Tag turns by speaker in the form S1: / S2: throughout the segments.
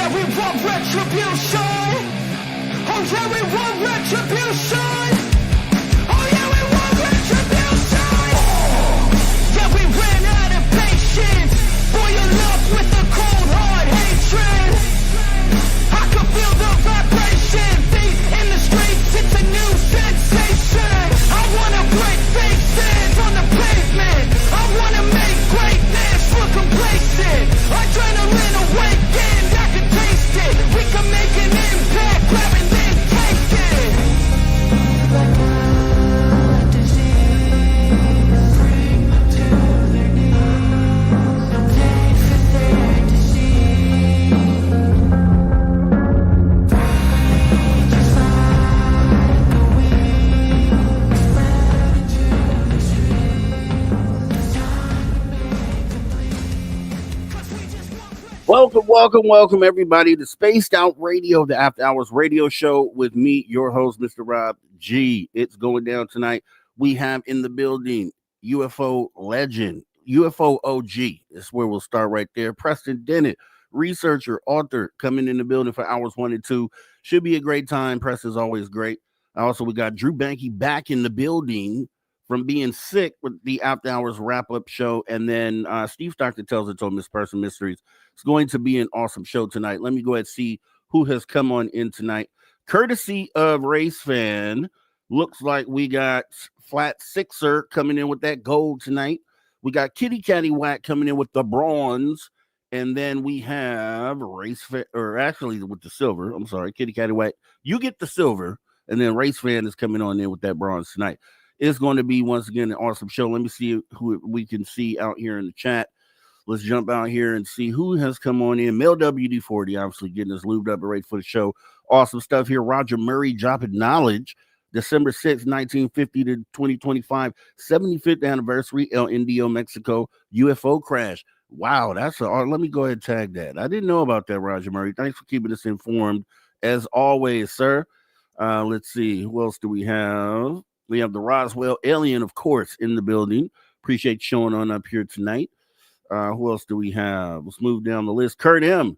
S1: yeah, we want retribution. Oh yeah, we want retribution. Oh yeah, we want retribution. Yeah, we ran out of patience. Boil up with the cold hard hatred. I can feel the vibration. Feet in the streets, it's a new sensation. I wanna break faces on the pavement. I wanna make greatness look complacent. Adrenaline awakened, I can taste it. We can make an impact, grab and then take it. Like a disease, bring them to their knees. No pain for their disease. Just like a weed, spread into the streets. It's time to make them bleed. 'Cause we just want
S2: Welcome, everybody to Spaced Out Radio, the After Hours radio show with me, your host, Mr. Rob G. It's going down tonight. We have in the building UFO legend, UFO OG. That's where we'll start right there. Preston Dennett, researcher, author, coming in the building for hours 1 and 2. Should be a great time. Press is always great. Also, we got Drew Banky back in the building from being sick with the After Hours wrap-up show. And then Steve Stockton tells it to Miss Person Mysteries. It's going to be an awesome show tonight. Let me go ahead and see who has come on in tonight. Courtesy of Race Fan, looks like we got Flat Sixer coming in with that gold tonight. We got Kitty Catty Whack coming in with the bronze. And then we have Race Fan, or actually with the silver. I'm sorry, Kitty Catty Whack. You get the silver. And then Race Fan is coming on in with that bronze tonight. It's going to be, once again, an awesome show. Let me see who we can see out here in the chat. Let's jump out here and see who has come on in. Mel WD40, obviously getting us lubed up and ready for the show. Awesome stuff here. Roger Murray dropping knowledge. December 6th, 1950 to 2025, 75th anniversary, El Indio, Mexico, UFO crash. Wow, that's let me go ahead and tag that. I didn't know about that, Roger Murray. Thanks for keeping us informed, as always, sir. Let's see. Who else do we have? We have the Roswell alien, of course, in the building. Appreciate showing on up here tonight. Who else do we have? Let's move down the list. Kurt M.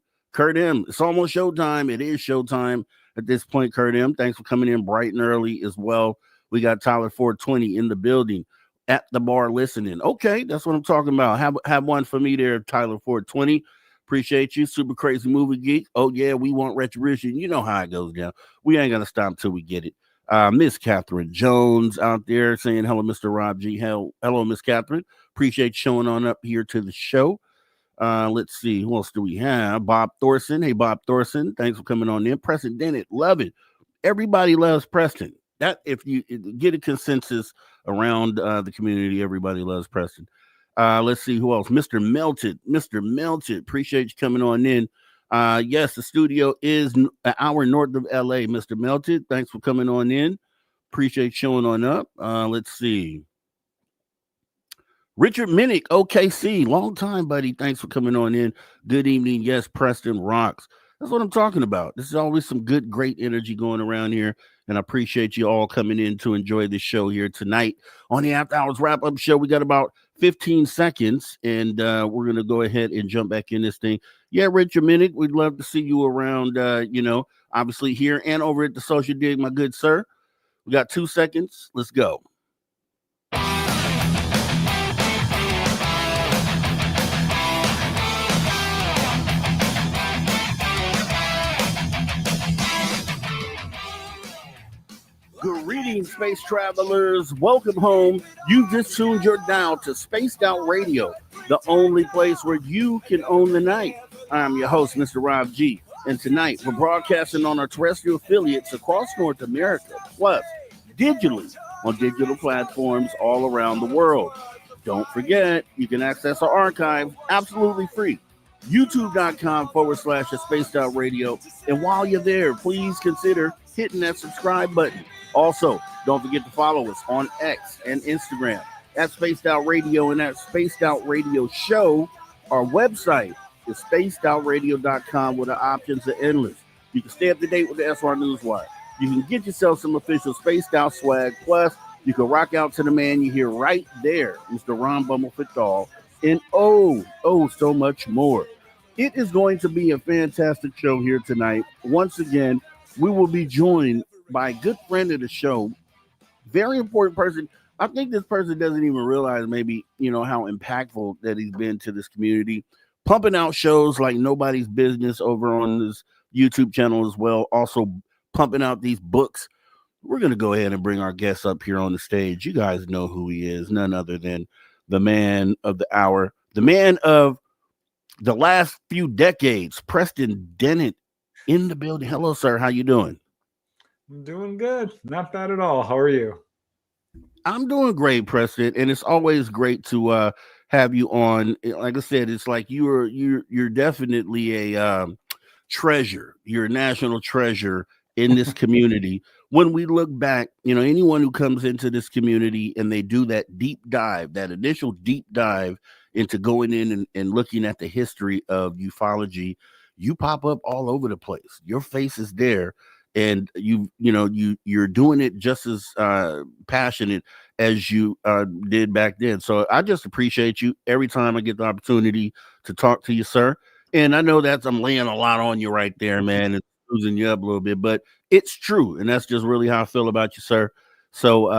S2: It's almost showtime. It is showtime at this point, Kurt M. Thanks for coming in bright and early as well. We got Tyler 420 in the building at the bar listening. Okay, that's what I'm talking about. Have one for me there, Tyler 420. Appreciate you. Super crazy movie geek. Oh, yeah, we want retribution. You know how it goes down. We ain't going to stop until we get it. Miss Catherine Jones out there saying hello, Mr. Rob G. Hello, Miss Catherine. Appreciate showing on up here to the show. Let's see. Who else do we have? Bob Thorson. Hey, Bob Thorson. Thanks for coming on in. Preston Dennett. Love it. Everybody loves Preston. That if you get a consensus around the community, everybody loves Preston. Let's see who else. Mr. Melted. Appreciate you coming on in. Yes, the studio is an hour north of LA. Mr. Melted, thanks for coming on in. Appreciate showing on up. Let's see. Richard Minnick, OKC, long time, buddy. Thanks for coming on in. Good evening. Yes, Preston rocks. That's what I'm talking about. This is always some good, great energy going around here. And I appreciate you all coming in to enjoy the show here tonight. On the After Hours wrap-up show, we got about 15 seconds, and we're going to go ahead and jump back in this thing. Yeah, Richard Minnick, we'd love to see you around, obviously here and over at the Social Dig, my good sir. We got 2 seconds. Let's go. Greetings, space travelers. Welcome home. You just tuned your dial to Spaced Out Radio, the only place where you can own the night. I'm your host, Mr. Rob G. And tonight, we're broadcasting on our terrestrial affiliates across North America, plus digitally on digital platforms all around the world. Don't forget, you can access our archive absolutely free. YouTube.com/a Spaced Out Radio. And while you're there, please consider hitting that subscribe button. Also, don't forget to follow us on X and Instagram at Spaced Out Radio and at Spaced Out Radio Show. Our website is spacedoutradio.com, where the options are endless. You can stay up to date with the SR Newswire. You can get yourself some official Spaced Out swag. Plus, you can rock out to the man you hear right there, Mr. Ron Bumblefitall, and so much more. It is going to be a fantastic show here tonight. Once again, we will be joined by a good friend of the show, very important person. I think this person doesn't even realize maybe, how impactful that he's been to this community, pumping out shows like nobody's business over on this YouTube channel as well. Also pumping out these books. We're going to go ahead and bring our guest up here on the stage. You guys know who he is, none other than the man of the hour, the man of the last few decades, Preston Dennett in the building. Hello, sir. How you doing?
S3: I'm doing good. Not bad at all. How are you?
S2: I'm doing great, Preston, and it's always great to have you on. Like I said, it's like you're definitely a treasure. You're a national treasure in this community. When we look back, anyone who comes into this community and they do that deep dive, that initial deep dive into going in and looking at the history of ufology, you pop up all over the place. Your face is there, and you're doing it just as passionate as you did back then. So I just appreciate you every time I get the opportunity to talk to you, sir. And I know that I'm laying a lot on you right there, man, and losing you up a little bit, but it's true, and that's just really how I feel about you, sir. So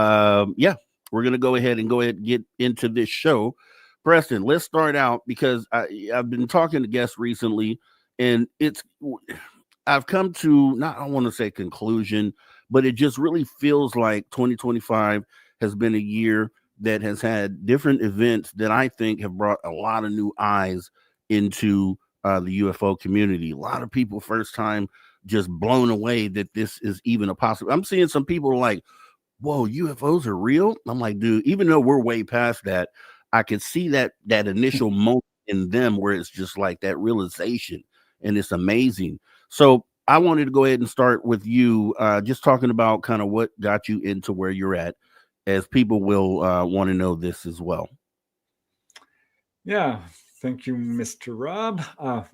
S2: yeah, we're gonna go ahead and get into this show. Preston, let's start out because I've been talking to guests recently, and I've come to, not, I want to say conclusion, but it just really feels like 2025 has been a year that has had different events that I think have brought a lot of new eyes into the UFO community. A lot of people first time just blown away that this is even a possible. I'm seeing some people like, whoa, UFOs are real. I'm like, dude, even though we're way past that, I could see that initial moment in them where it's just like that realization, and it's amazing. So I wanted to go ahead and start with you, just talking about kind of what got you into where you're at, as people will want to know this as well.
S3: Yeah, thank you, Mr. Rob.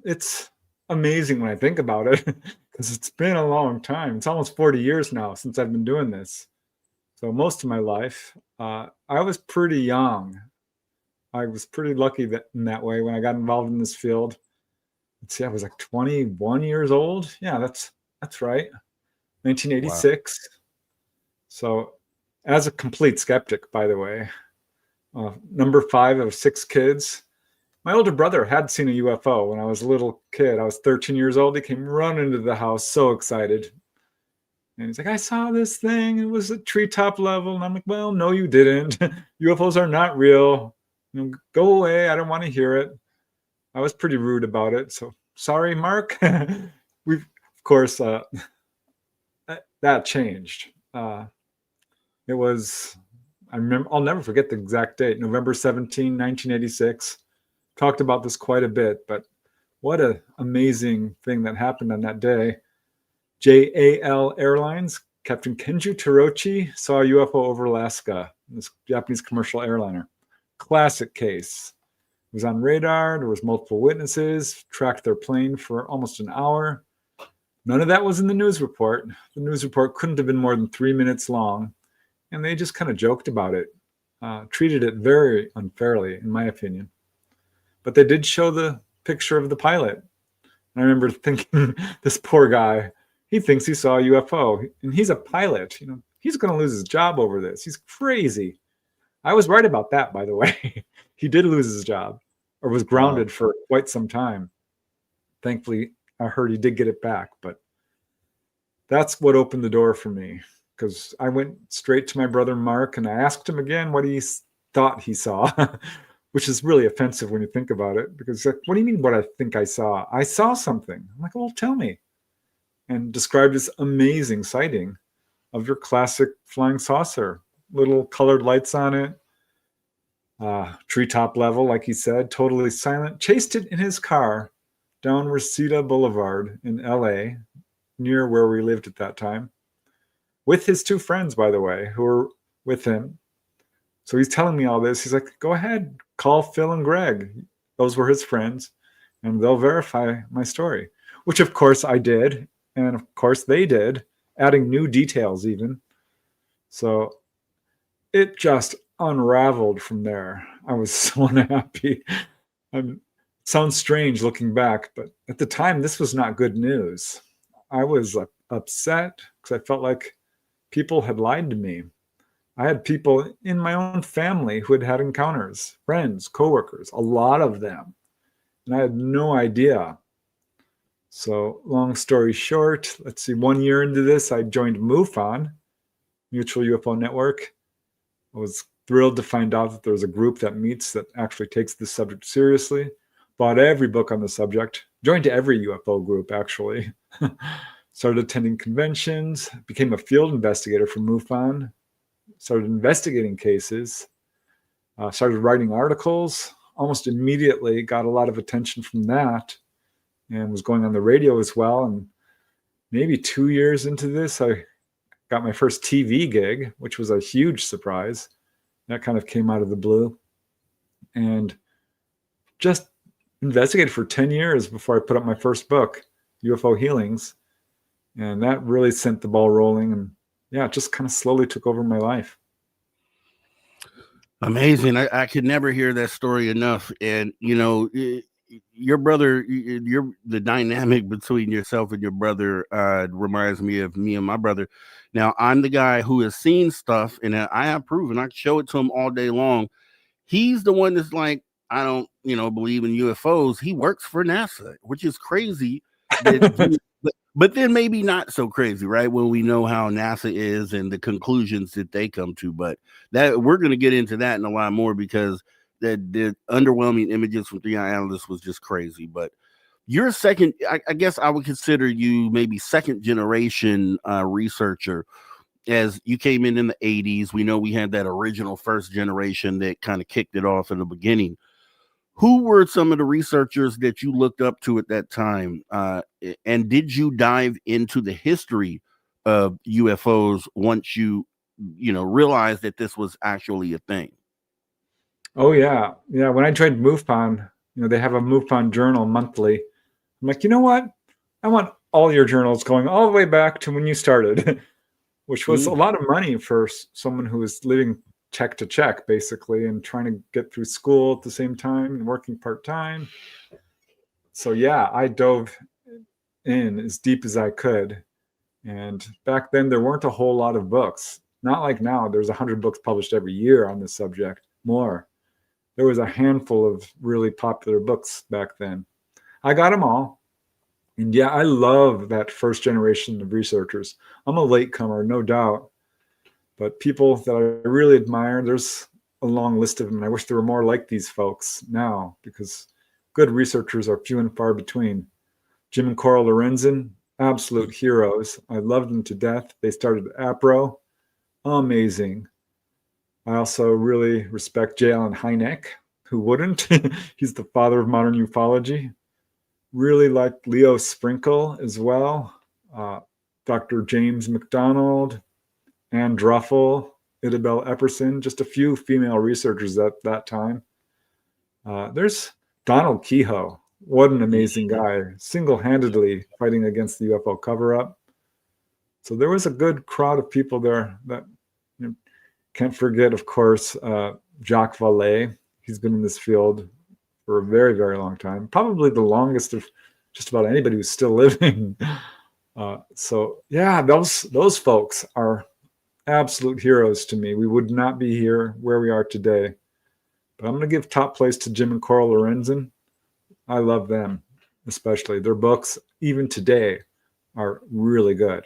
S3: It's amazing when I think about it because it's been a long time. It's almost 40 years now since I've been doing this. So most of my life, I was pretty young. I was pretty lucky in that way when I got involved in this field. Let's see, I was like 21 years old. Yeah, that's right. 1986. Wow. So as a complete skeptic, by the way, number 5 of 6 kids. My older brother had seen a UFO when I was a little kid. I was 13 years old. He came running into the house, so excited. And he's like, I saw this thing. It was at treetop level. And I'm like, well, no, you didn't. UFOs are not real. Go away. I don't want to hear it. I was pretty rude about it. So sorry, Mark. We've, of course, that changed. It was, I remember, I'll never forget the exact date, November 17, 1986. Talked about this quite a bit, but what an amazing thing that happened on that day. JAL Airlines, Captain Kenju Torochi saw a UFO over Alaska, this Japanese commercial airliner. Classic case. It was on radar. There was multiple witnesses, tracked their plane for almost an hour. None of that was in the news report. The news report couldn't have been more than 3 minutes long. And they just kind of joked about it, treated it very unfairly, in my opinion. But they did show the picture of the pilot. And I remember thinking, this poor guy, he thinks he saw a UFO, and he's a pilot. He's going to lose his job over this. He's crazy. I was right about that, by the way. He did lose his job, or was grounded for quite some time. Thankfully, I heard he did get it back, but that's what opened the door for me, because I went straight to my brother Mark and I asked him again what he thought he saw, which is really offensive when you think about it, because he's like, what do you mean what I think I saw? I saw something. I'm like, well, tell me. And described this amazing sighting of your classic flying saucer, little colored lights on it, treetop level, like he said, totally silent, chased it in his car down Reseda Boulevard in LA, near where we lived at that time, with his 2 friends, by the way, who were with him. So he's telling me all this. He's like, go ahead, call Phil and Greg. Those were his friends, and they'll verify my story, which of course I did. And of course they did, adding new details even. So it just unraveled from there. I was so unhappy. Sounds strange looking back, but at the time, this was not good news. I was upset because I felt like people had lied to me. I had people in my own family who had had encounters, friends, coworkers, a lot of them, and I had no idea. So, long story short, let's see, 1 year into this, I joined MUFON, Mutual UFO Network. I was thrilled to find out that there's a group that meets that actually takes this subject seriously. Bought every book on the subject, joined every UFO group, actually. Started attending conventions, became a field investigator for MUFON, started investigating cases, started writing articles, almost immediately got a lot of attention from that, and was going on the radio as well. And maybe 2 years into this, I got my first TV gig, which was a huge surprise. That kind of came out of the blue. And just investigated for 10 years before I put up my first book, UFO Healings. And that really sent the ball rolling. And yeah, it just kind of slowly took over my life.
S2: Amazing. I could never hear that story enough. And, you know, your brother, the dynamic between yourself and your brother reminds me of me and my brother. Now, I'm the guy who has seen stuff, and I have proven. I can show it to him all day long. He's the one that's like, I don't, believe in UFOs. He works for NASA, which is crazy. But then maybe not so crazy, right? When we know how NASA is and the conclusions that they come to. But that we're going to get into that and a lot more, because the underwhelming images from 3i Analyst was just crazy. But you're second, I guess I would consider you maybe second generation researcher, as you came in the 80s. We know we had that original first generation that kind of kicked it off in the beginning. Who were some of the researchers that you looked up to at that time? And did you dive into the history of UFOs once you realized that this was actually a thing?
S3: Oh, yeah. Yeah. When I joined MUFON, they have a MUFON journal monthly. I'm like, you know what? I want all your journals going all the way back to when you started, which was a lot of money for someone who was living check to check, basically, and trying to get through school at the same time and working part-time. So yeah, I dove in as deep as I could. And back then there weren't a whole lot of books. Not like now, there's 100 books published every year on this subject, more. There was a handful of really popular books back then. I got them all. And yeah, I love that first generation of researchers. I'm a latecomer, no doubt. But people that I really admire, there's a long list of them. And I wish there were more like these folks now, because good researchers are few and far between. Jim and Coral Lorenzen, absolute heroes. I loved them to death. They started APRO. Amazing. I also really respect J. Allen Hynek. Who wouldn't? He's the father of modern ufology. Really like Leo Sprinkle as well. Dr. James McDonald, Ann Druffel, Isabel Epperson, just a few female researchers at that time. There's Donald Kehoe. What an amazing guy, single-handedly fighting against the UFO cover-up. So there was a good crowd of people there that can't forget, of course, Jacques Vallée. He's been in this field for a very, very long time, probably the longest of just about anybody who's still living. So yeah, those folks are absolute heroes to me. We would not be here where we are today. But I'm going to give top place to Jim and Coral Lorenzen. I love them, especially. Their books, even today, are really good.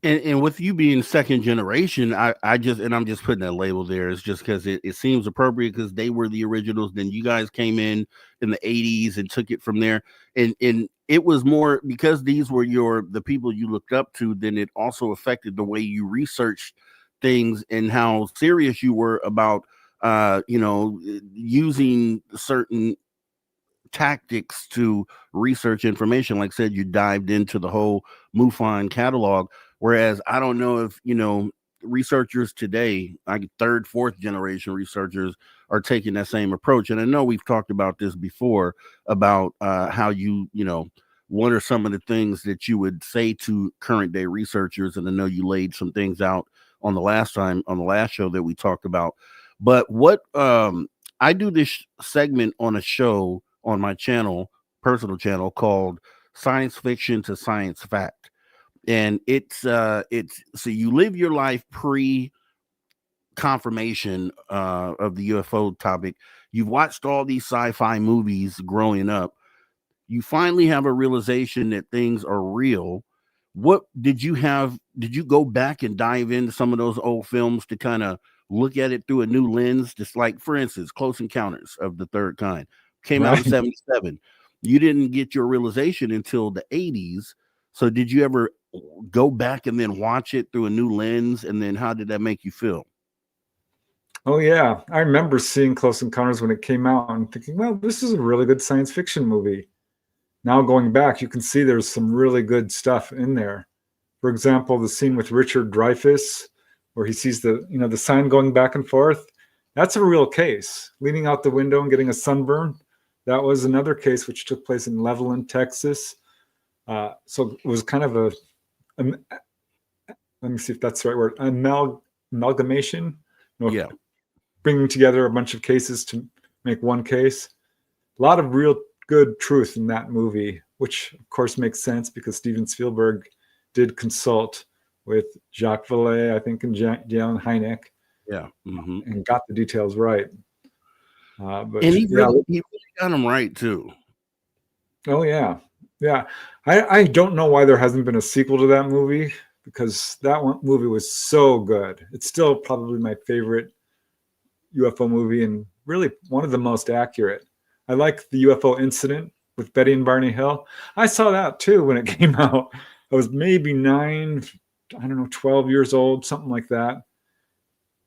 S2: And with you being second generation, I'm just putting that label there. It's just because it seems appropriate, because they were the originals. Then you guys came in the 80s and took it from there. And it was more because these were the people you looked up to. Then it also affected the way you researched things and how serious you were about, using certain tactics to research information. Like I said, you dived into the whole MUFON catalog. Whereas I don't know if, researchers today, like third, fourth generation researchers, are taking that same approach. And I know we've talked about this before about how what are some of the things that you would say to current day researchers. And I know you laid some things out on the last show that we talked about. But what I I do this segment on a show on my channel, personal channel, called Science Fiction to Science Fact. And it's so you live your life pre confirmation of the UFO topic. You've watched all these sci-fi movies growing up. You finally have a realization that things are real. What did you have? Did you go back and dive into some of those old films to kind of look at it through a new lens? Just like, for instance, Close Encounters of the Third Kind came out in
S3: Right.
S2: 77. You didn't get your realization until the 80s. So did you ever go back and then watch it through a new lens? And then how did that make you feel?
S3: Oh yeah, I remember seeing Close Encounters when it came out and thinking, well, this is a really good science fiction movie. Now going back, you can see there's some really good stuff in there. For example, the scene with Richard Dreyfuss, where he sees the sign going back and forth. That's a real case. Leaning out the window and getting a sunburn. That was another case which took place in Levelland, Texas. So it was kind of let me see if that's the right word, amalgamation.
S2: Yeah.
S3: Bringing together a bunch of cases to make one case. A lot of real good truth in that movie, which of course makes sense because Steven Spielberg did consult with Jacques Vallée, I think, and Jan Hynek.
S2: Yeah. Mm-hmm.
S3: And got the details right. But
S2: and he really got them right too.
S3: Oh yeah. Yeah. I don't know why there hasn't been a sequel to that movie, because that movie was so good. It's still probably my favorite UFO movie and really one of the most accurate. I like the UFO incident with Betty and Barney Hill. I saw that too when it came out. I was maybe 12 years old, something like that.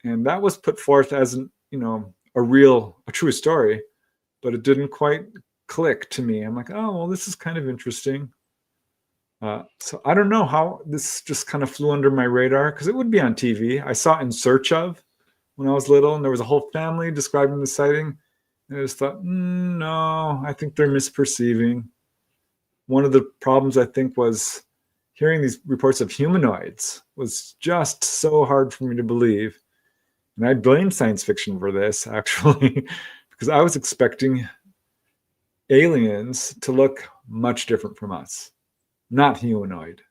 S3: And that was put forth as a true story, but it didn't quite click to me. I'm like, oh, well, this is kind of interesting. So I don't know how this just kind of flew under my radar, because it would be on TV. I saw In Search Of when I was little, and there was a whole family describing the sighting. And I just thought, no, I think they're misperceiving. One of the problems, I think, was hearing these reports of humanoids was just so hard for me to believe. And I blame science fiction for this, actually, because I was expecting aliens to look much different from us. Not humanoid.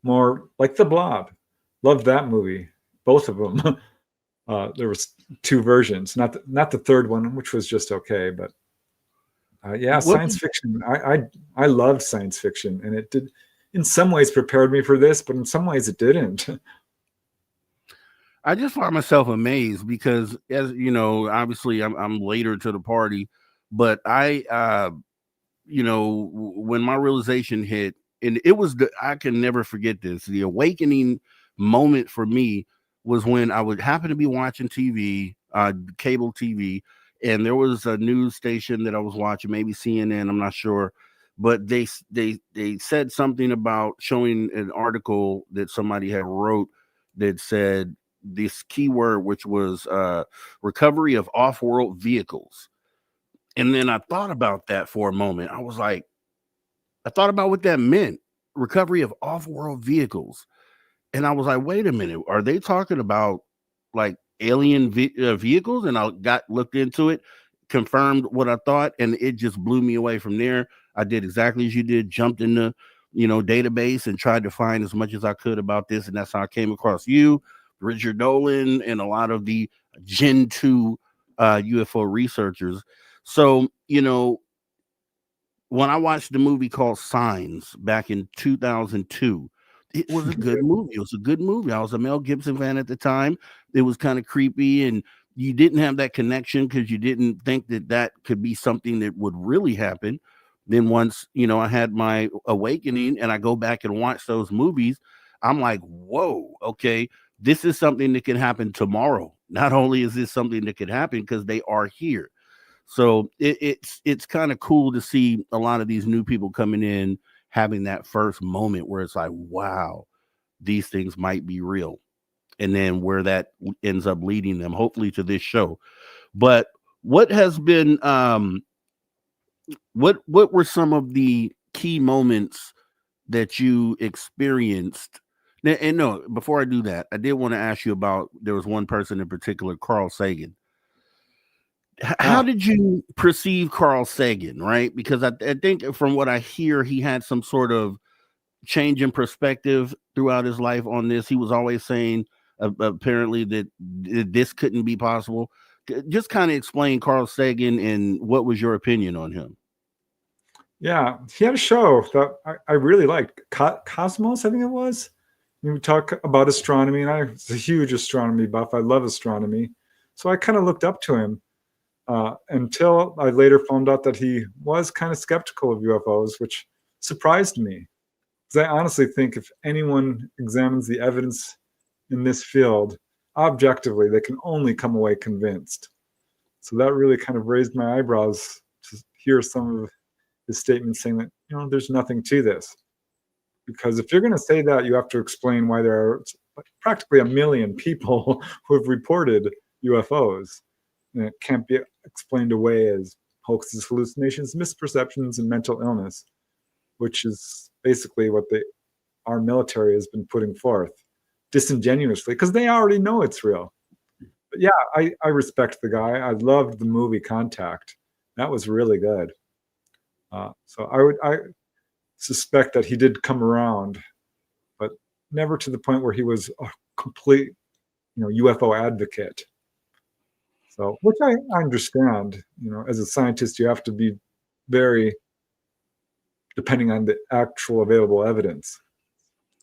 S3: More like The Blob. Loved that movie. Both of them. There was two versions, not the third one, which was just okay. But science fiction. I loved science fiction, and it did, in some ways, prepared me for this, but in some ways, it didn't.
S2: I just find myself amazed because, as you know, obviously I'm later to the party, but I, when my realization hit, and it was I can never forget this. The awakening moment for me was when I would happen to be watching TV, cable TV, and there was a news station that I was watching, maybe CNN, I'm not sure, but they said something about showing an article that somebody had wrote that said this keyword, which was recovery of off-world vehicles. And then I thought about that for a moment. I thought about what that meant, recovery of off-world vehicles. And I was like, wait a minute, are they talking about like alien vehicles? And I looked into it, confirmed what I thought, and it just blew me away from there. I did exactly as you did, jumped in the database and tried to find as much as I could about this. And that's how I came across you, Richard Nolan, and a lot of the Gen 2 UFO researchers. So, when I watched the movie called Signs back in 2002, it was a good movie. It was a good movie. I was a Mel Gibson fan at the time. It was kind of creepy, and you didn't have that connection because you didn't think that could be something that would really happen. Then once, I had my awakening and I go back and watch those movies, I'm like, whoa, okay, this is something that can happen tomorrow. Not only is this something that could happen because they are here. So it's kind of cool to see a lot of these new people coming in, having that first moment where it's like, wow, these things might be real. And then where that ends up leading them, hopefully, to this show. But what has been, what were some of the key moments that you experienced? And no, before I do that, I did want to ask you about, there was one person in particular, Carl Sagan. How did you perceive Carl Sagan, right? Because I think from what I hear, he had some sort of change in perspective throughout his life on this. He was always saying apparently that this couldn't be possible. Just kind of explain Carl Sagan and what was your opinion on him?
S3: Yeah, he had a show that I really liked. Cosmos, I think it was. We would talk about astronomy, and I was a huge astronomy buff. I love astronomy. So I kind of looked up to him until I later found out that he was kind of skeptical of UFOs, which surprised me. Because I honestly think if anyone examines the evidence in this field objectively, they can only come away convinced. So that really kind of raised my eyebrows to hear some of his statements saying that, there's nothing to this. Because if you're going to say that, you have to explain why there are practically 1 million people who have reported UFOs. And it can't be explained away as hoaxes, hallucinations, misperceptions, and mental illness, which is basically what our military has been putting forth disingenuously, because they already know it's real. But yeah, I respect the guy. I loved the movie Contact. That was really good. So I suspect that he did come around, but never to the point where he was a complete, UFO advocate. So, which I understand. As a scientist, you have to be very depending on the actual available evidence.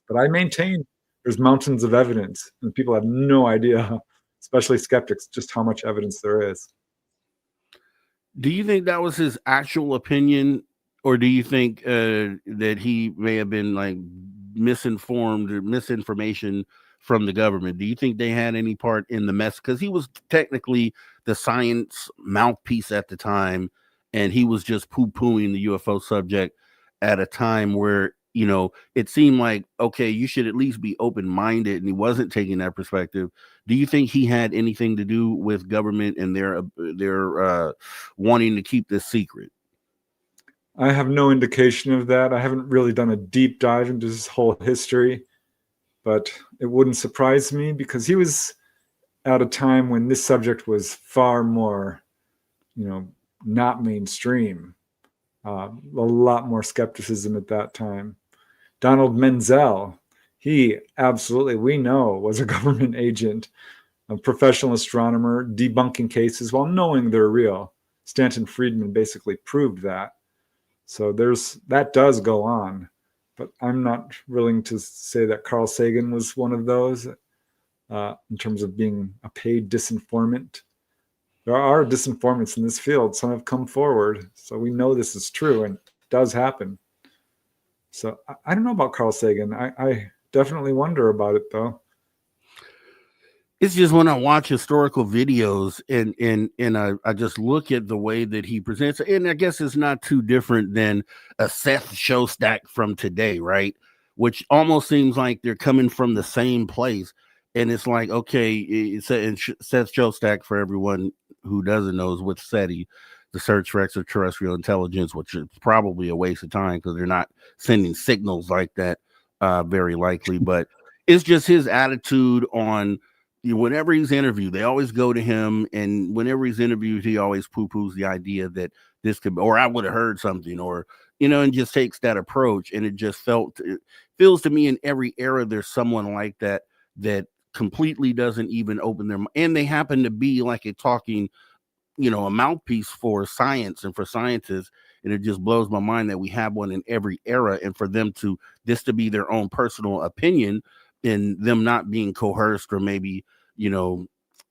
S3: But I maintain there's mountains of evidence, and people have no idea, especially skeptics, just how much evidence there is.
S2: Do you think that was his actual opinion, or do you think that he may have been like misinformed or misinformation from the government? Do you think they had any part in the mess? Because he was technically the science mouthpiece at the time, and he was just poo-pooing the UFO subject at a time where, it seemed like, okay, you should at least be open-minded, and he wasn't taking that perspective. Do you think he had anything to do with government and their wanting to keep this secret?
S3: I have no indication of that. I haven't really done a deep dive into his whole history, but it wouldn't surprise me because he was at a time when this subject was far more, not mainstream. A lot more skepticism at that time. Donald Menzel, he absolutely, we know, was a government agent, a professional astronomer, debunking cases while knowing they're real. Stanton Friedman basically proved that. So that does go on, but I'm not willing to say that Carl Sagan was one of those in terms of being a paid disinformant. There are disinformants in this field. Some have come forward, so we know this is true and it does happen. So I don't know about Carl Sagan. I definitely wonder about it, though.
S2: It's just when I watch historical videos and I just look at the way that he presents, and I guess it's not too different than a Seth Shostak from today, right? Which almost seems like they're coming from the same place. And it's like, okay, Seth Shostak, for everyone who doesn't know, is with SETI, the Search for Extraterrestrial Intelligence, which is probably a waste of time because they're not sending signals like that, very likely. But it's just his attitude on, whenever he's interviewed, they always go to him, and whenever he's interviewed, he always poo-poos the idea that this could be, or I would have heard something, or, and just takes that approach. And it feels to me in every era there's someone like that completely doesn't even open their mind, and they happen to be like a talking, a mouthpiece for science and for scientists. And it just blows my mind that we have one in every era, and for them to be their own personal opinion, and them not being coerced or maybe,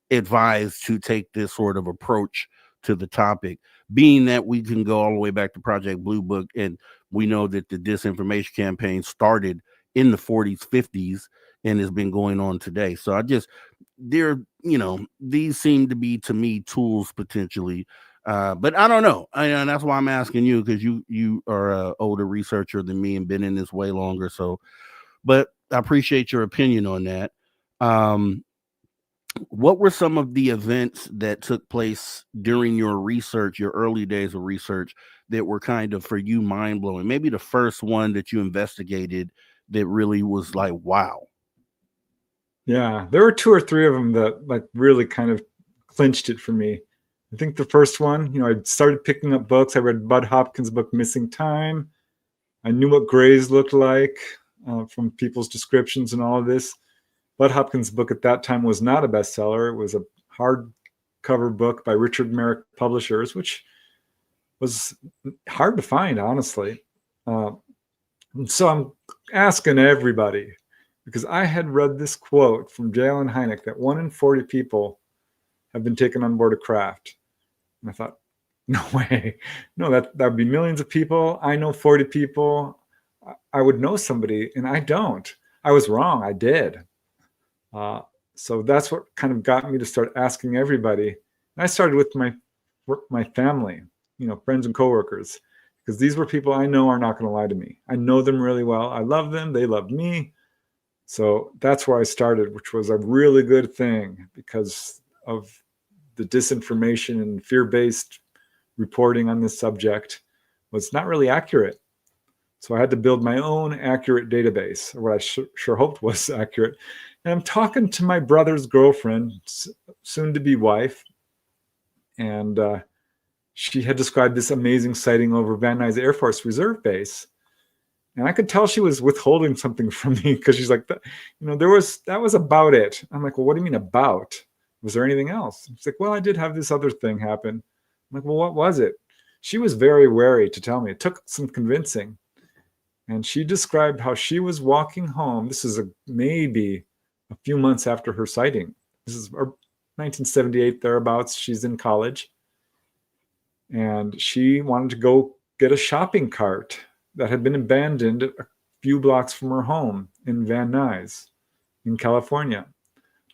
S2: advised to take this sort of approach to the topic, being that we can go all the way back to Project Blue Book. And we know that the disinformation campaign started in the 40s, 50s, and has been going on today. So these seem to be, to me, tools potentially. But I don't know. And that's why I'm asking you, because you are an older researcher than me and been in this way longer. So, but I appreciate your opinion on that. What were some of the events that took place during your research, your early days of research, that were kind of, for you, mind-blowing? Maybe the first one that you investigated that really was like, wow.
S3: Yeah, there were 2 or 3 of them that like really kind of clinched it for me. I think the first one, you know, I started picking up books. I read Bud Hopkins' book, Missing Time. I knew what grays looked like from people's descriptions and all of this. Bud Hopkins' book at that time was not a bestseller. It was a hardcover book by Richard Merrick Publishers, which was hard to find, honestly. So I'm asking everybody, because I had read this quote from J. Allen Hynek that 1 in 40 people have been taken on board a craft. And I thought, no way. No, that would be millions of people. I know 40 people. I would know somebody, and I don't. I was wrong. I did. So that's what kind of got me to start asking everybody. And I started with my family, you know, friends and coworkers, because these were people I know are not going to lie to me. I know them really well. I love them. They love me. So that's where I started, which was a really good thing because of the disinformation and fear-based reporting on this subject was not really accurate. So I had to build my own accurate database, or what I sure hoped was accurate. And I'm talking to my brother's girlfriend, soon-to-be wife, and she had described this amazing sighting over Van Nuys Air Force Reserve Base. And I could tell she was withholding something from me because she's like, you know, that was about it. I'm like, well, what do you mean about? Was there anything else? She's like, well, I did have this other thing happen. I'm like, well, what was it? She was very wary to tell me. It took some convincing. And she described how she was walking home. This is maybe a few months after her sighting. This is 1978, thereabouts. She's in college. And she wanted to go get a shopping cart that had been abandoned a few blocks from her home in Van Nuys in California.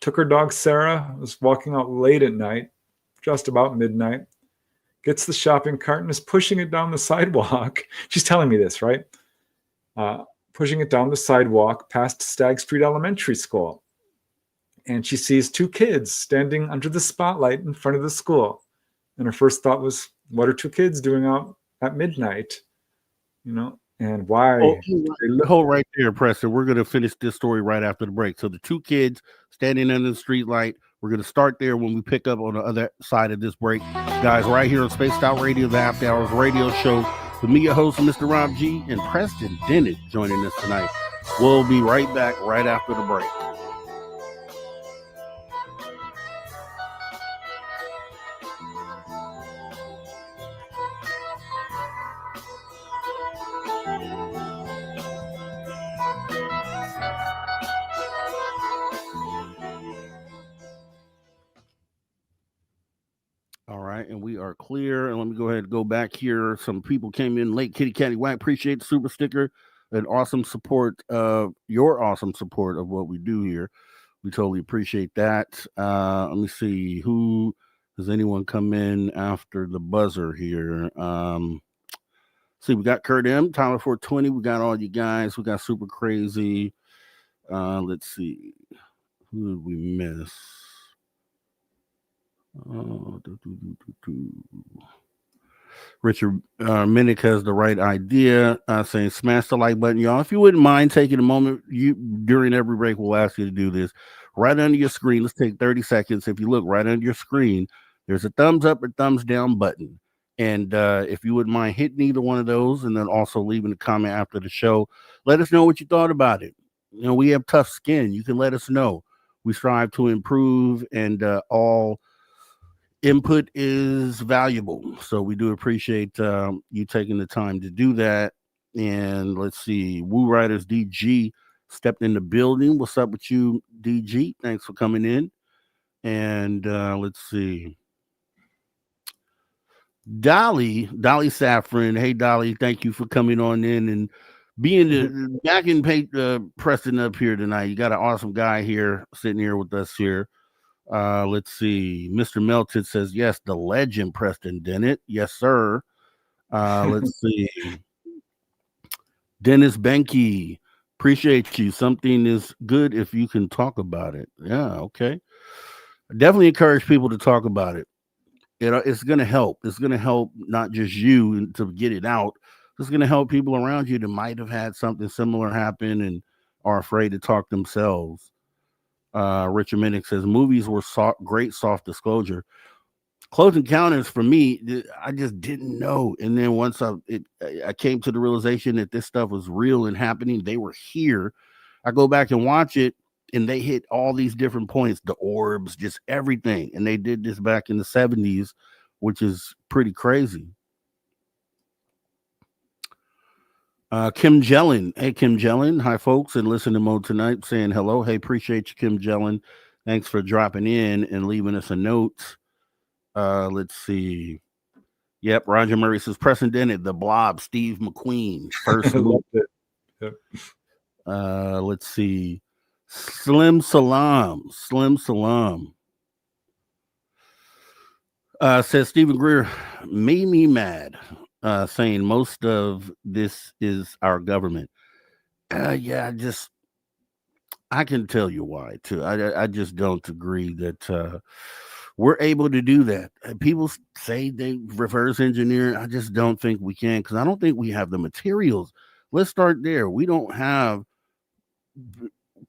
S3: Took her dog Sarah, was walking out late at night, just about midnight, gets the shopping cart and is pushing it down the sidewalk. She's telling me this, right? Pushing it down the sidewalk past Stagg Street Elementary School. And she sees 2 kids standing under the spotlight in front of the school. And her first thought was, what are 2 kids doing out at midnight? You know, and why?
S2: Hold right there, Preston. We're going to finish this story right after the break. So the 2 kids standing under the street light. We're going to start there when we pick up on the other side of this break. Guys, right here on Spaced Out Radio, the After Hours radio show, with me, your host, Mr. Rob G, and Preston Dennett joining us tonight. We'll be right back right after the break. All right, and we are clear. And let me go ahead and go back here. Some people came in late. Kitty Catty White, appreciate the super sticker and awesome support of your awesome support of what we do here. We totally appreciate that. Let me see. Who does anyone come in after the buzzer here? See, we got Kurt M, Tyler 420. We got all you guys. We got Super Crazy. Let's see. Who did we miss? Richard Minnick has the right idea, saying smash the like button, y'all. If you wouldn't mind taking a moment, during every break, we'll ask you to do this. Right under your screen, let's take 30 seconds. If you look right under your screen, there's a thumbs up or thumbs down button. And if you wouldn't mind hitting either one of those, and then also leaving a comment after the show, let us know what you thought about it. You know, we have tough skin. You can let us know. We strive to improve, and all input is valuable. So we do appreciate you taking the time to do that. And let's see, Woo Riders DG stepped in the building. What's up with you, DG? Thanks for coming in. And let's see, Dolly Saffron. Hey, Dolly, thank you for coming on in and being back in Preston up here tonight. You got an awesome guy here sitting here with us here. Let's see. Mr. Melted says, yes, the legend Preston Dennett. Yes, sir. Let's see. Dennis Benke, appreciate you. Something is good if you can talk about it. Yeah, okay. Definitely encourage people to talk about it. It's going to help. It's going to help not just you to get it out. It's going to help people around you that might have had something similar happen and are afraid to talk themselves. Richard Minnick says movies were great soft disclosure. Close Encounters for me, I just didn't know. And then once I came to the realization that this stuff was real and happening, they were here. I go back and watch it, and they hit all these different points, the orbs, just everything. And they did this back in the 70s, which is pretty crazy. Kim Jellin. Hey, Kim Jellin. Hi, folks, and listening mode tonight saying hello. Hey, appreciate you, Kim Jellin. Thanks for dropping in and leaving us a note. Let's see. Yep, Roger Murray says Preston Dennett, The Blob, Steve McQueen, first movie.
S3: Yep.
S2: Let's see. Slim Salam. Says Stephen Greer made me mad. Saying most of this is our government. Yeah, I can tell you why too. I just don't agree that we're able to do that. People say they reverse engineer. I just don't think we can, because I don't think we have the materials. Let's start there. We don't have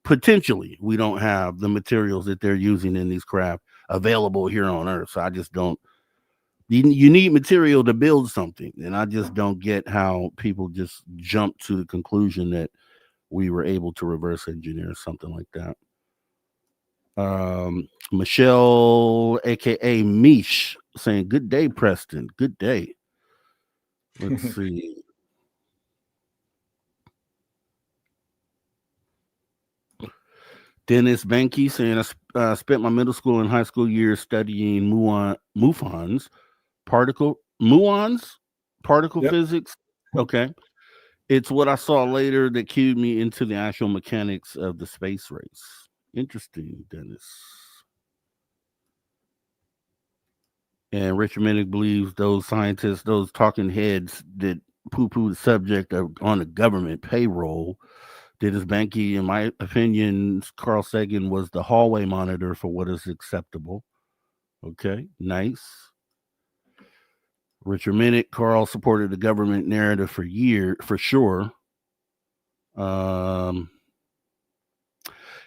S2: the materials that they're using in these craft available here on Earth. So I just don't. You need material to build something, and I just don't get how people just jump to the conclusion that we were able to reverse engineer something like that. Michelle, aka Mish, saying good day, Preston. Good day. Let's see. Dennis Banky saying I spent my middle school and high school years studying muons, particle
S3: Yep.
S2: physics. Okay. It's what I saw later that cued me into the actual mechanics of the space race. Interesting, Dennis. And Richard Minnick believes those scientists, those talking heads that poo-poo the subject are on the government payroll. Dennis Banky, in my opinion, Carl Sagan was the hallway monitor for what is acceptable. Okay, nice. Richard Minnick, Carl supported the government narrative for sure.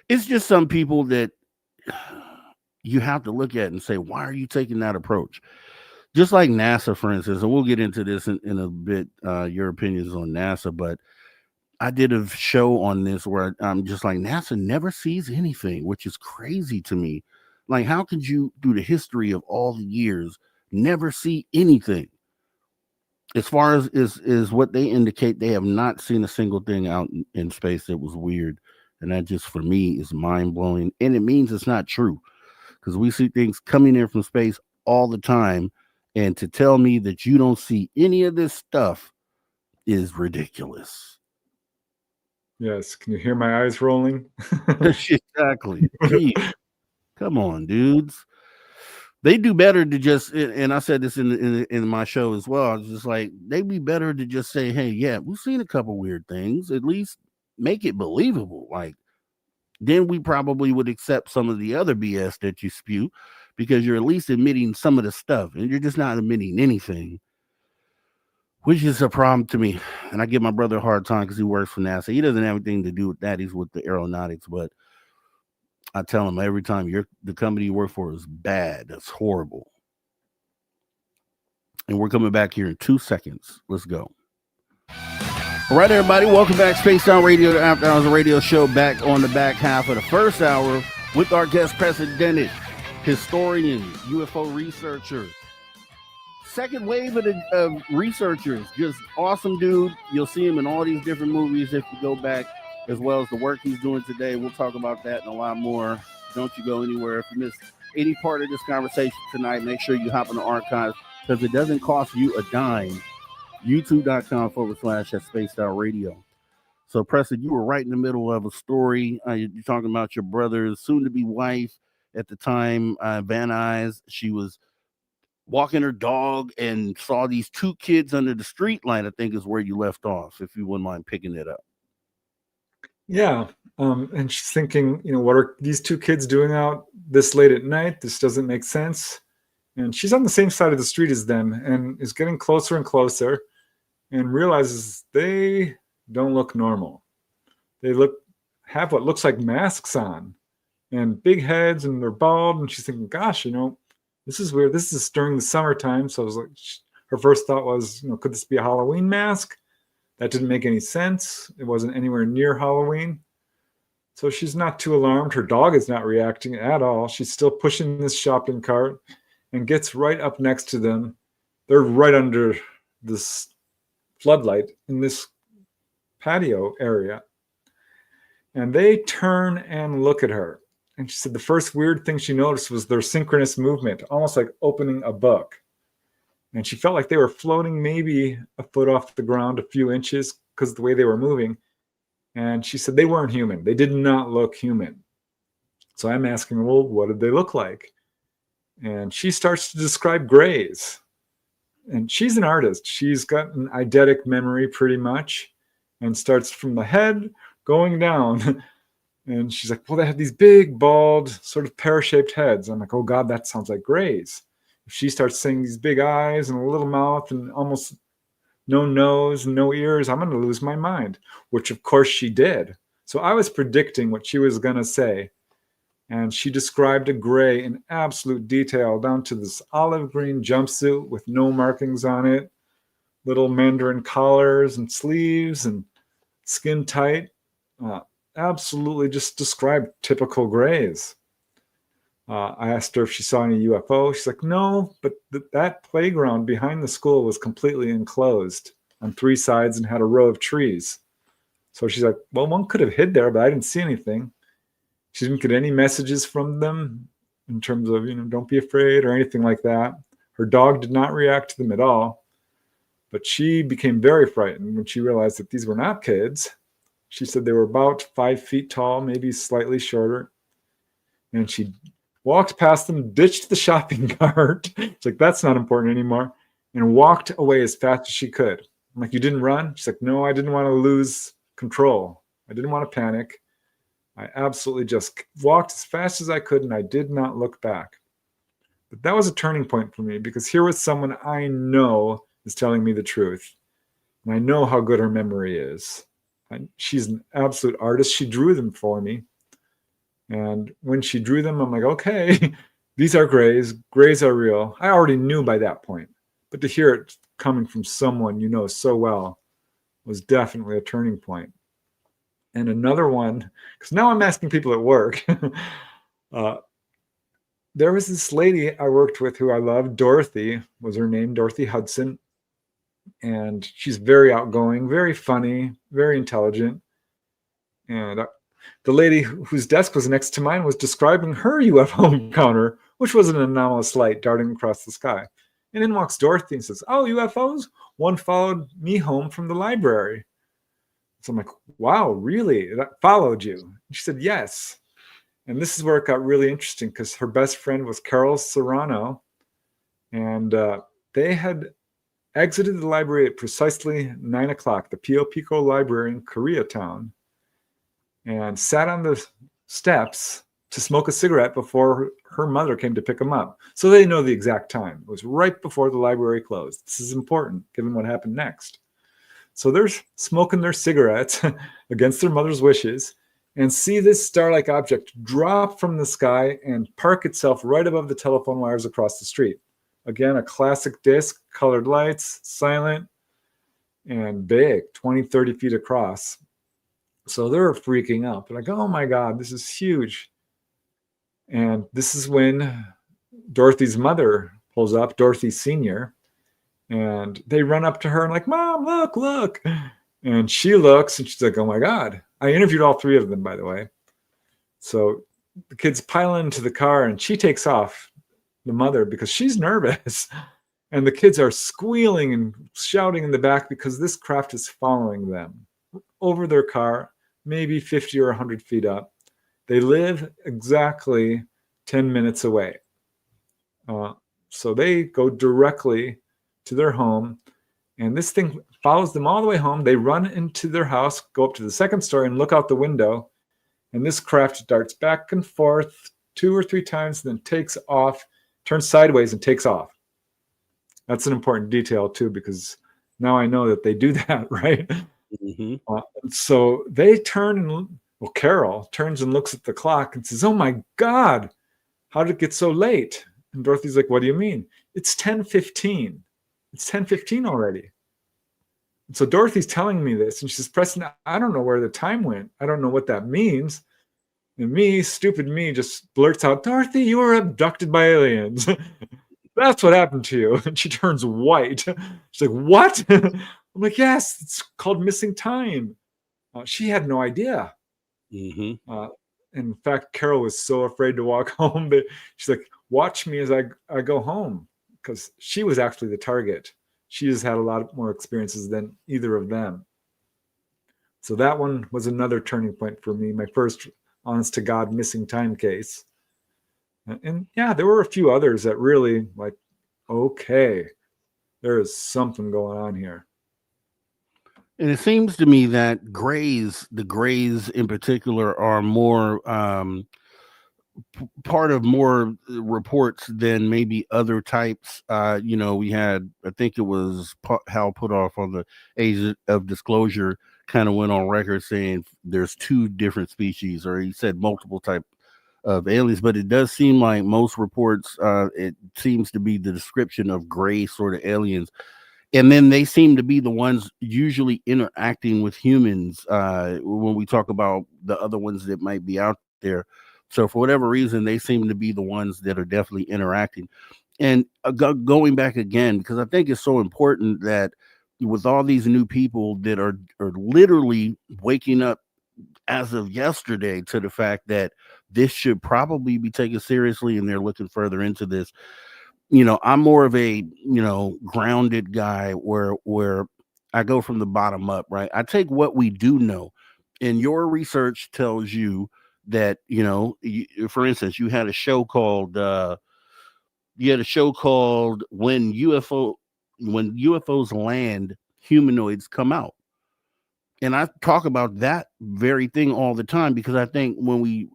S2: It's just some people that you have to look at and say, why are you taking that approach? Just like NASA, for instance, and we'll get into this in a bit, your opinions on NASA, but I did a show on this where I'm just like, NASA never sees anything, which is crazy to me. Like, how could you, through the history of all the years, never see anything? As far as is what they indicate, they have not seen a single thing out in space that was weird. And that just, for me, is mind-blowing. And it means it's not true, because we see things coming in from space all the time. And to tell me that you don't see any of this stuff is ridiculous.
S3: Yes. Can you hear my eyes rolling?
S2: Exactly. Gee, come on, dudes. They do better to just, and I said this in my show as well. I was just like, they'd be better to just say, hey, yeah, we've seen a couple weird things. At least make it believable. Like, then we probably would accept some of the other BS that you spew, because you're at least admitting some of the stuff, and you're just not admitting anything, which is a problem to me. And I give my brother a hard time because he works for NASA. He doesn't have anything to do with that. He's with the aeronautics, but I tell him every time, the company you work for is bad. That's horrible. And we're coming back here in 2 seconds. Let's go. All right, everybody, welcome back. Spaced Out Radio, the After Hours Radio Show, back on the back half of the first hour with our guest, Preston Dennett, historian, UFO researcher. Second wave of researchers, just awesome dude. You'll see him in all these different movies if you go back, as well as the work he's doing today. We'll talk about that and a lot more. Don't you go anywhere. If you missed any part of this conversation tonight, make sure you hop in the archives, because it doesn't cost you a dime. YouTube.com/spacedoutradio. So, Preston, you were right in the middle of a story. You're talking about your brother's soon-to-be wife at the time, Van Nuys. She was walking her dog and saw these two kids under the street light, I think is where you left off, if you wouldn't mind picking it up.
S3: Yeah. And she's thinking, what are these two kids doing out this late at night? This doesn't make sense. And she's on the same side of the street as them and is getting closer and closer and realizes they don't look normal. They have what looks like masks on and big heads, and they're bald. And she's thinking, gosh, this is weird. This is during the summertime. So I was like, her first thought was, could this be a Halloween mask? That didn't make any sense. It wasn't anywhere near Halloween. So she's not too alarmed. Her dog is not reacting at all. She's still pushing this shopping cart and gets right up next to them. They're right under this floodlight in this patio area. And they turn and look at her. And she said the first weird thing she noticed was their synchronous movement, almost like opening a book. And she felt like they were floating maybe a foot off the ground, a few inches, because of the way they were moving. And she said they weren't human. They did not look human. So I'm asking, well, what did they look like? And she starts to describe grays. And she's an artist. She's got an eidetic memory pretty much, and starts from the head going down. And she's like, well, they had these big, bald, sort of pear-shaped heads. I'm like, oh, God, that sounds like grays. If she starts saying these big eyes and a little mouth and almost no nose and no ears, I'm going to lose my mind, which, of course, she did. So I was predicting what she was going to say. And she described a gray in absolute detail, down to this olive green jumpsuit with no markings on it, little mandarin collars and sleeves and skin tight. Absolutely just described typical grays. I asked her if she saw any UFO. She's like, no, but that playground behind the school was completely enclosed on 3 sides and had a row of trees. So she's like, well, one could have hid there, but I didn't see anything. She didn't get any messages from them in terms of, don't be afraid or anything like that. Her dog did not react to them at all. But she became very frightened when she realized that these were not kids. She said they were about 5 feet tall, maybe slightly shorter. And she walked past them, ditched the shopping cart. It's like, that's not important anymore. And walked away as fast as she could. I'm like, you didn't run? She's like, no, I didn't want to lose control. I didn't want to panic. I absolutely just walked as fast as I could, and I did not look back. But that was a turning point for me, because here was someone I know is telling me the truth. And I know how good her memory is. She's an absolute artist. She drew them for me. And when she drew them, I'm like, okay, these are grays. Grays are real. I already knew by that point. But to hear it coming from someone you know so well was definitely a turning point. And another one, because now I'm asking people at work. There was this lady I worked with who I loved. Dorothy was her name, Dorothy Hudson. And she's very outgoing, very funny, very intelligent. And the lady whose desk was next to mine was describing her UFO encounter, which was an anomalous light darting across the sky. And in walks Dorothy and says, oh, UFOs? One followed me home from the library. So I'm like, wow, really? That followed you? And she said, yes. And this is where it got really interesting, because her best friend was Carol Serrano. And they had exited the library at precisely 9 o'clock, the Pio Pico Library in Koreatown, and sat on the steps to smoke a cigarette before her mother came to pick them up. So they know the exact time. It was right before the library closed. This is important, given what happened next. So they're smoking their cigarettes against their mother's wishes, and see this star-like object drop from the sky and park itself right above the telephone wires across the street. Again, a classic disc, colored lights, silent, and big, 20, 30 feet across. So they're freaking out. They're like, oh my God, this is huge. And this is when Dorothy's mother pulls up, Dorothy Sr., and they run up to her and like, Mom, look, look. And she looks and she's like, oh my God. I interviewed all 3 of them, by the way. So the kids pile into the car and she takes off, the mother, because she's nervous. And the kids are squealing and shouting in the back because this craft is following them over their car, maybe 50 or 100 feet up. They live exactly 10 minutes away. So they go directly to their home, and this thing follows them all the way home. They run into their house, go up to the 2nd story and look out the window, and this craft darts back and forth 2 or 3 times, and then takes off, turns sideways and takes off. That's an important detail too, because now I know that they do that, right? Mm-hmm. So they turn and, well, Carol turns and looks at the clock and says, oh my God, how did it get so late? And Dorothy's like, what do you mean? It's 10:15. It's 10:15 already. And so Dorothy's telling me this, and she says, Preston, I don't know where the time went. I don't know what that means. And me, stupid me, just blurts out, Dorothy, you were abducted by aliens. That's what happened to you. And she turns white. She's like, what? I'm like, yes, it's called missing time. She had no idea.
S2: Mm-hmm.
S3: In fact, Carol was so afraid to walk home, but she's like, watch me as I go home, because she was actually the target. She has had a lot more experiences than either of them. So that one was another turning point for me, my first honest to God missing time case. And yeah, there were a few others that really like, okay, there is something going on here.
S2: And it seems to me that the grays in particular, are more part of more reports than maybe other types. We had, I think it was Hal Putoff on the Age of Disclosure, kind of went on record saying there's 2 different species, or he said multiple type of aliens, but it does seem like most reports, it seems to be the description of gray sort of aliens. And then they seem to be the ones usually interacting with humans when we talk about the other ones that might be out there. So for whatever reason, they seem to be the ones that are definitely interacting. And going back again, because I think it's so important that with all these new people that are literally waking up as of yesterday to the fact that this should probably be taken seriously, and they're looking further into this. I'm more of a, grounded guy where I go from the bottom up, right? I take what we do know, and your research tells you that, for instance, you had a show called when UFOs land, humanoids come out. And I talk about that very thing all the time, because I think when we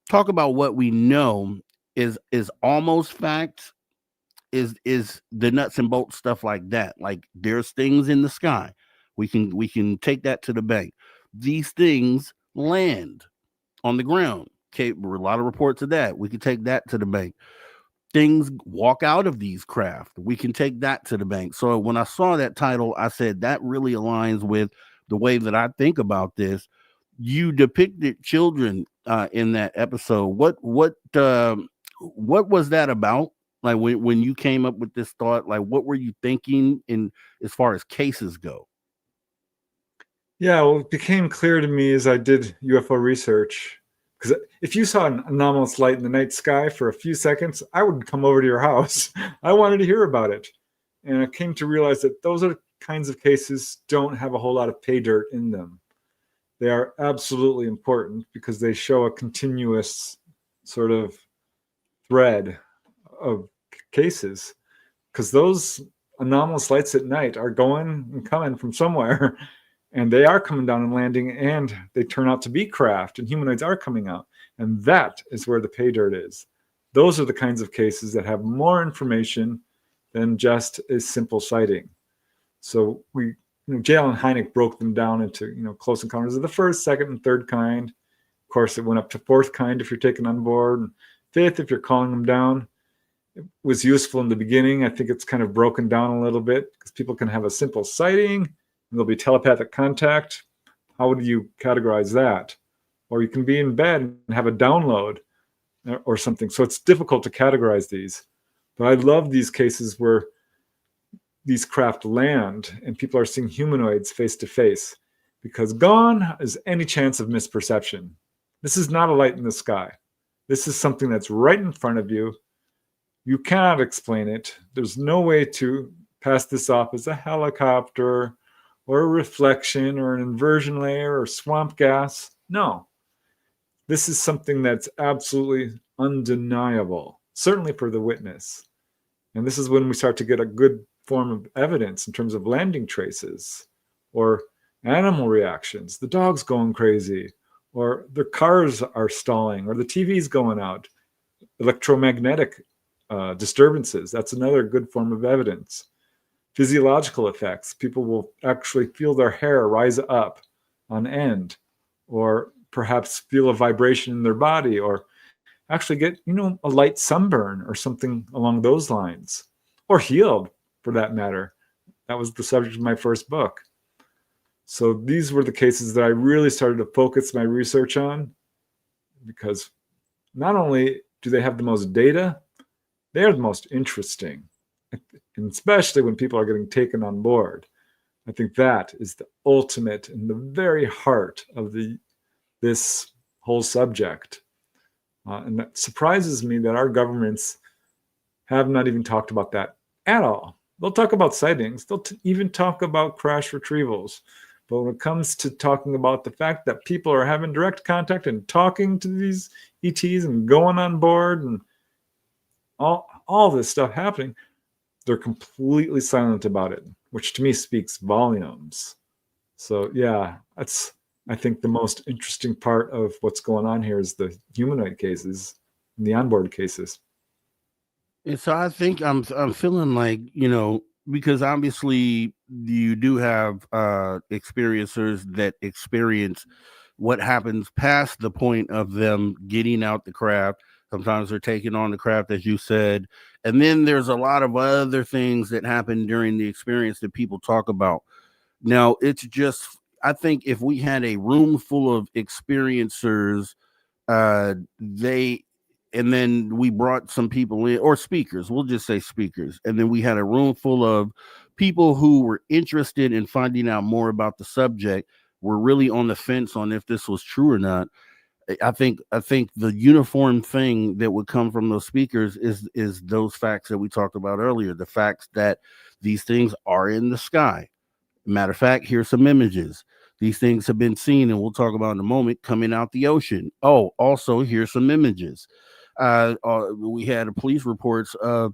S2: talk about what we know is almost fact, is the nuts and bolts stuff like that. Like, there's things in the sky. We can take that to the bank. These things land on the ground. Okay, a lot of reports of that. We can take that to the bank. Things walk out of these craft. We can take that to the bank. So when I saw that title, I said that really aligns with the way that I think about this. You depicted children in that episode. What was that about? Like, when you came up with this thought, like, what were you thinking in as far as cases go?
S3: Yeah, well, it became clear to me as I did UFO research, because if you saw an anomalous light in the night sky for a few seconds, I would come over to your house. I wanted to hear about it. And I came to realize that those are the kinds of cases don't have a whole lot of pay dirt in them. They are absolutely important because they show a continuous sort of thread of cases, because those anomalous lights at night are going and coming from somewhere. And they are coming down and landing, and they turn out to be craft, and humanoids are coming out. And that is where the pay dirt is. Those are the kinds of cases that have more information than just a simple sighting. So J. Allen Hynek broke them down into, close encounters of the first, second, and third kind. Of course, it went up to fourth kind if you're taken on board, and fifth if you're calling them down. It was useful in the beginning. I think it's kind of broken down a little bit because people can have a simple sighting, there'll be telepathic contact. How would you categorize that? Or you can be in bed and have a download or something. So it's difficult to categorize these. But I love these cases where these craft land and people are seeing humanoids face to face, because gone is any chance of misperception. This is not a light in the sky. This is something that's right in front of you. You cannot explain it. There's no way to pass this off as a helicopter or a reflection or an inversion layer or swamp gas. No. This is something that's absolutely undeniable, certainly for the witness. And this is when we start to get a good form of evidence in terms of landing traces or animal reactions. The dog's going crazy, or the cars are stalling, or the TV's going out. Electromagnetic disturbances, that's another good form of evidence. Physiological effects. People will actually feel their hair rise up on end, or perhaps feel a vibration in their body, or actually get, a light sunburn or something along those lines, or healed for that matter. That was the subject of my first book. So these were the cases that I really started to focus my research on, because not only do they have the most data, they're the most interesting, and especially when people are getting taken on board. I think that is the ultimate and the very heart of this whole subject. And that surprises me that our governments have not even talked about that at all. They'll talk about sightings. They'll even talk about crash retrievals. But when it comes to talking about the fact that people are having direct contact and talking to these ETs and going on board and all this stuff happening, they're completely silent about it, which to me speaks volumes. So yeah, that's, I think, the most interesting part of what's going on here is the humanoid cases and the onboard cases.
S2: And so I think I'm feeling like, because obviously you do have experiencers that experience what happens past the point of them getting out the craft. Sometimes they're taking on the craft, as you said. And then there's a lot of other things that happen during the experience that people talk about. Now, it's just, I think if we had a room full of experiencers, they, and then we brought some people in, or speakers, we'll just say speakers. And then we had a room full of people who were interested in finding out more about the subject, were really on the fence on if this was true or not. I think the uniform thing that would come from those speakers is those facts that we talked about earlier, the facts that these things are in the sky. Matter of fact, here's some images. These things have been seen, and we'll talk about in a moment, coming out the ocean. Oh, also, here's some images. We had police reports of,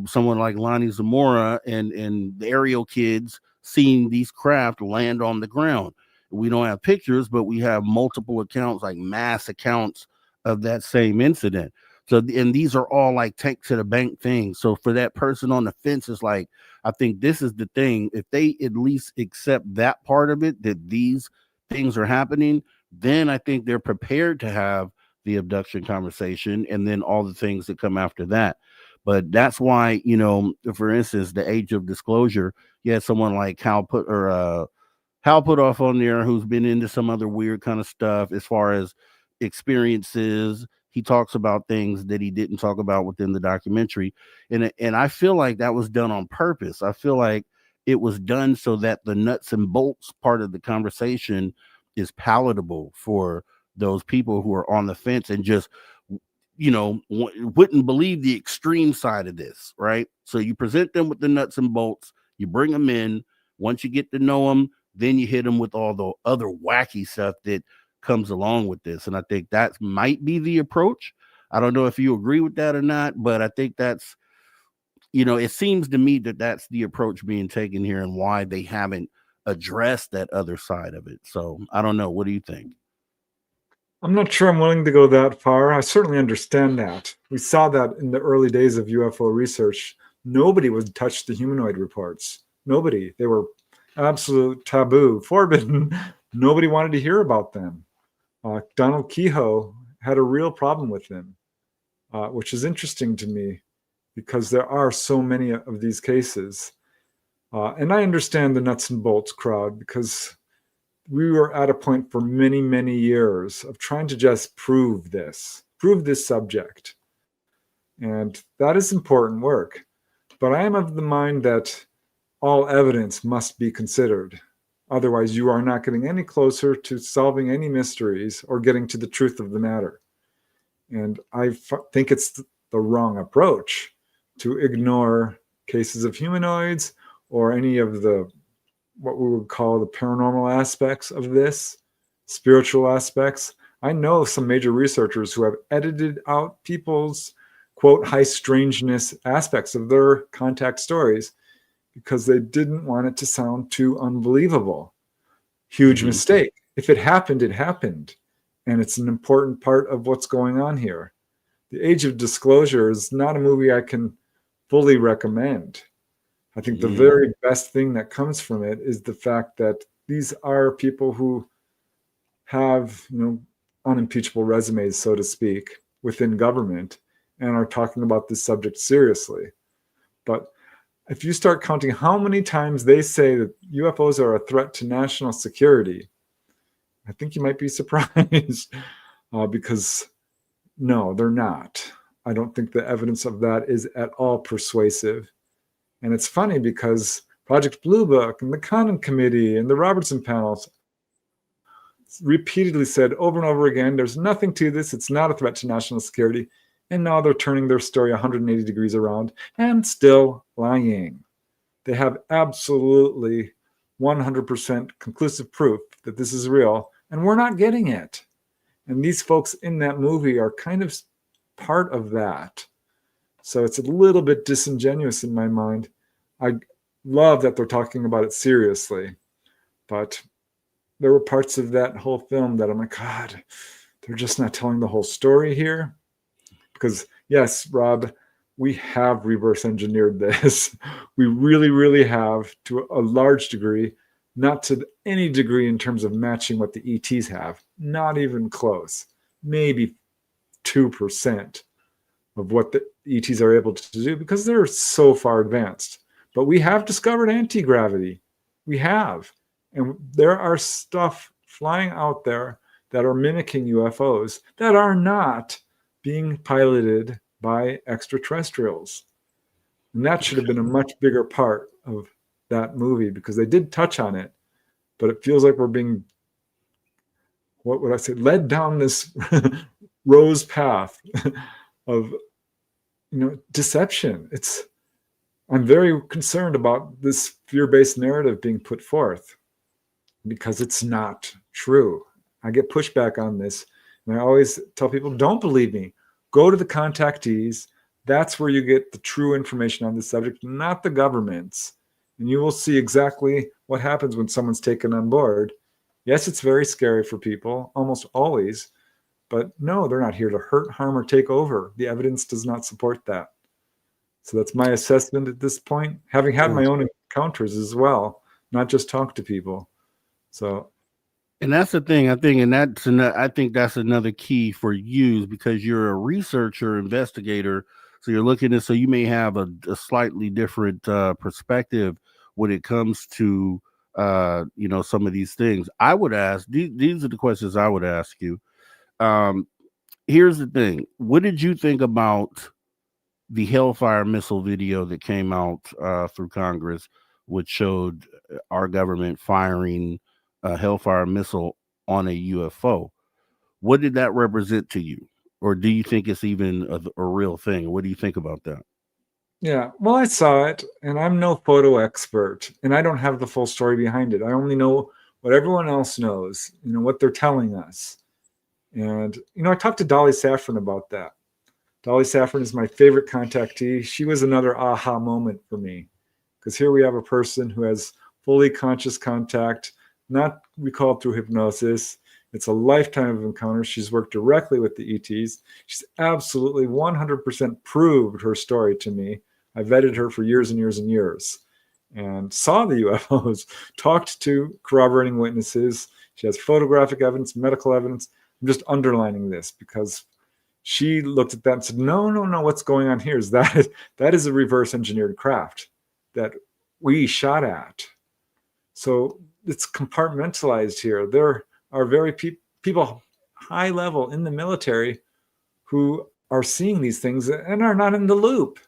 S2: someone like Lonnie Zamora and the aerial kids seeing these craft land on the ground. We don't have pictures, but we have multiple accounts, like mass accounts of that same incident. So, and these are all like tank to the bank things. So for that person on the fence, it's like, I think this is the thing. If they at least accept that part of it, that these things are happening, then I think they're prepared to have the abduction conversation and then all the things that come after that. But that's why, for instance, the age of disclosure, you had someone like Hal Putoff on there, who's been into some other weird kind of stuff as far as experiences. He talks about things that he didn't talk about within the documentary. And I feel like that was done on purpose. I feel like it was done so that the nuts and bolts part of the conversation is palatable for those people who are on the fence and just, wouldn't believe the extreme side of this, right? So you present them with the nuts and bolts, you bring them in. Once you get to know them, then you hit them with all the other wacky stuff that comes along with this. And I think that might be the approach. I don't know if you agree with that or not, but I think that's, it seems to me that that's the approach being taken here and why they haven't addressed that other side of it. So I don't know. What do you think?
S3: I'm not sure I'm willing to go that far. I certainly understand that. We saw that in the early days of UFO research. Nobody would touch the humanoid reports. Nobody. They were absolute taboo, forbidden. Nobody wanted to hear about them. Donald Kehoe had a real problem with them, which is interesting to me because there are so many of these cases. And I understand the nuts and bolts crowd, because we were at a point for many, many years of trying to just prove this subject. And that is important work. But I am of the mind that all evidence must be considered. Otherwise, you are not getting any closer to solving any mysteries or getting to the truth of the matter. And I think it's the wrong approach to ignore cases of humanoids or any of the, what we would call the paranormal aspects of this, spiritual aspects. I know some major researchers who have edited out people's, quote, high strangeness aspects of their contact stories because they didn't want it to sound too unbelievable. Huge mistake. If it happened, it happened. And it's an important part of what's going on here. The Age of Disclosure is not a movie I can fully recommend. I think the very best thing that comes from it is the fact that these are people who have, unimpeachable resumes, so to speak. within government and are talking about this subject seriously. But if you start counting how many times they say that UFOs are a threat to national security, I think you might be surprised because no, they're not. I don't think the evidence of that is at all persuasive. And it's funny because Project Blue Book and the Condon Committee and the Robertson panels repeatedly said over and over again, there's nothing to this. It's not a threat to national security. And now they're turning their story 180 degrees around and still lying. They have absolutely 100% conclusive proof that this is real, and we're not getting it. And these folks in that movie are kind of part of that. So it's a little bit disingenuous in my mind. I love that they're talking about it seriously, but there were parts of that whole film that I'm like, God, they're just not telling the whole story here. Because yes, Rob, we have reverse engineered this. We really, really have, to a large degree, not to any degree in terms of matching what the ETs have. Not even close. Maybe 2% of what the ETs are able to do because they're so far advanced. But we have discovered anti-gravity. We have. And there are stuff flying out there that are mimicking UFOs that are not being piloted by extraterrestrials. And that should have been a much bigger part of that movie because they did touch on it, but it feels like we're being, what would I say, led down this rose path of, deception. I'm very concerned about this fear-based narrative being put forth because it's not true. I get pushback on this. And I always tell people, don't believe me. Go to the contactees. That's where you get the true information on this subject, not the governments. And you will see exactly what happens when someone's taken on board. Yes, it's very scary for people, almost always. But no, they're not here to hurt, harm, or take over. The evidence does not support that. So that's my assessment at this point, having had my own encounters as well, not just talk to people. So.
S2: And that's the thing, I think that's another key for you because you're a researcher, investigator. So you're looking at, so you may have a slightly different perspective when it comes to, some of these things. I would ask, these are the questions I would ask you. Here's the thing. What did you think about the Hellfire missile video that came out through Congress, which showed our government firing a Hellfire missile on a UFO? What did that represent to you? Or do you think it's even a real thing? What do you think about that?
S3: Yeah, well, I saw it, and I'm no photo expert, and I don't have the full story behind it. I only know what everyone else knows, what they're telling us. And, I talked to Dolly Saffron about that. Dolly Saffron is my favorite contactee. She was another aha moment for me, because here we have a person who has fully conscious contact, not recalled through hypnosis. It's a lifetime of encounters. She's worked directly with the ETs. She's absolutely 100% proved her story to me. I vetted her for years and years and years and saw the UFOs, talked to corroborating witnesses. She has photographic evidence, medical evidence. I'm just underlining this because she looked at that and said, no, what's going on here is that is a reverse engineered craft that we shot at. So it's compartmentalized here. There are very people high level in the military who are seeing these things and are not in the loop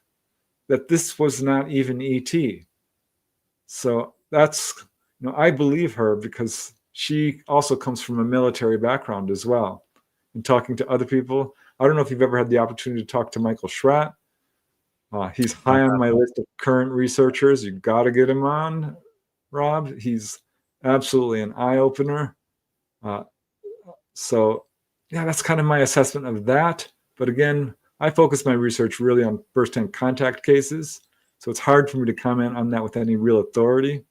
S3: that this was not even ET. So that's, I believe her because she also comes from a military background as well. And talking to other people, I don't know if you've ever had the opportunity to talk to Michael Schratt. He's high on my list of current researchers. You got to get him on, Rob. He's absolutely an eye-opener. So, yeah, that's kind of my assessment of that. But again, I focus my research really on first-hand contact cases. So it's hard for me to comment on that with any real authority.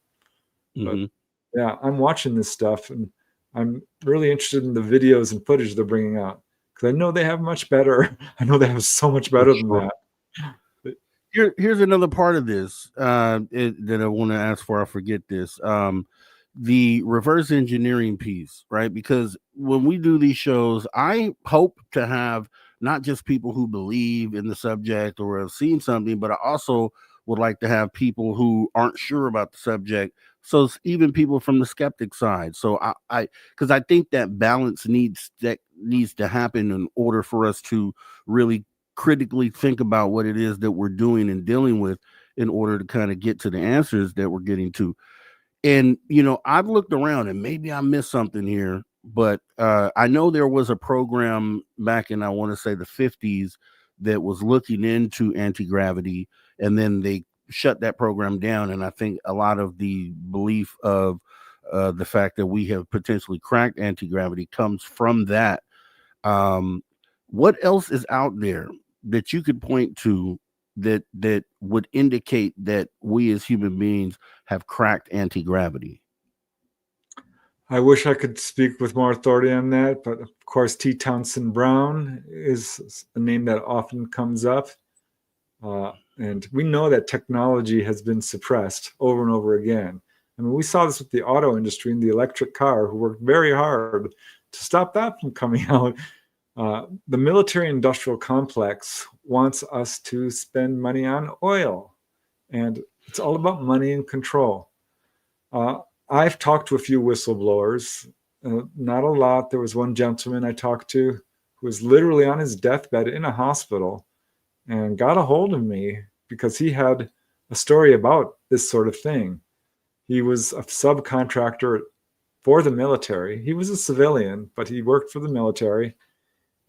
S2: Mm-hmm.
S3: But yeah, I'm watching this stuff and I'm really interested in the videos and footage they're bringing out because I know they have much better. I know they have so much better than that.
S2: Here's another part of this that I want to ask for. I forget this. The reverse engineering piece, right? Because when we do these shows, I hope to have not just people who believe in the subject or have seen something, but I also would like to have people who aren't sure about the subject. So even people from the skeptic side. So because I think that balance needs to happen in order for us to really critically think about what it is that we're doing and dealing with in order to kind of get to the answers that we're getting to. And, I've looked around and maybe I missed something here, but I know there was a program back in, I want to say the 50s that was looking into anti-gravity, and then they shut that program down. And I think a lot of the belief of the fact that we have potentially cracked anti-gravity comes from that. What else is out there that you could point to that would indicate that we as human beings have cracked anti-gravity?
S3: I wish I could speak with more authority on that, but of course, T. Townsend Brown is a name that often comes up. And we know that technology has been suppressed over and over again. I mean, we saw this with the auto industry and the electric car, who worked very hard to stop that from coming out. The military industrial complex wants us to spend money on oil, and it's all about money and control. I've talked to a few whistleblowers, not a lot. There was one gentleman I talked to who was literally on his deathbed in a hospital and got a hold of me because he had a story about this sort of thing. He was a subcontractor for the military. He was a civilian, but he worked for the military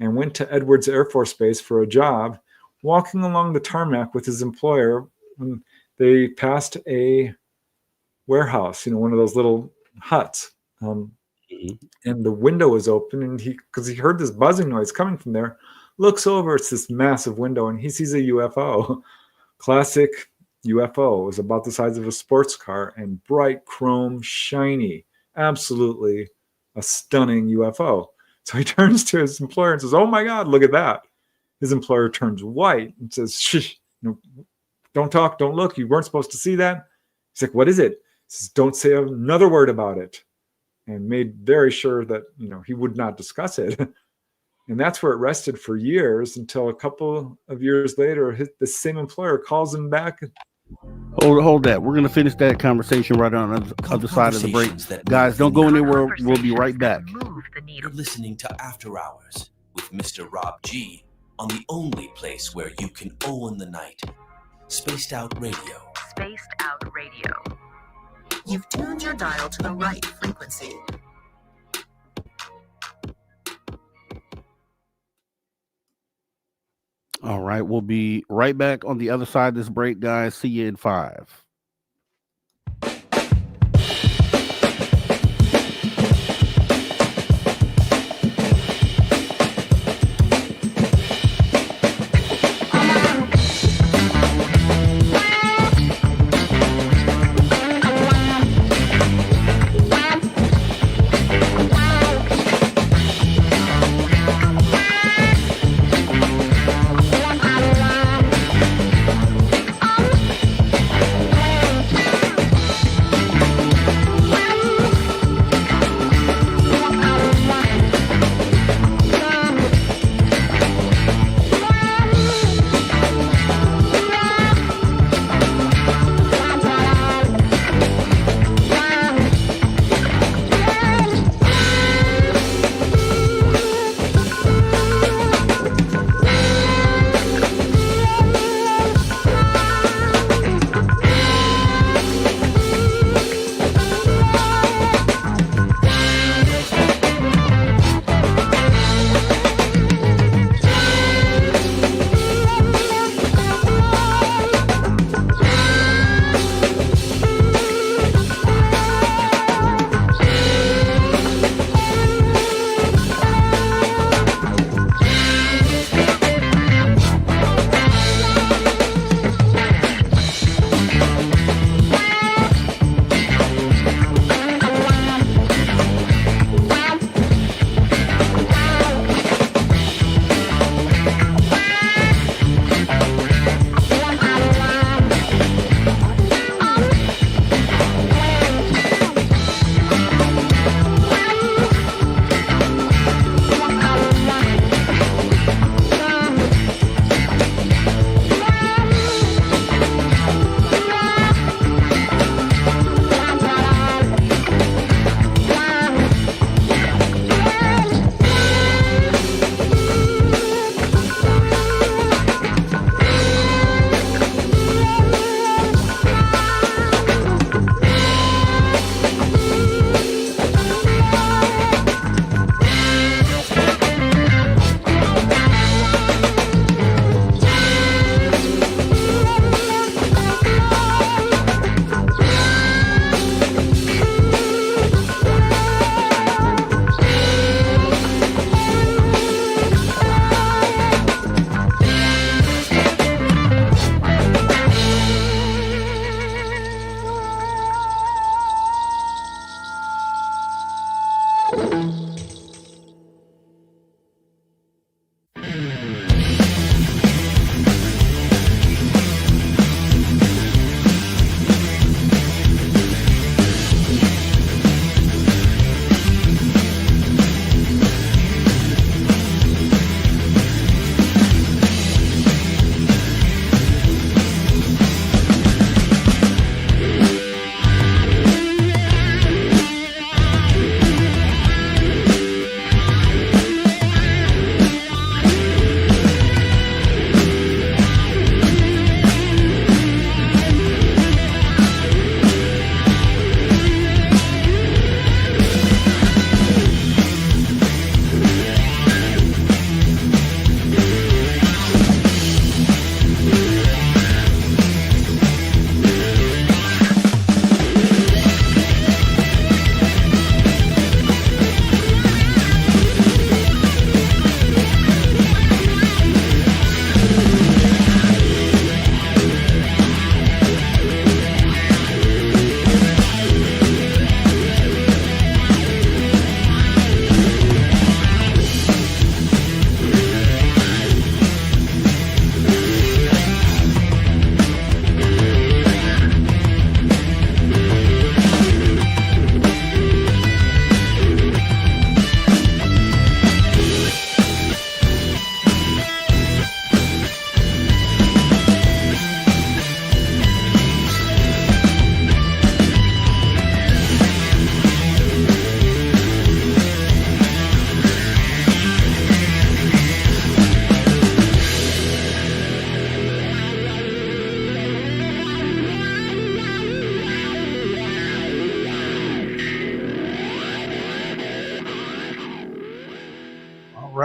S3: and went to Edwards Air Force Base for a job. Walking along the tarmac with his employer, when they passed a warehouse, one of those little huts, and the window was open, and because he heard this buzzing noise coming from there, looks over, it's this massive window, and he sees a UFO. Classic UFO. It was about the size of a sports car and bright chrome, shiny, absolutely a stunning UFO. So he turns to his employer and says, "Oh my God, look at that." His employer turns white and says, "Shh, don't talk, don't look. You weren't supposed to see that." He's like, "What is it?" He says, "Don't say another word about it." And made very sure that, he would not discuss it. And that's where it rested for years until a couple of years later, the same employer calls him back.
S2: Hold that. We're going to finish that conversation right on the other side of the break. Guys, don't go anywhere. We'll be right back.
S4: You're listening to After Hours with Mr. Rob G on the only place where you can own the night. Spaced Out Radio.
S5: Spaced Out Radio.
S6: You've tuned your dial to the right frequency.
S2: All right. We'll be right back on the other side of this break, guys. See you in 5.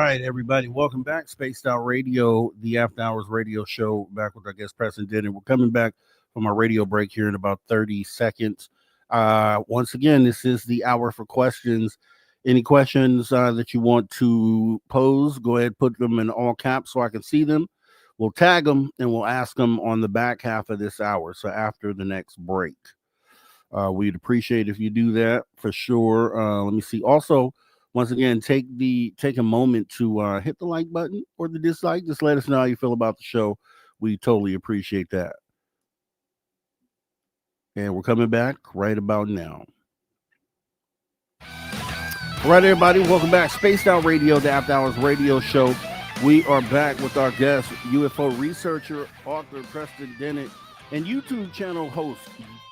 S2: right, everybody, welcome back. Spaced Out Radio, the After Hours radio show, back with our guest Preston Dennett. We're coming back from our radio break here in about 30 seconds. Once again, this is the hour for questions. Any questions that you want to pose, go ahead, put them in all caps so I can see them. We'll tag them and we'll ask them on the back half of this hour, so after the next break. We'd appreciate if you do that for sure. Let me see. Also, once again, take a moment to hit the like button or the dislike. Just let us know how you feel about the show. We totally appreciate that. And we're coming back right about now. All right, everybody, welcome back. Spaced Out Radio, the After Hours radio show. We are back with our guest, UFO researcher, author Preston Dennett, and YouTube channel host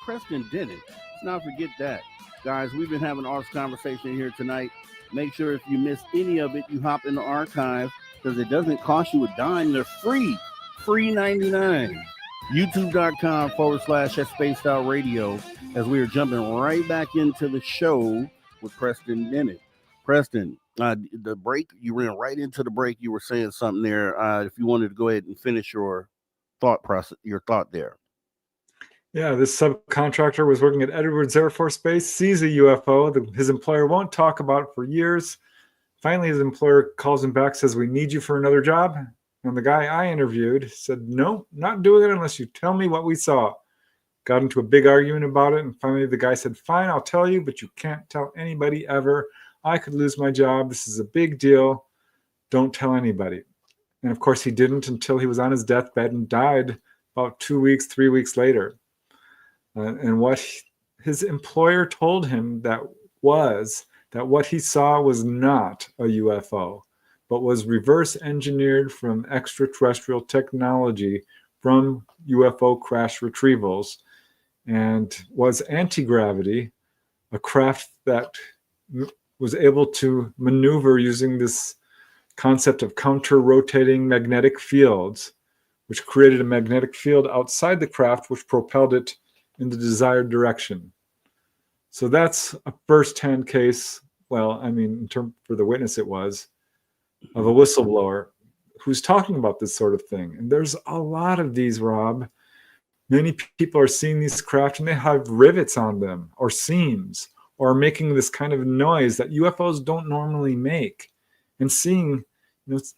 S2: Preston Dennett. Let's not forget that. Guys, we've been having an awesome conversation here tonight. Make sure if you missed any of it, you hop in the archive because it doesn't cost you a dime. They're free 99. YouTube.com/Spaced Out Radio, as we are jumping right back into the show with Preston Dennett. Preston, the break, you ran right into the break. You were saying something there. If you wanted to go ahead and finish your thought there.
S3: Yeah, this subcontractor was working at Edwards Air Force Base, sees a UFO. His employer won't talk about it for years. Finally, his employer calls him back, says, "We need you for another job." And the guy I interviewed said, "No, not doing it unless you tell me what we saw." Got into a big argument about it. And finally, the guy said, "Fine, I'll tell you, but you can't tell anybody ever. I could lose my job. This is a big deal. Don't tell anybody." And of course, he didn't until he was on his deathbed and died about 2 weeks, 3 weeks later. And what his employer told him that what he saw was not a UFO, but was reverse engineered from extraterrestrial technology from UFO crash retrievals, and was anti-gravity, a craft that was able to maneuver using this concept of counter-rotating magnetic fields, which created a magnetic field outside the craft, which propelled it in the desired direction. So that's a first-hand case. Well, I mean, for the witness, it was of a whistleblower who's talking about this sort of thing. And there's a lot of these, Rob. Many people are seeing these craft and they have rivets on them or seams or making this kind of noise that UFOs don't normally make, and seeing,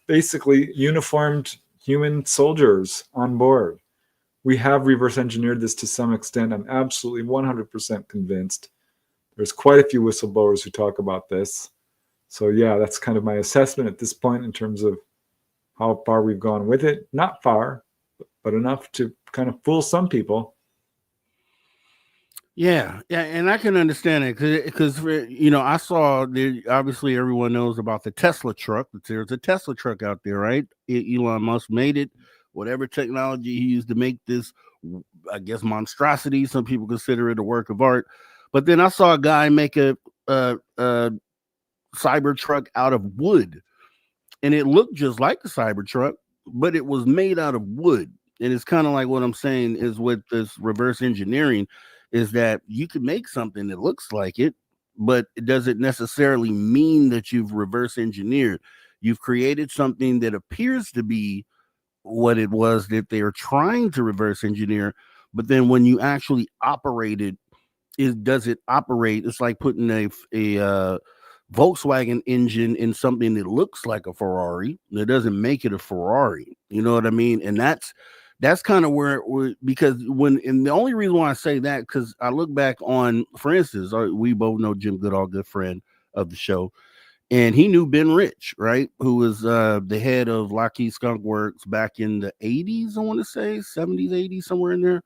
S3: basically uniformed human soldiers on board. We have reverse engineered this to some extent. I'm absolutely 100% convinced. There's quite a few whistleblowers who talk about this. So yeah, that's kind of my assessment at this point in terms of how far we've gone with it. Not far, but enough to kind of fool some people.
S2: Yeah, and I can understand it because I saw obviously everyone knows about the Tesla truck. There's a Tesla truck out there, right? Elon Musk made it. Whatever technology he used to make this, I guess, monstrosity. Some people consider it a work of art. But then I saw a guy make a Cybertruck out of wood, and it looked just like the Cybertruck, but it was made out of wood. And it's kind of like what I'm saying is with this reverse engineering is that you can make something that looks like it, but it doesn't necessarily mean that you've reverse engineered. You've created something that appears to be what it was that they are trying to reverse engineer, but then when you actually operate it, does it operate? It's like putting a Volkswagen engine in something that looks like a Ferrari. That doesn't make it a Ferrari. You know what I mean? And that's kind of where because and the only reason why I say that, because I look back on, for instance, we both know Jim Goodall, good friend of the show. And he knew Ben Rich, right? Who was the head of Lockheed Skunk Works back in the 80s, I want to say, 70s, 80s, somewhere in there.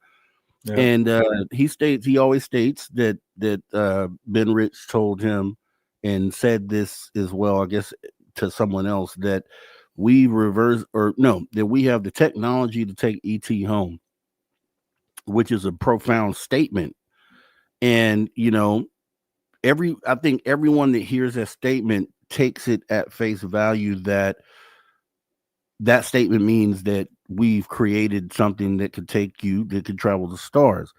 S2: Yeah. And he always states that Ben Rich told him and said this as well, I guess, to someone else, that we that we have the technology to take ET home, which is a profound statement. And, I think everyone that hears that statement takes it at face value that statement means that we've created something that could that could travel the stars.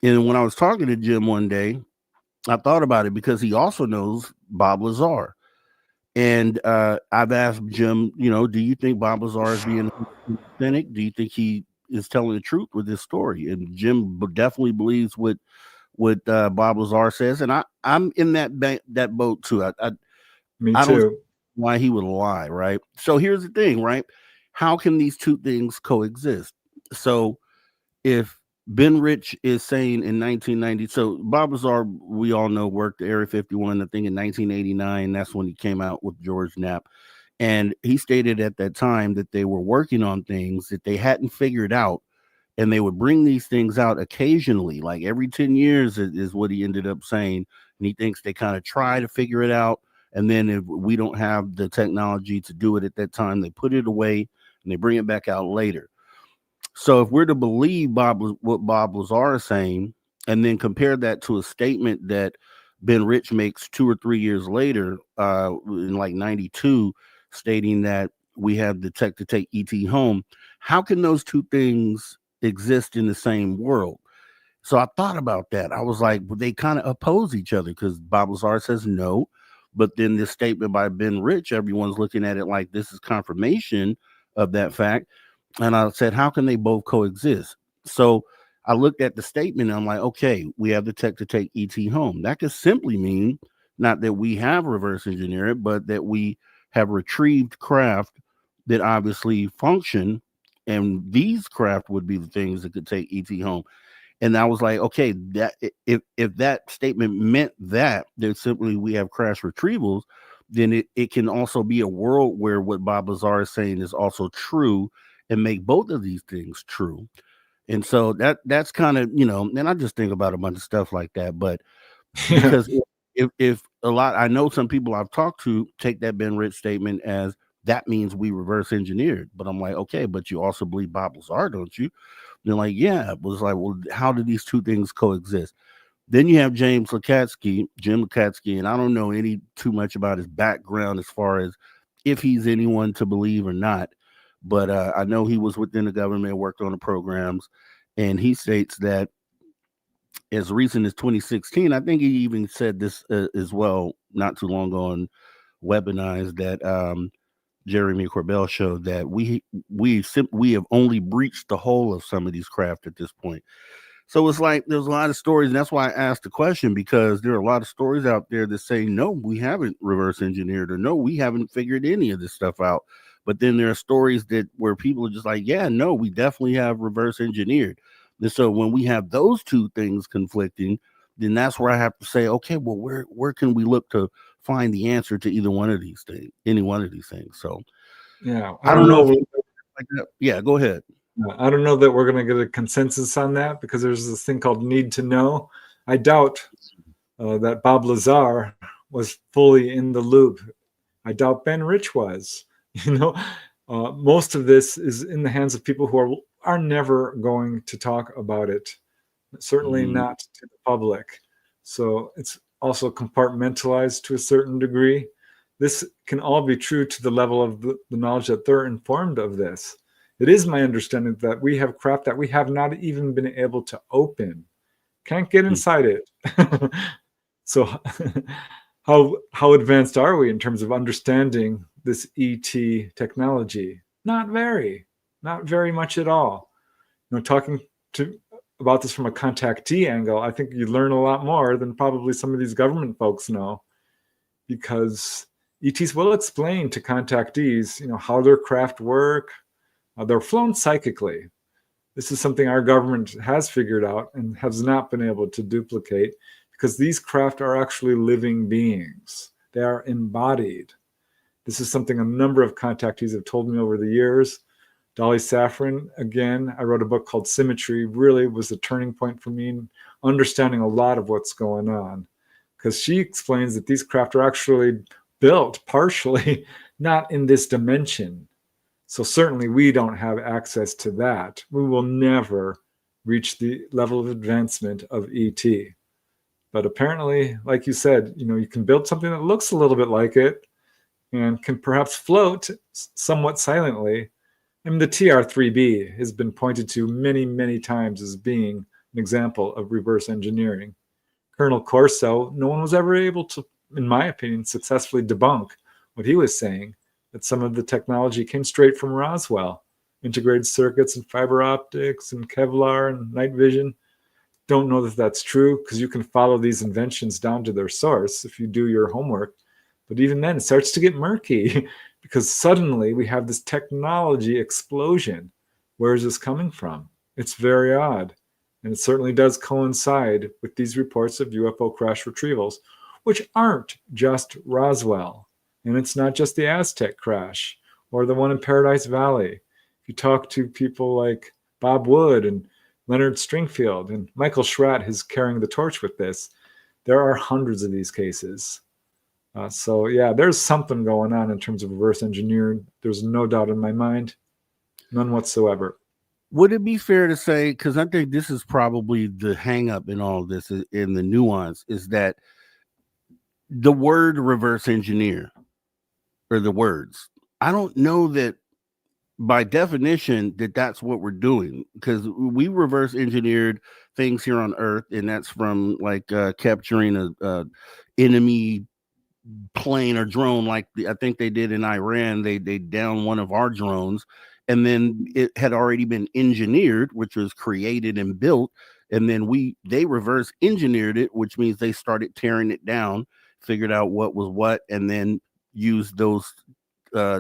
S2: And when I was talking to Jim one day, I thought about it because he also knows Bob Lazar. And I've asked Jim, do you think Bob Lazar is being authentic? Do you think he is telling the truth with this story? And Jim definitely believes what Bob Lazar says, and I'm in that boat too.
S3: Me
S2: I don't see
S3: too.
S2: why he would lie, right? So here's the thing, right? How can these two things coexist? So if Ben Rich is saying in 1990, so Bob Lazar, we all know, worked Area 51, I think in 1989. That's when he came out with George Knapp. And he stated at that time that they were working on things that they hadn't figured out. And they would bring these things out occasionally, like every 10 years is what he ended up saying. And he thinks they kind of try to figure it out. And then if we don't have the technology to do it at that time, they put it away and they bring it back out later. So if we're to believe what Bob Lazar is saying, and then compare that to a statement that Ben Rich makes 2 or 3 years later, in like 92, stating that we have the tech to take ET home, how can those two things exist in the same world? So I thought about that. I was like, well, they kind of oppose each other because Bob Lazar says no, but then this statement by Ben Rich, everyone's looking at it like this is confirmation of that fact. And I said, how can they both coexist? So I looked at the statement and I'm like, okay, we have the tech to take ET home. That could simply mean not that we have reverse engineered it, but that we have retrieved craft that obviously function. And these craft would be the things that could take ET home. And I was like, okay, that if that statement meant that simply we have crash retrievals, then it can also be a world where what Bob Lazar is saying is also true and make both of these things true. And so that's kind of, and I just think about a bunch of stuff like that. But because if a lot, I know some people I've talked to take that Ben Rich statement as that means we reverse engineered. But I'm like, okay, but you also believe Bob Lazar, don't you? They're like, yeah. It was like, well, how do these two things coexist? Then you have Jim Lukatsky, and I don't know too much about his background as far as if he's anyone to believe or not. But I know he was within the government, worked on the programs, and he states that as recent as 2016, I think he even said this as well not too long ago on Weaponized that Jeremy Corbell showed that we have only breached the whole of some of these craft at this point. So it's like there's a lot of stories, and that's why I asked the question, because there are a lot of stories out there that say, no, we haven't reverse engineered, or no, we haven't figured any of this stuff out. But then there are stories where people are just like, yeah, no, we definitely have reverse engineered. And so when we have those two things conflicting, then that's where I have to say, okay, well, where can we look to find the answer to either one of these things, any one of these things? So
S3: Yeah,
S2: I don't know. Like that. Yeah, go ahead.
S3: I don't know that we're going to get a consensus on that because there's this thing called need to know. I doubt that Bob Lazar was fully in the loop. I doubt Ben Rich was. Most of this is in the hands of people who are never going to talk about it. Certainly not to the public. So it's also compartmentalized to a certain degree. This can all be true to the level of the knowledge that they're informed of this. It is my understanding that we have craft that we have not even been able to open. Can't get inside it. So how advanced are we in terms of understanding this ET technology? Not very much at all. Talking about this from a contactee angle, I think you learn a lot more than probably some of these government folks know, because ETs will explain to contactees, how their craft work. They're flown psychically. This is something our government has figured out and has not been able to duplicate, because these craft are actually living beings. They are embodied. This is something a number of contactees have told me over the years. Dolly Safran, again, I wrote a book called Symmetry, really was a turning point for me in understanding a lot of what's going on, because she explains that these craft are actually built partially not in this dimension. So certainly we don't have access to that. We will never reach the level of advancement of ET. But apparently, like you said, you can build something that looks a little bit like it and can perhaps float somewhat silently. I mean, the TR-3B has been pointed to many, many times as being an example of reverse engineering. Colonel Corso, no one was ever able to, in my opinion, successfully debunk what he was saying, that some of the technology came straight from Roswell. Integrated circuits and fiber optics and Kevlar and night vision. Don't know that that's true, because you can follow these inventions down to their source if you do your homework. But even then, it starts to get murky because suddenly we have this technology explosion. Where is this coming from? It's very odd. And it certainly does coincide with these reports of UFO crash retrievals, which aren't just Roswell. And it's not just the Aztec crash or the one in Paradise Valley. If you talk to people like Bob Wood and Leonard Stringfield, and Michael Schratt is carrying the torch with this, there are hundreds of these cases. So yeah, there's something going on in terms of reverse engineering. There's no doubt in my mind, none whatsoever.
S2: Would it be fair to say, because I think this is probably the hang up in all of this, in the nuance, is that the word reverse engineer, or the words, I don't know that by definition that that's what we're doing, because we reverse engineered things here on Earth, and that's from like capturing a enemy plane or drone, like I think they did in Iran. They downed one of our drones, and then it had already been engineered, which was created and built, and then they reverse engineered it, which means they started tearing it down, figured out what was what, and then used those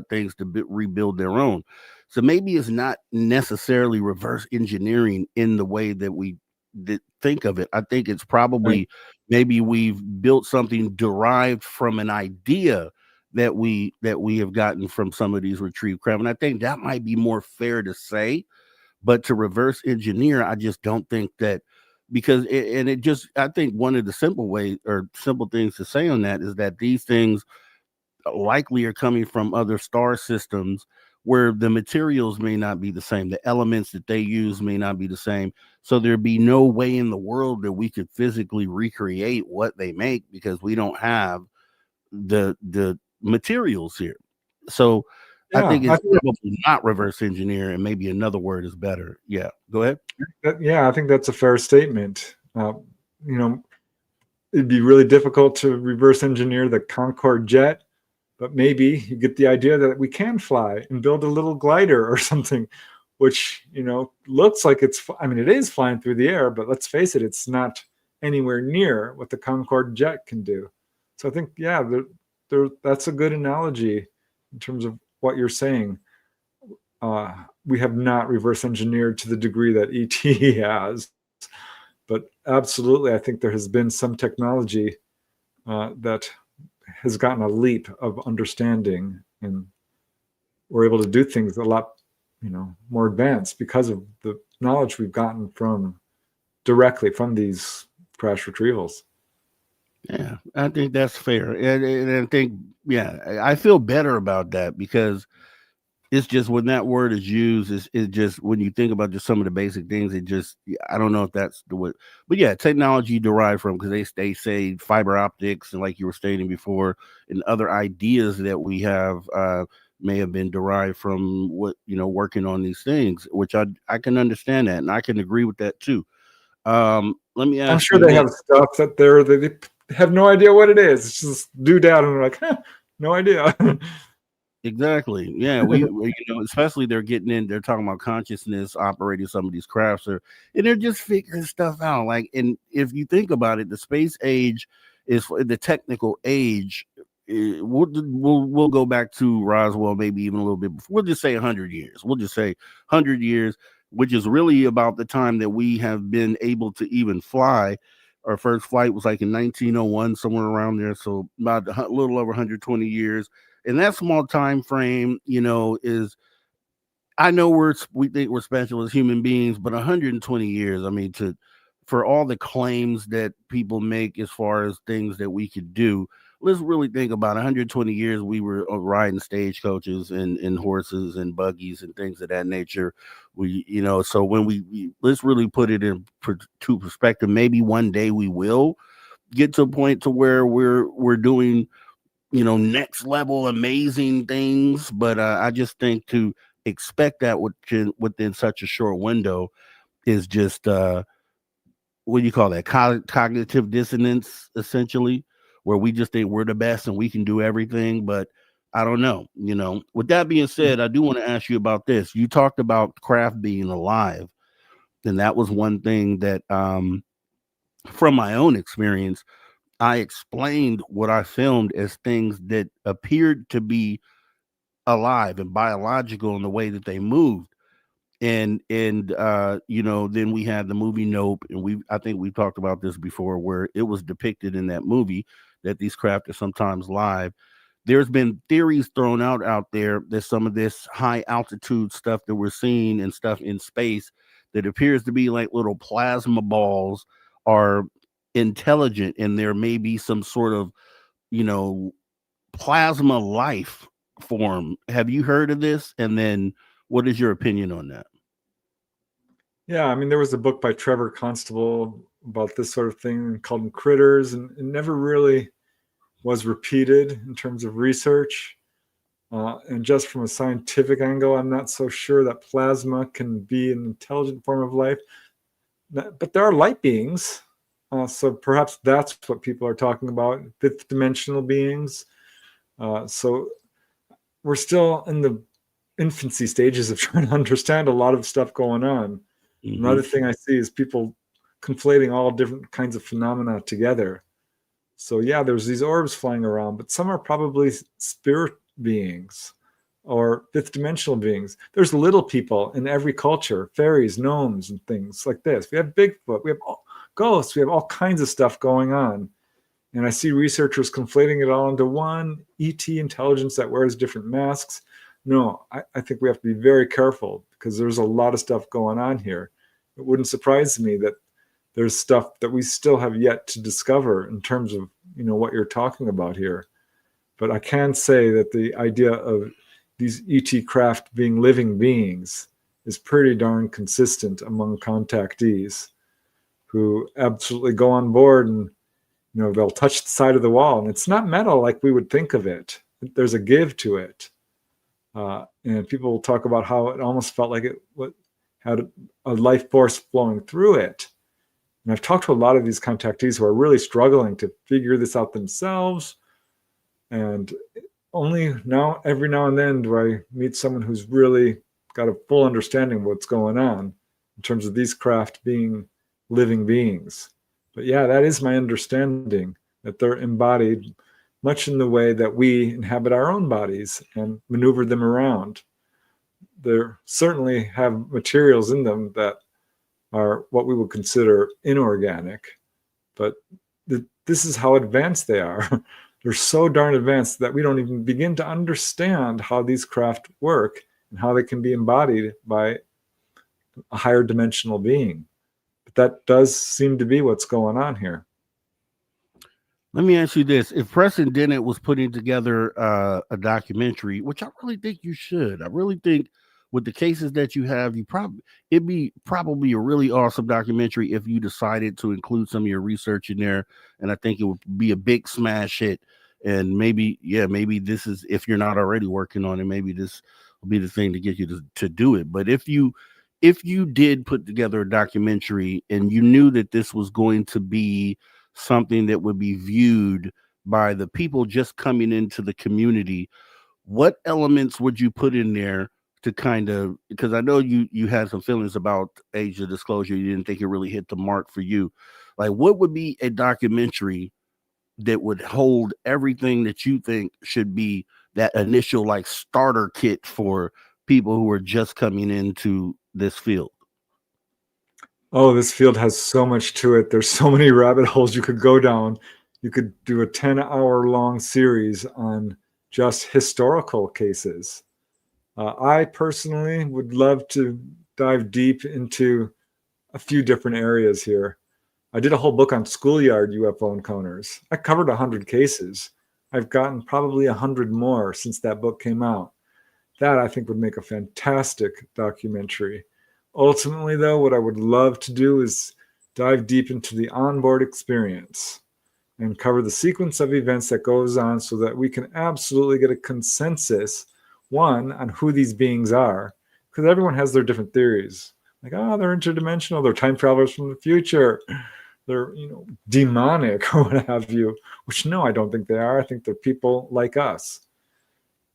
S2: things to rebuild their own. So maybe it's not necessarily reverse engineering in the way that we think of it. I think it's probably maybe we've built something derived from an idea that we have gotten from some of these retrieved craft. And I think that might be more fair to say, but to reverse engineer, I just don't think that, because I think one of the simple things to say on that is that these things likely are coming from other star systems where the materials may not be the same. The elements that they use may not be the same. So there'd be no way in the world that we could physically recreate what they make, because we don't have the materials here. So I think it's probably not reverse engineer, and maybe another word is better. Yeah, go ahead.
S3: I think that's a fair statement. It'd be really difficult to reverse engineer the Concorde jet, but maybe you get the idea that we can fly and build a little glider or something, which, looks like it is flying through the air, but let's face it, it's not anywhere near what the Concorde jet can do. So I think, that's a good analogy in terms of what you're saying. We have not reverse engineered to the degree that ET has, but absolutely, I think there has been some technology that has gotten a leap of understanding, and we're able to do things a lot, more advanced because of the knowledge we've gotten directly from these crash retrievals.
S2: Yeah, I think that's fair. And I think, I feel better about that, because it's just when that word is used, it's just when you think about just some of the basic things, I don't know if that's the way, but yeah, technology derived from, because they say fiber optics, and like you were stating before, and other ideas that we have may have been derived from working on these things, which I can understand that, and I can agree with that too. Let me ask.
S3: I'm sure they have stuff that they have no idea what it is. It's just due down, and they're like, no idea.
S2: Exactly. Yeah, we especially they're talking about consciousness operating some of these crafts, and they're just figuring stuff out. Like, and if you think about it, the space age is the technical age. We'll go back to Roswell, maybe even a little bit before. We'll just say 100 years. We'll just say 100 years, which is really about the time that we have been able to even fly. Our first flight was like in 1901, somewhere around there. So about a little over 120 years. And that small time frame, is, I know we think we're special as human beings, but 120 years, for all the claims that people make as far as things that we could do, let's really think about 120 years. We were riding stagecoaches and horses and buggies and things of that nature. So when let's really put it to perspective, maybe one day we will get to a point to where we're doing, next level amazing things. But I just think to expect that within such a short window is just, what do you call that? Cognitive dissonance, essentially, where we just think we're the best and we can do everything. But I don't know. With that being said, I do want to ask you about this. You talked about craft being alive, and that was one thing that, from my own experience, I explained what I filmed as things that appeared to be alive and biological in the way that they moved. And then we had the movie Nope, and I think we talked about this before, where it was depicted in that movie that these craft are sometimes live. There's been theories thrown out there that some of this high altitude stuff that we're seeing and stuff in space that appears to be like little plasma balls are intelligent, and there may be some sort of, plasma life form. Have you heard of this? And then what is your opinion on that?
S3: Yeah, I mean, there was a book by Trevor Constable about this sort of thing called Critters, and it never really was repeated in terms of research. And just from a scientific angle, I'm not so sure that plasma can be an intelligent form of life. But there are light beings. So perhaps that's what people are talking about, fifth dimensional beings. So we're still in the infancy stages of trying to understand a lot of stuff going on.
S2: Mm-hmm.
S3: Another thing I see is people conflating all different kinds of phenomena together. So yeah, there's these orbs flying around, but some are probably spirit beings or fifth dimensional beings. There's little people in every culture, fairies, gnomes, and things like this. We have Bigfoot, we have ghosts, we have all kinds of stuff going on. And I see researchers conflating it all into one ET intelligence that wears different masks. No, I think we have to be very careful because there's a lot of stuff going on here. It wouldn't surprise me that there's stuff that we still have yet to discover in terms of, what you're talking about here. But I can say that the idea of these ET craft being living beings is pretty darn consistent among contactees who absolutely go on board and, they'll touch the side of the wall. And it's not metal like we would think of it. There's a give to it. And people will talk about how it almost felt like it had a life force flowing through it. And I've talked to a lot of these contactees who are really struggling to figure this out themselves. And only now, every now and then, do I meet someone who's really got a full understanding of what's going on in terms of these craft being living beings. But yeah, that is my understanding, that they're embodied much in the way that we inhabit our own bodies and maneuver them around. They certainly have materials in them that are what we would consider inorganic, but this is how advanced they are. They're so darn advanced that we don't even begin to understand how these craft work and how they can be embodied by a higher dimensional being. But that does seem to be what's going on here.
S2: Let me ask you this. If Preston Dennett was putting together a documentary, which I really think you should, I really think with the cases that you have, it'd be probably a really awesome documentary if you decided to include some of your research in there. And I think it would be a big smash hit. And maybe this is, if you're not already working on it, maybe this will be the thing to get you to do it. But if you did put together a documentary and you knew that this was going to be something that would be viewed by the people just coming into the community, what elements would you put in there to kind of, because I know you had some feelings about age of disclosure, you didn't think it really hit the mark for you. Like, what would be a documentary that would hold everything that you think should be that initial like starter kit for people who are just coming into this field?
S3: Oh, this field has so much to it. There's so many rabbit holes you could go down. You could do a 10-hour long series on just historical cases. I personally would love to dive deep into a few different areas here. I did a whole book on schoolyard UFO encounters. I covered 100 cases. I've gotten probably 100 more since that book came out. That, I think, would make a fantastic documentary. Ultimately, though, what I would love to do is dive deep into the onboard experience and cover the sequence of events that goes on so that we can absolutely get a consensus, one, on who these beings are, because everyone has their different theories. Like, they're interdimensional, they're time travelers from the future, they're, demonic or what have you, which no, I don't think they are. I think they're people like us.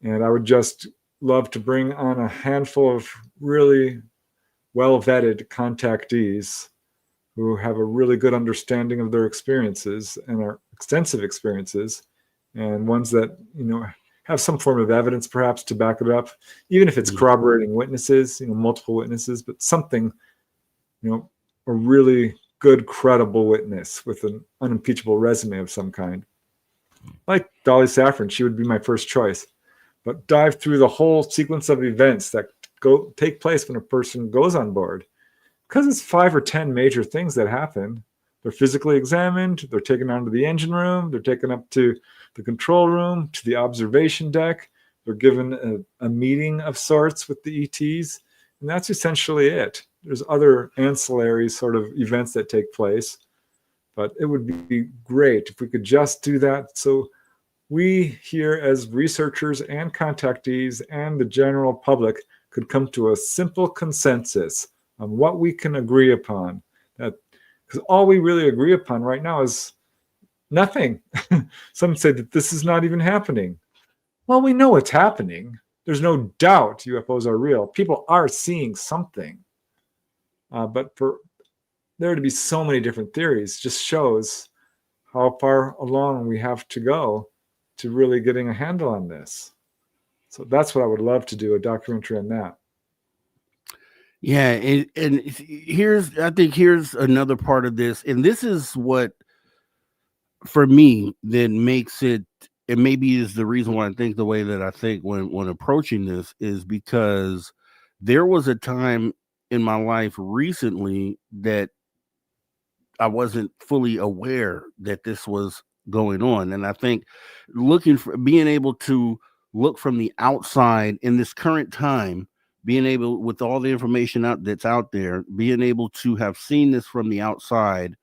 S3: And I would just love to bring on a handful of really well-vetted contactees who have a really good understanding of their experiences and are extensive experiences, and ones that, have some form of evidence perhaps to back it up, even if it's corroborating witnesses, multiple witnesses, but something, a really good, credible witness with an unimpeachable resume of some kind. Like Dolly Saffron, she would be my first choice. But dive through the whole sequence of events that take place when a person goes on board. Because it's 5 or 10 major things that happen. They're physically examined, they're taken onto the engine room, they're taken up to the control room, to the observation deck, they're given a meeting of sorts with the ETs, and that's essentially it. There's other ancillary sort of events that take place, but it would be great if we could just do that, so we here as researchers and contactees and the general public could come to a simple consensus on what we can agree upon. Because all we really agree upon right now is nothing. Some say that this is not even happening. Well, we know it's happening. There's no doubt UFOs are real. People are seeing something. But for there to be so many different theories just shows how far along we have to go to really getting a handle on this. So that's what I would love to do, a documentary on that.
S2: Yeah, and I think here's another part of this, and this is what, for me, that makes it, and maybe is the reason why I think the way that I think when approaching this, is because there was a time in my life recently that I wasn't fully aware that this was going on, and I think being able to look from the outside in this current time, being able, with all the information that's out there, being able to have seen this from the outside,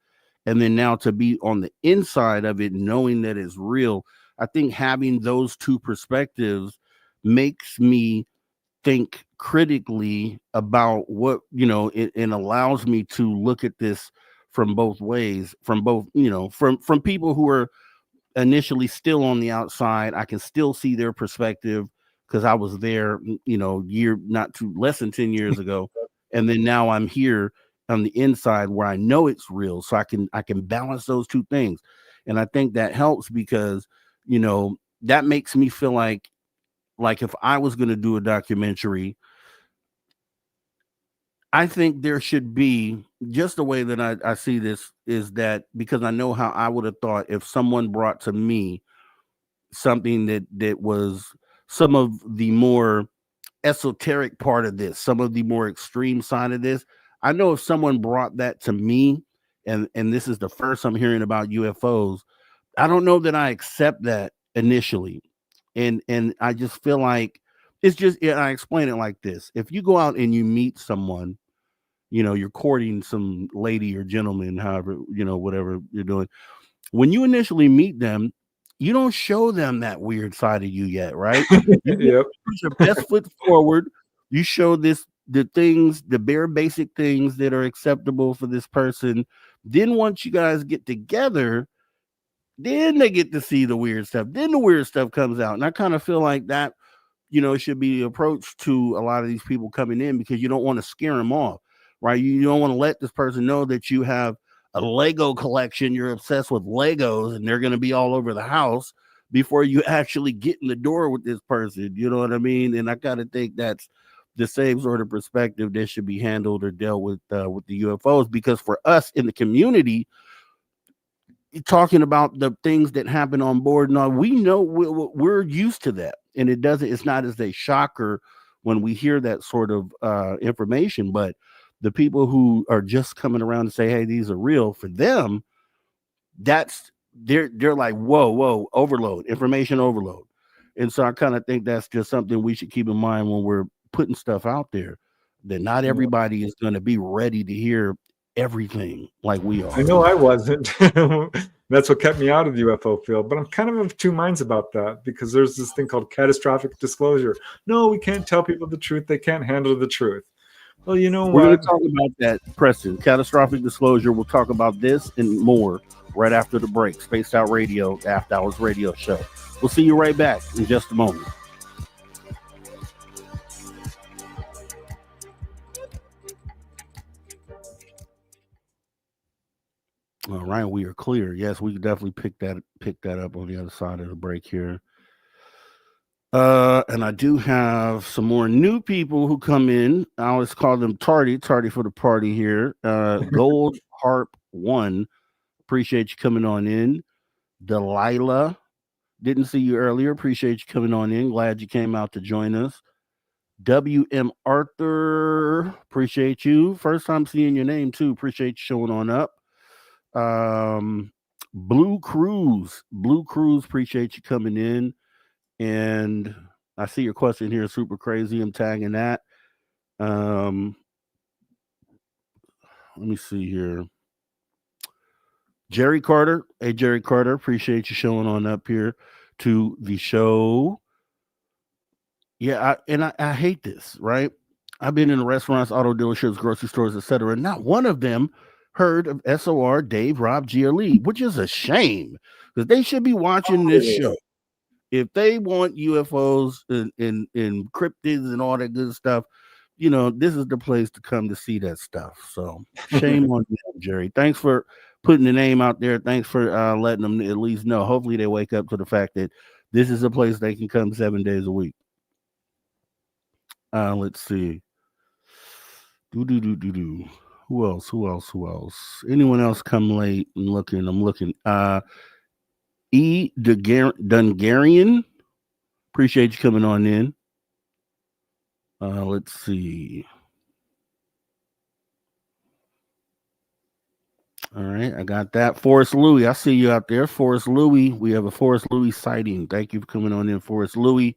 S2: and then now to be on the inside of it, knowing that it's real. I think having those two perspectives makes me think critically about what, it allows me to look at this from both ways, from both, from people who are initially still on the outside. I can still see their perspective because I was there, less than 10 years ago. And then now I'm here on the inside where I know it's real. So I can balance those two things. And I think that helps because, that makes me feel like if I was going to do a documentary, I think there should be, just the way that I see this is that, because I know how I would have thought if someone brought to me something that was some of the more esoteric part of this, some of the more extreme side of this. I know if someone brought that to me, and this is the first I'm hearing about UFOs, I don't know that I accept that initially. And I just feel like it's just, I explain it like this. If you go out and you meet someone, you're courting some lady or gentleman, however, whatever you're doing. When you initially meet them, you don't show them that weird side of you yet, right? You put your best foot forward. You show the bare basic things that are acceptable for this person. Then once you guys get together, then they get to see the weird stuff. Then the weird stuff comes out. And I kind of feel like that, should be the approach to a lot of these people coming in, because you don't want to scare them off, right? You don't want to let this person know that you have a Lego collection, you're obsessed with Legos, and they're going to be all over the house before you actually get in the door with this person. You know what I mean? And I kind of think that's the same sort of perspective that should be handled or dealt with the UFOs, because for us in the community, talking about the things that happen on board, now we know we're used to that, and it's not as a shocker when we hear that sort of information. But the people who are just coming around to say, hey, these are real, for them, they're like, whoa, overload, information overload. And so I kind of think that's just something we should keep in mind when we're putting stuff out there, that not everybody is going to be ready to hear everything like we are.
S3: I know I wasn't. That's what kept me out of the UFO field. But I'm kind of two minds about that, because there's this thing called catastrophic disclosure. No, we can't tell people the truth. They can't handle the truth. Well, you know what?
S2: We're going to talk about that, Preston. Catastrophic disclosure. We'll talk about this and more right after the break. Spaced Out Radio, After Hours Radio Show. We'll see you right back in just a moment. All right, we are clear. Yes, we could definitely pick that up on the other side of the break here. And I do have some more new people who come in. I always call them tardy for the party here. Gold Harp One, appreciate you coming on in. Delilah, didn't see you earlier. Appreciate you coming on in. Glad you came out to join us. WM Arthur, appreciate you. First time seeing your name too. Appreciate you showing on up. Blue Cruise, appreciate you coming in. And I see your question here, super crazy. I'm tagging that. Let me see here. Jerry Carter. Hey, Jerry Carter, appreciate you showing on up here to the show. Yeah, I hate this, right? I've been in restaurants, auto dealerships, grocery stores, etc. Not one of them heard of SOR, Dave, Rob, G, or Lee, which is a shame because they should be watching this show. If they want UFOs and cryptids and all that good stuff, you know, this is the place to come to see that stuff. So shame on you, Jerry. Thanks for putting the name out there. Thanks for letting them at least know. Hopefully they wake up to the fact that this is a place they can come 7 days a week. Let's see. Who else? Anyone else come late and looking? I'm looking. E. Dungarian. Appreciate you coming on in. Let's see. All right, I got that. Forrest Louis, I see you out there. Forrest Louis, we have a Forrest Louis sighting. Thank you for coming on in, Forrest Louis.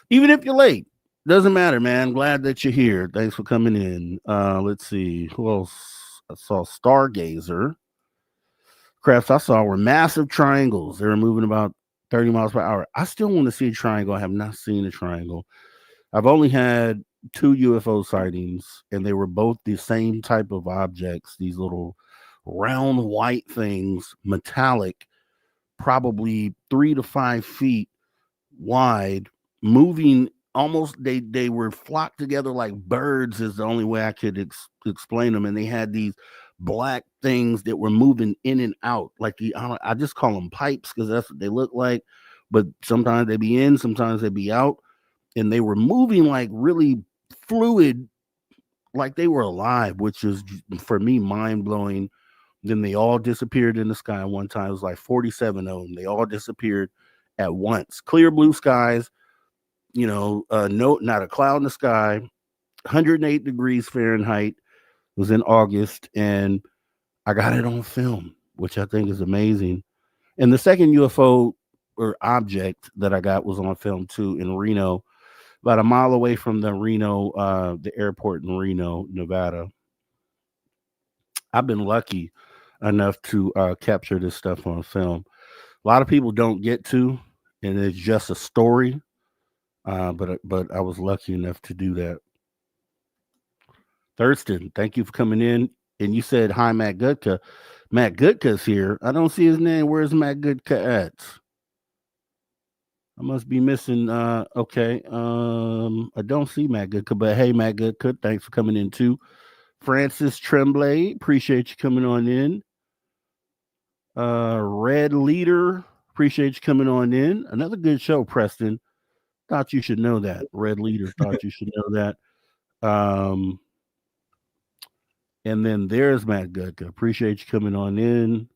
S2: Even if you're late, doesn't matter, man. Glad that you're here. Thanks for coming in. Let's see. Who else? I saw Stargazer. Crafts I saw were massive triangles. They were moving about 30 miles per hour. I still want to see a triangle. I have not seen a triangle. I've only had 2 UFO sightings, and they were both the same type of objects, these little round white things, metallic, probably 3 to 5 feet wide, moving almost, they were flocked together like birds is the only way I could explain them. And they had these black things that were moving in and out, like I just call them pipes because that's what they look like, but sometimes they be in, sometimes they be out, and they were moving like really fluid, like they were alive, which is for me mind-blowing. Then they all disappeared in the sky one time. It was like 47 of them. They all disappeared at once. Clear blue skies, you know, no, not a cloud in the sky. 108 degrees Fahrenheit. It was in August, and I got it on film, which I think is amazing. And the second UFO or object that I got was on film too in Reno, about a mile away from the airport in Reno, Nevada. I've been lucky enough to capture this stuff on film. A lot of people don't get to, and it's just a story. But I was lucky enough to do that. Thurston, thank you for coming in. And you said hi, Matt Gutka. Matt Gutka's here. I don't see his name. Where's Matt Gutka at? I must be missing. Okay. I don't see Matt Gutka, but hey, Matt Gutka, thanks for coming in too. Francis Tremblay, appreciate you coming on in. Red Leader, appreciate you coming on in. Another good show, Preston. Thought you should know that. Red Leader, thought you should know that. And then there's Matt Gutka. Appreciate you coming on in.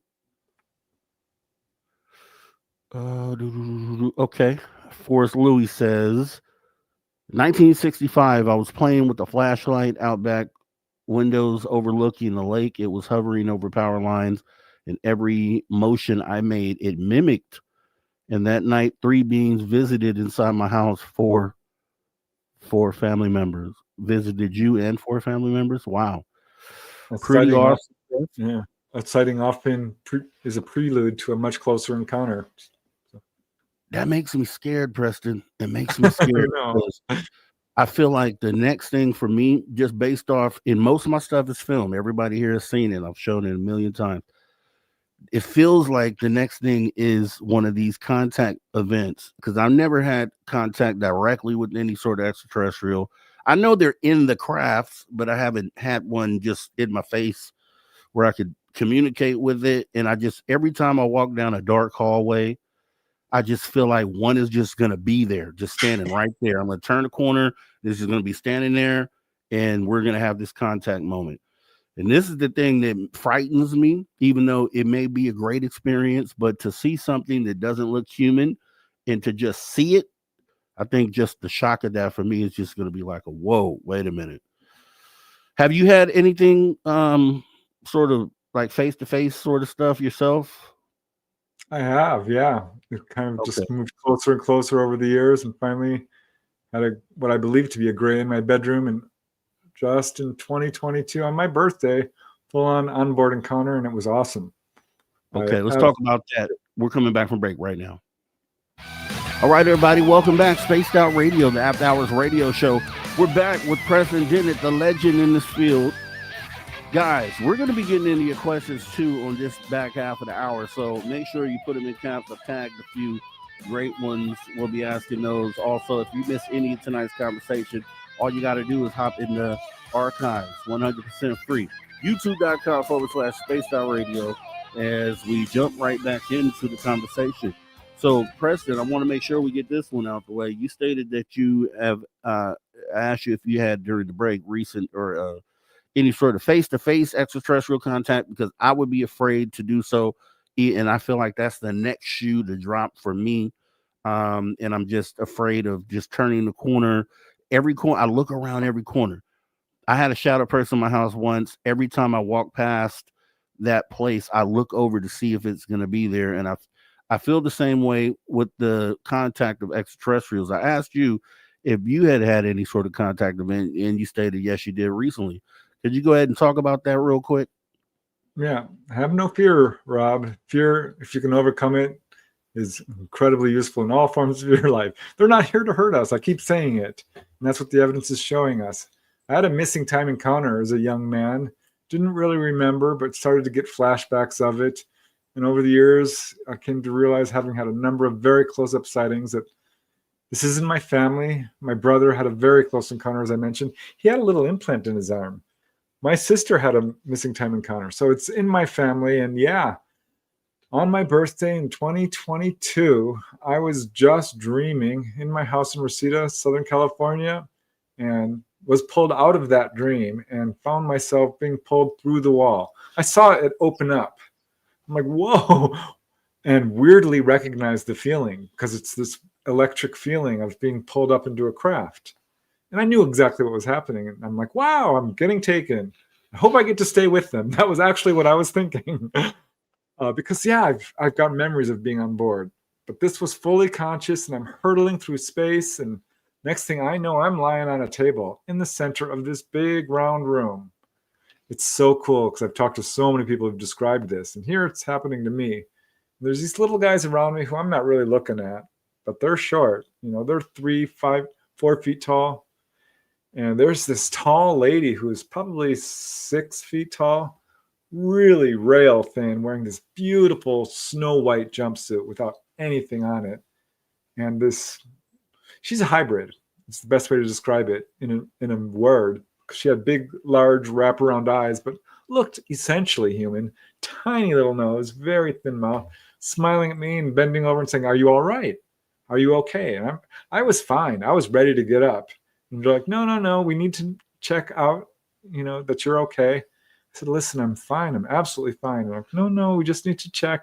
S2: Okay. Forrest Louis says, 1965, I was playing with a flashlight out back windows overlooking the lake. It was hovering over power lines, and every motion I made, it mimicked. And that night, 3 beings visited inside my house. 4 family members visited you and 4 family members. Wow.
S3: That's
S2: Pretty awesome.
S3: Yeah. That sighting often is a prelude to a much closer encounter.
S2: That makes me scared, Preston. It makes me scared because I feel like the next thing for me, just based off, and most of my stuff is film. Everybody here has seen it. I've shown it a million times. It feels like the next thing is one of these contact events, because I've never had contact directly with any sort of extraterrestrial. I know they're in the crafts, but I haven't had one just in my face where I could communicate with it. And every time I walk down a dark hallway, I just feel like one is just going to be there, just standing right there. I'm going to turn the corner. This is going to be standing there, and we're going to have this contact moment. And this is the thing that frightens me, even though it may be a great experience, but to see something that doesn't look human and to just see it, I think just the shock of that for me is just going to be like a, whoa, wait a minute. Have you had anything sort of like face-to-face sort of stuff yourself?
S3: I have, yeah. It kind of just moved closer and closer over the years, and finally had what I believe to be a gray in my bedroom. And just in 2022, on my birthday, full-on onboard encounter, and it was awesome.
S2: Okay, let's talk about that. We're coming back from break right now. All right, everybody, welcome back. Spaced Out Radio, the After Hours radio show. We're back with Preston Dennett, the legend in this field. Guys, we're going to be getting into your questions, too, on this back half of the hour, so make sure you put them in caps. I've tagged a few great ones. We'll be asking those. Also, if you miss any of tonight's conversation, all you got to do is hop in the archives, 100% free. YouTube.com/spacedoutradio as we jump right back into the conversation. So, Preston, I want to make sure we get this one out the way. You stated that you have asked you if you had during the break recent or any sort of face-to-face extraterrestrial contact, because I would be afraid to do so. And I feel like that's the next shoe to drop for me. And I'm just afraid of just turning the corner. Every corner, I look around every corner. I had a shadow person in my house once. Every time I walk past that place, I look over to see if it's going to be there. And I feel the same way with the contact of extraterrestrials. I asked you if you had any sort of contact event, and you stated yes, you did recently. Could you go ahead and talk about that real quick?
S3: Yeah, have no fear, Rob. Fear, if you can overcome it, is incredibly useful in all forms of your life. They're not here to hurt us. I keep saying it. And that's what the evidence is showing us. I had a missing time encounter as a young man. Didn't really remember, but started to get flashbacks of it. And over the years, I came to realize, having had a number of very close-up sightings, that this is in my family. My brother had a very close encounter, as I mentioned. He had a little implant in his arm. My sister had a missing time encounter. So it's in my family. And yeah, on my birthday in 2022, I was just dreaming in my house in Reseda, Southern California, and was pulled out of that dream and found myself being pulled through the wall. I saw it open up. I'm like, whoa, and weirdly recognized the feeling, because it's this electric feeling of being pulled up into a craft. And I knew exactly what was happening. And I'm like, wow, I'm getting taken. I hope I get to stay with them. That was actually what I was thinking. Because, yeah, I've got memories of being on board. But this was fully conscious, and I'm hurtling through space. And next thing I know, I'm lying on a table in the center of this big round room. It's so cool, because I've talked to so many people who've described this. And here it's happening to me. There's these little guys around me who I'm not really looking at, but they're short. You know, they're 3, 5, 4 feet tall. And there's this tall lady who is probably 6 feet tall, really rail thin, wearing this beautiful snow white jumpsuit without anything on it. And she's a hybrid. It's the best way to describe it in a word. She had big, large, wraparound eyes, but looked essentially human. Tiny little nose, very thin mouth, smiling at me and bending over and saying, "Are you all right? Are you okay?" And I was fine. I was ready to get up. And they're like, no, we need to check out, that you're okay. I said, listen, I'm fine. I'm absolutely fine. And they're like, no, we just need to check.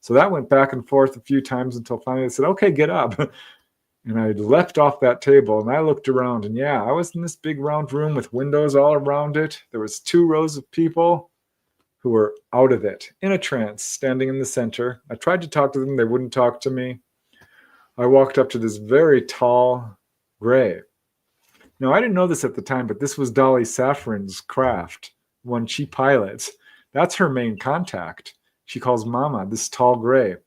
S3: So that went back and forth a few times until finally I said, okay, get up. And I leapt off that table and I looked around, and yeah, I was in this big round room with windows all around it. There was 2 rows of people who were out of it, in a trance, standing in the center. I tried to talk to them. They wouldn't talk to me. I walked up to this very tall gray. Now, I didn't know this at the time, but this was Dolly Safran's craft, one she pilots. That's her main contact. She calls Mama, this tall gray.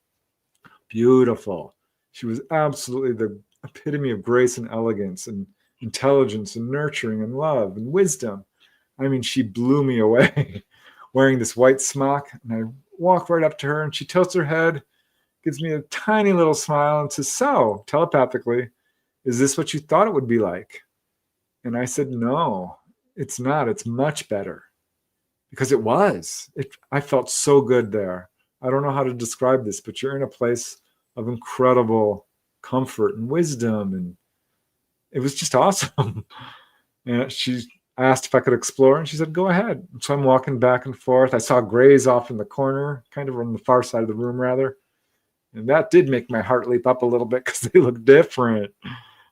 S3: Beautiful. She was absolutely the epitome of grace and elegance and intelligence and nurturing and love and wisdom. I mean, she blew me away wearing this white smock. And I walk right up to her, and she tilts her head, gives me a tiny little smile, and says, "So, telepathically, is this what you thought it would be like?" And I said, "No, it's not. It's much better." because it was. I felt so good there. I don't know how to describe this, but you're in a place of incredible comfort and wisdom, and it was just awesome. And I asked if I could explore, and she said, "Go ahead." So I'm walking back and forth. I saw grays off in the corner, kind of on the far side of the room, rather. And that did make my heart leap up a little bit because they look different.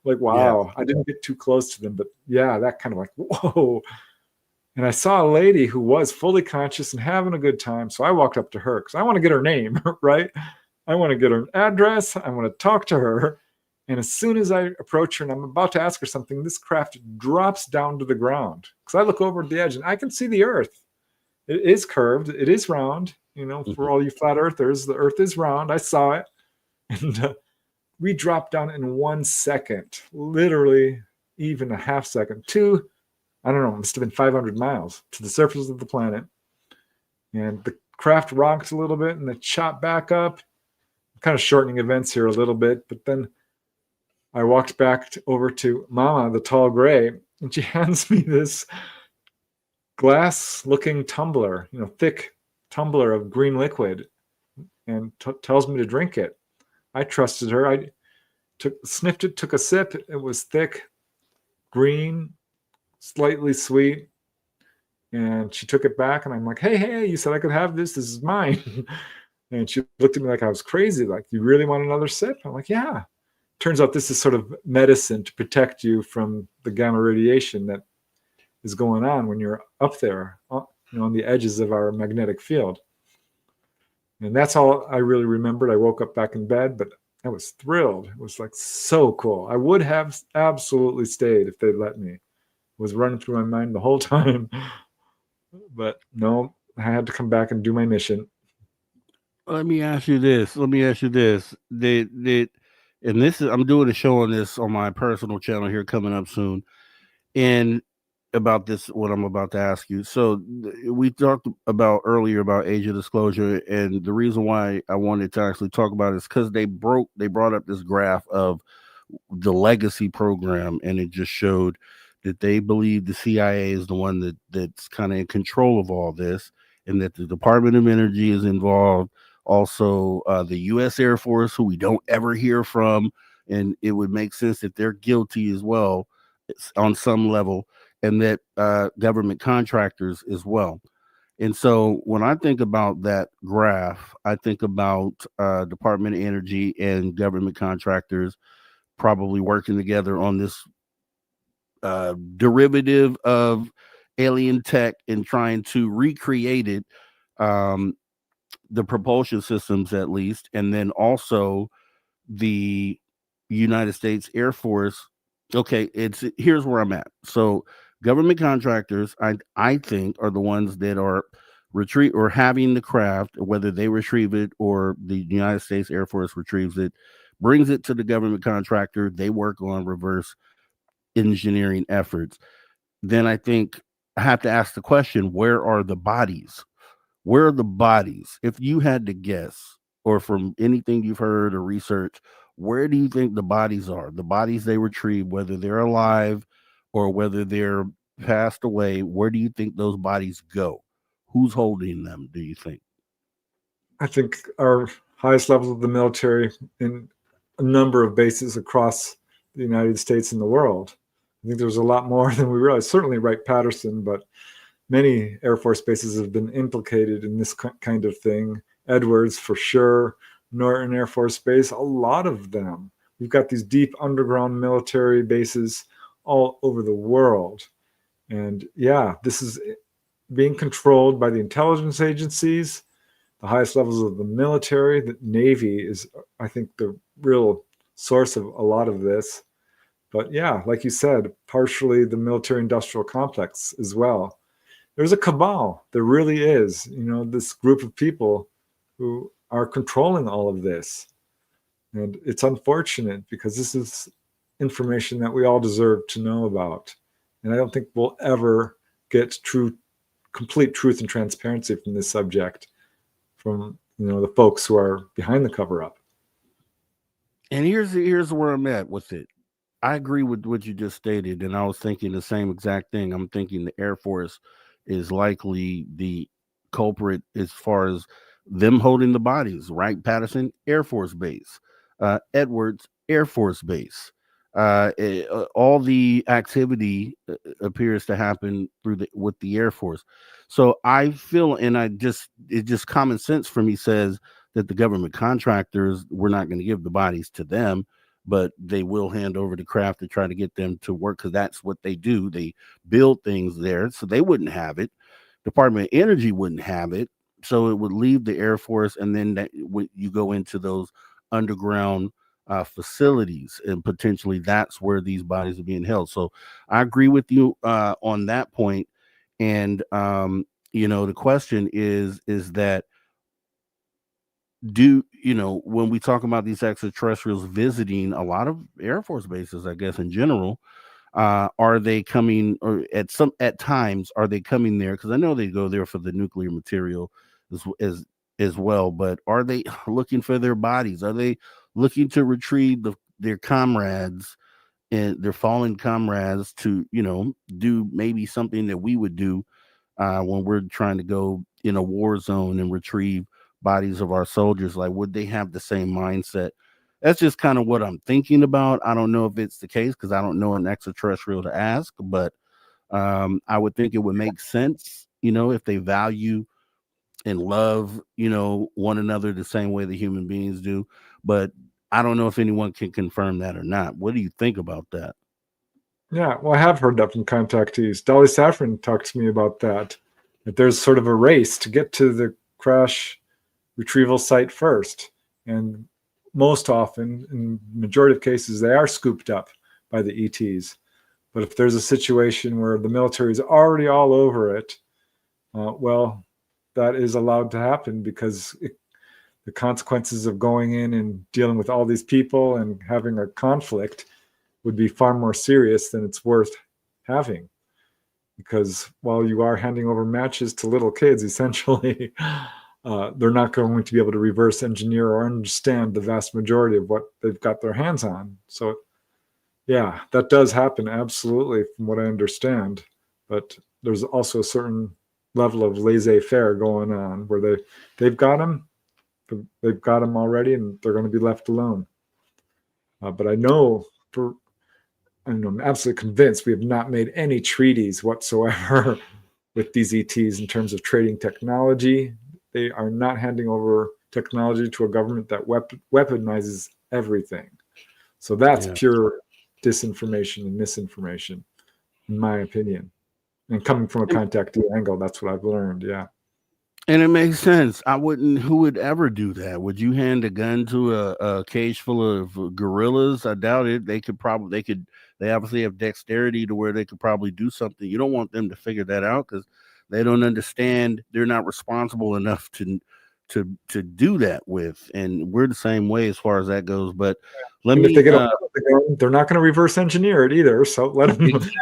S3: Like, wow, I didn't get too close to them, but yeah, that kind of like, whoa. And I saw a lady who was fully conscious and having a good time. So I walked up to her because I want to get her name, right? I want to get her address. I want to talk to her. And as soon as I approach her and I'm about to ask her something, this craft drops down to the ground. Because I look over at the edge and I can see the earth. It is curved. It is round. For all you flat earthers, the earth is round. I saw it. And we dropped down in 1 second, literally even a half second, to, I don't know, it must have been 500 miles to the surface of the planet. And the craft rocked a little bit and it shot back up. I'm kind of shortening events here a little bit, but then I walked back over to Mama, the tall gray, and she hands me this glass-looking tumbler, thick tumbler of green liquid, and tells me to drink it. I trusted her. I sniffed it, took a sip. It was thick, green, slightly sweet. And she took it back, and I'm like, hey, you said I could have this. This is mine. And she looked at me like I was crazy. Like, you really want another sip? I'm like, yeah. Turns out this is sort of medicine to protect you from the gamma radiation that is going on when you're up there, on the edges of our magnetic field. And that's all I really remembered. I woke up back in bed, but I was thrilled. It was like so cool. I would have absolutely stayed if they'd let me. It was running through my mind the whole time. But no, I had to come back and do my mission.
S2: Let me ask you this. And this is, I'm doing a show on this on my personal channel here coming up soon. And about this, what I'm about to ask you. So we talked about earlier about age of disclosure, and the reason why I wanted to actually talk about it is because they brought up this graph of the legacy program, and it just showed that they believe the CIA is the one that's kind of in control of all this, and that the Department of Energy is involved. Also, the U.S. Air Force, who we don't ever hear from, and it would make sense that they're guilty as well on some level, and that government contractors as well. And so when I think about that graph, I think about Department of Energy and government contractors probably working together on this derivative of alien tech and trying to recreate it, the propulsion systems at least, and then also the United States Air Force. Okay, here's where I'm at. So government contractors, I think, are the ones that are having the craft, whether they retrieve it or the United States Air Force retrieves it, brings it to the government contractor. They work on reverse engineering efforts. Then I think I have to ask the question, where are the bodies? Where are the bodies? If you had to guess, or from anything you've heard or researched, where do you think the bodies are? The bodies they retrieve, whether they're alive or whether they're passed away, where do you think those bodies go? Who's holding them, do you think?
S3: I think our highest levels of the military in a number of bases across the United States and the world. I think there's a lot more than we realize. Certainly Wright-Patterson, but many Air Force bases have been implicated in this kind of thing. Edwards, for sure. Norton Air Force Base, a lot of them. We've got these deep underground military bases all over the world. And yeah, this is being controlled by the intelligence agencies, the highest levels of the military. The Navy is, I think, the real source of a lot of this. But yeah, like you said, partially the military-industrial complex as well. There's a cabal. There really is, this group of people who are controlling all of this. And it's unfortunate because this is information that we all deserve to know about. And I don't think we'll ever get complete truth and transparency from this subject from, the folks who are behind the cover-up.
S2: And here's where I'm at with it. I agree with what you just stated, and I was thinking the same exact thing. I'm thinking the Air Force is likely the culprit as far as them holding the bodies. Wright-Patterson Air Force Base, Edwards Air Force Base. All the activity appears to happen with the Air Force. So I feel, and it's just common sense for me says that the government contractors, we're not going to give the bodies to them, but they will hand over the craft to try to get them to work, because that's what they do. They build things there, so they wouldn't have it. Department of Energy wouldn't have it, so it would leave the Air Force, and then you go into those underground facilities, and potentially that's where these bodies are being held. So I agree with you on that point. And the question is that, when we talk about these extraterrestrials visiting a lot of Air Force bases, I guess in general, are they coming, or at times are they coming there? Because I know they go there for the nuclear material as well, but are they looking for their bodies? Are they looking to retrieve their comrades and their fallen comrades to do maybe something that we would do when we're trying to go in a war zone and retrieve bodies of our soldiers? Like, would they have the same mindset? That's just kind of what I'm thinking about. I don't know if it's the case, because I don't know an extraterrestrial to ask, but I would think it would make sense, if they value and love, one another the same way the human beings do. But I don't know if anyone can confirm that or not. What do you think about that?
S3: Yeah, well, I have heard that from contactees. Dolly Saffron talked to me about that there's sort of a race to get to the crash retrieval site first. And most often, in the majority of cases, they are scooped up by the ETs. But if there's a situation where the military is already all over it, well, that is allowed to happen, because the consequences of going in and dealing with all these people and having a conflict would be far more serious than it's worth having. Because while you are handing over matches to little kids, essentially, they're not going to be able to reverse engineer or understand the vast majority of what they've got their hands on. So, yeah, that does happen, absolutely, from what I understand. But there's also a certain level of laissez-faire going on where they've got them already, and they're going to be left alone. But I'm absolutely convinced we have not made any treaties whatsoever with these ETs in terms of trading technology. They are not handing over technology to a government that weaponizes everything. So that's pure disinformation and misinformation, in my opinion. And coming from a contactee angle, that's what I've learned. Yeah.
S2: And it makes sense. Who would ever do that? Would you hand a gun to a cage full of gorillas? I doubt it. They obviously have dexterity to where they could probably do something. You don't want them to figure that out, because they don't understand. They're not responsible enough to do that with. And we're the same way as far as that goes. But if they get a gun,
S3: they're not going to reverse engineer it either. So let them.
S2: Exactly.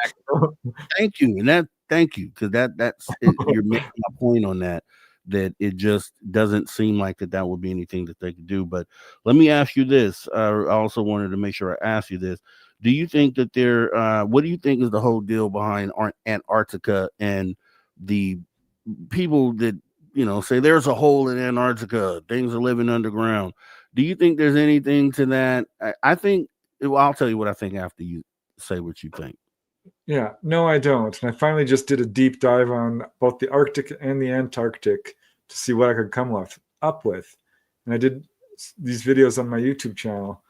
S2: Thank you, because that's you're making a point on that it just doesn't seem like that would be anything that they could do. But let me ask you this. I also wanted to make sure I ask you this. Do you think that what do you think is the whole deal behind Antarctica and the people that, say there's a hole in Antarctica, things are living underground? Do you think there's anything to that? I think, I'll tell you what I think after you say what you think.
S3: Yeah, no, I don't. And I finally just did a deep dive on both the Arctic and the Antarctic to see what I could come up with. And I did these videos on my YouTube channel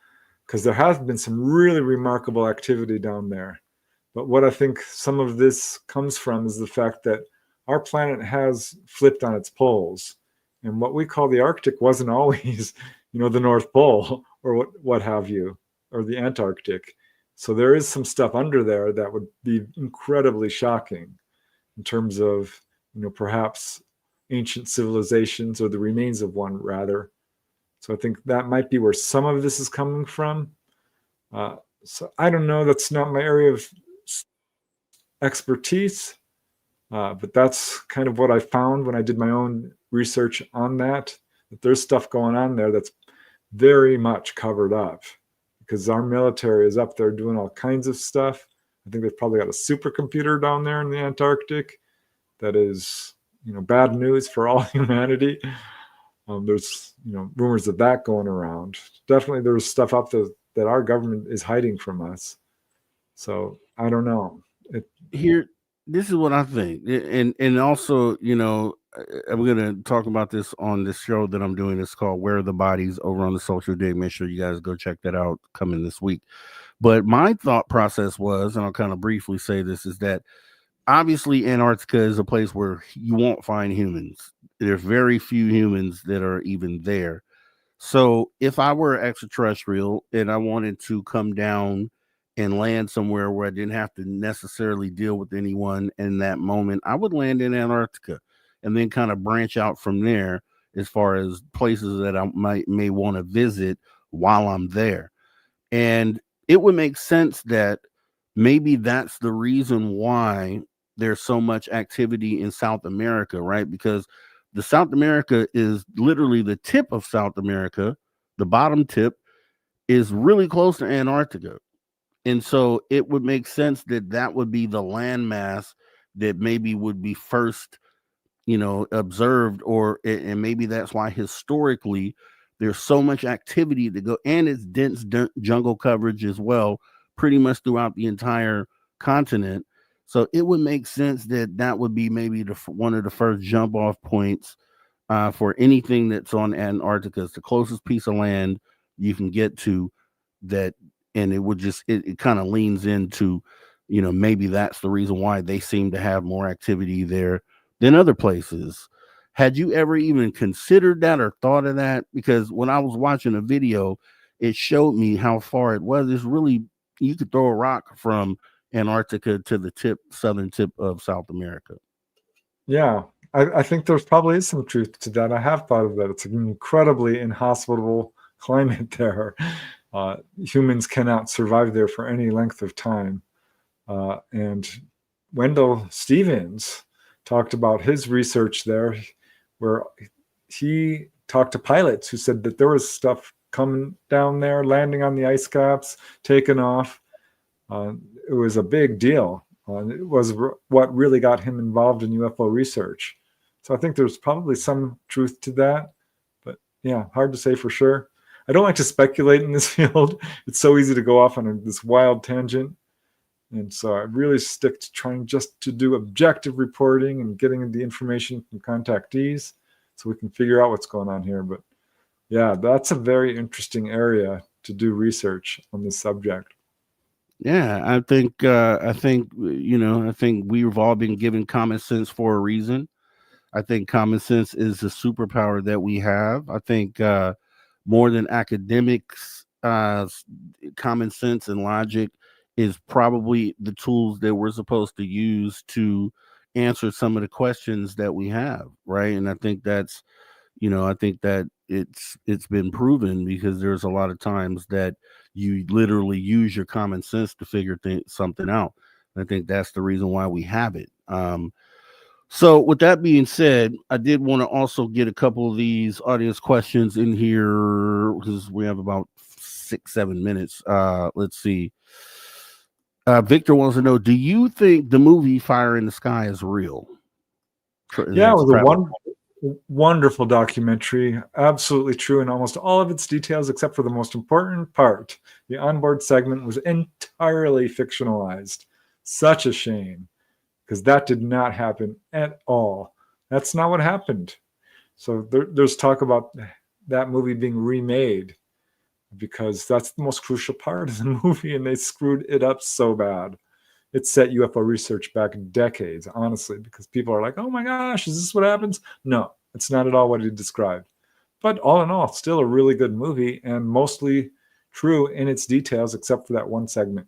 S3: because there has been some really remarkable activity down there. But what I think some of this comes from is the fact that our planet has flipped on its poles. And what we call the Arctic wasn't always, the North Pole or what have you, or the Antarctic. So there is some stuff under there that would be incredibly shocking in terms of, perhaps ancient civilizations, or the remains of one, rather. So I think that might be where some of this is coming from. So I don't know. That's not my area of expertise. But that's kind of what I found when I did my own research on that there's stuff going on there that's very much covered up. Because our military is up there doing all kinds of stuff. I think they've probably got a supercomputer down there in the Antarctic that is, bad news for all humanity. There's, rumors of that going around. Definitely there's stuff up there that our government is hiding from us. So I don't know.
S2: Here, this is what I think, and also, I'm gonna talk about this on this show that I'm doing. It's called "Where Are the Bodies" over on the Social Day. Make sure you guys go check that out coming this week. But my thought process was, and I'll kind of briefly say this, is that obviously Antarctica is a place where you won't find humans. There's very few humans that are even there. So if I were extraterrestrial and I wanted to come down and land somewhere where I didn't have to necessarily deal with anyone in that moment, I would land in Antarctica and then kind of branch out from there as far as places that I may want to visit while I'm there. And it would make sense that maybe that's the reason why there's so much activity in South America, right? Because the South America is literally the tip of South America. The bottom tip is really close to Antarctica. And so it would make sense that that would be the landmass that maybe would be first, observed, and maybe that's why historically there's so much activity to go, and it's dense jungle coverage as well, pretty much throughout the entire continent. So it would make sense that that would be maybe one of the first jump off points for anything that's on Antarctica. It's the closest piece of land you can get to that. And it would just, it kind of leans into, maybe that's the reason why they seem to have more activity there than other places. Had you ever even considered that or thought of that? Because when I was watching a video, it showed me how far it was. It's really, you could throw a rock from Antarctica to the southern tip of South America.
S3: Yeah, I think there's probably is some truth to that. I have thought of that. It's an incredibly inhospitable climate there. Humans cannot survive there for any length of time. And Wendell Stevens talked about his research there, where he talked to pilots who said that there was stuff coming down there, landing on the ice caps, taking off. It was a big deal. It was what really got him involved in UFO research. So I think there's probably some truth to that. But yeah, hard to say for sure. I don't like to speculate in this field. It's so easy to go off on this wild tangent. And so I really stick to trying just to do objective reporting and getting the information from contactees so we can figure out what's going on here. But yeah, that's a very interesting area to do research on this subject.
S2: Yeah, I think we've all been given common sense for a reason. I think common sense is a superpower that we have. I think more than academics, common sense and logic is probably the tools that we're supposed to use to answer some of the questions that we have, right? And I think that's, I think that it's been proven, because there's a lot of times that you literally use your common sense to figure something out. I think that's the reason why we have it. So with that being said, I did want to also get a couple of these audience questions in here because we have about 6-7 minutes. Let's see. Victor wants to know, do you think the movie Fire in the Sky is real?
S3: Yeah, it was a wonderful documentary. Absolutely true in almost all of its details, except for the most important part. The onboard segment was entirely fictionalized. Such a shame, because that did not happen at all. That's not what happened. So there's talk about that movie being remade, because that's the most crucial part of the movie, and they screwed it up so bad. It set UFO research back decades, honestly, because people are like, oh my gosh, is this what happens? No, it's not at all what he described. But all in all, still a really good movie and mostly true in its details, except for that one segment.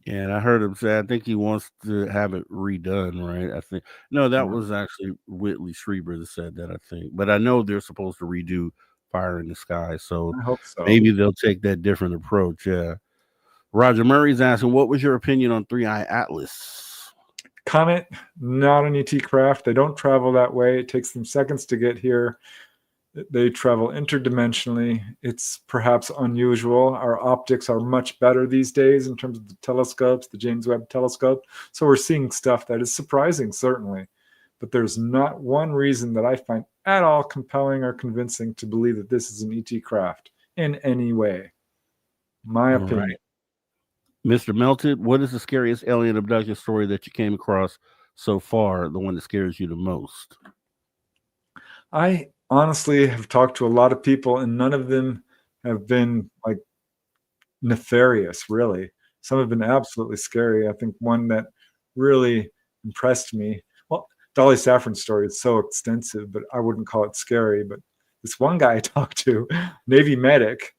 S2: Yeah, and I heard him say, I think he wants to have it redone, right? I think, no, that was actually Whitley Strieber that said that, I think. But I know they're supposed to redo Fire in the Sky, so
S3: I hope so.
S2: maybe they'll take that different approach. Yeah. Roger Murray's asking, what was your opinion on 3i Atlas?
S3: Comet, not an ET craft. They don't travel that way. It takes them seconds to get here. They travel interdimensionally. It's perhaps unusual. Our optics are much better these days in terms of the telescopes, the James Webb telescope. So we're seeing stuff that is surprising, certainly. but there's not one reason that I find at all compelling or convincing to believe that this is an ET craft in any way. My
S2: All
S3: opinion.
S2: right. Mr. Melted, what is the scariest alien abduction story that you came across so far, the one that scares you the most?
S3: I honestly have talked to a lot of people, and none of them have been like nefarious, really. Some have been absolutely scary. I think one that really impressed me, well, Dolly Saffron's story is so extensive, but I wouldn't call it scary. But this one guy I talked to, Navy medic,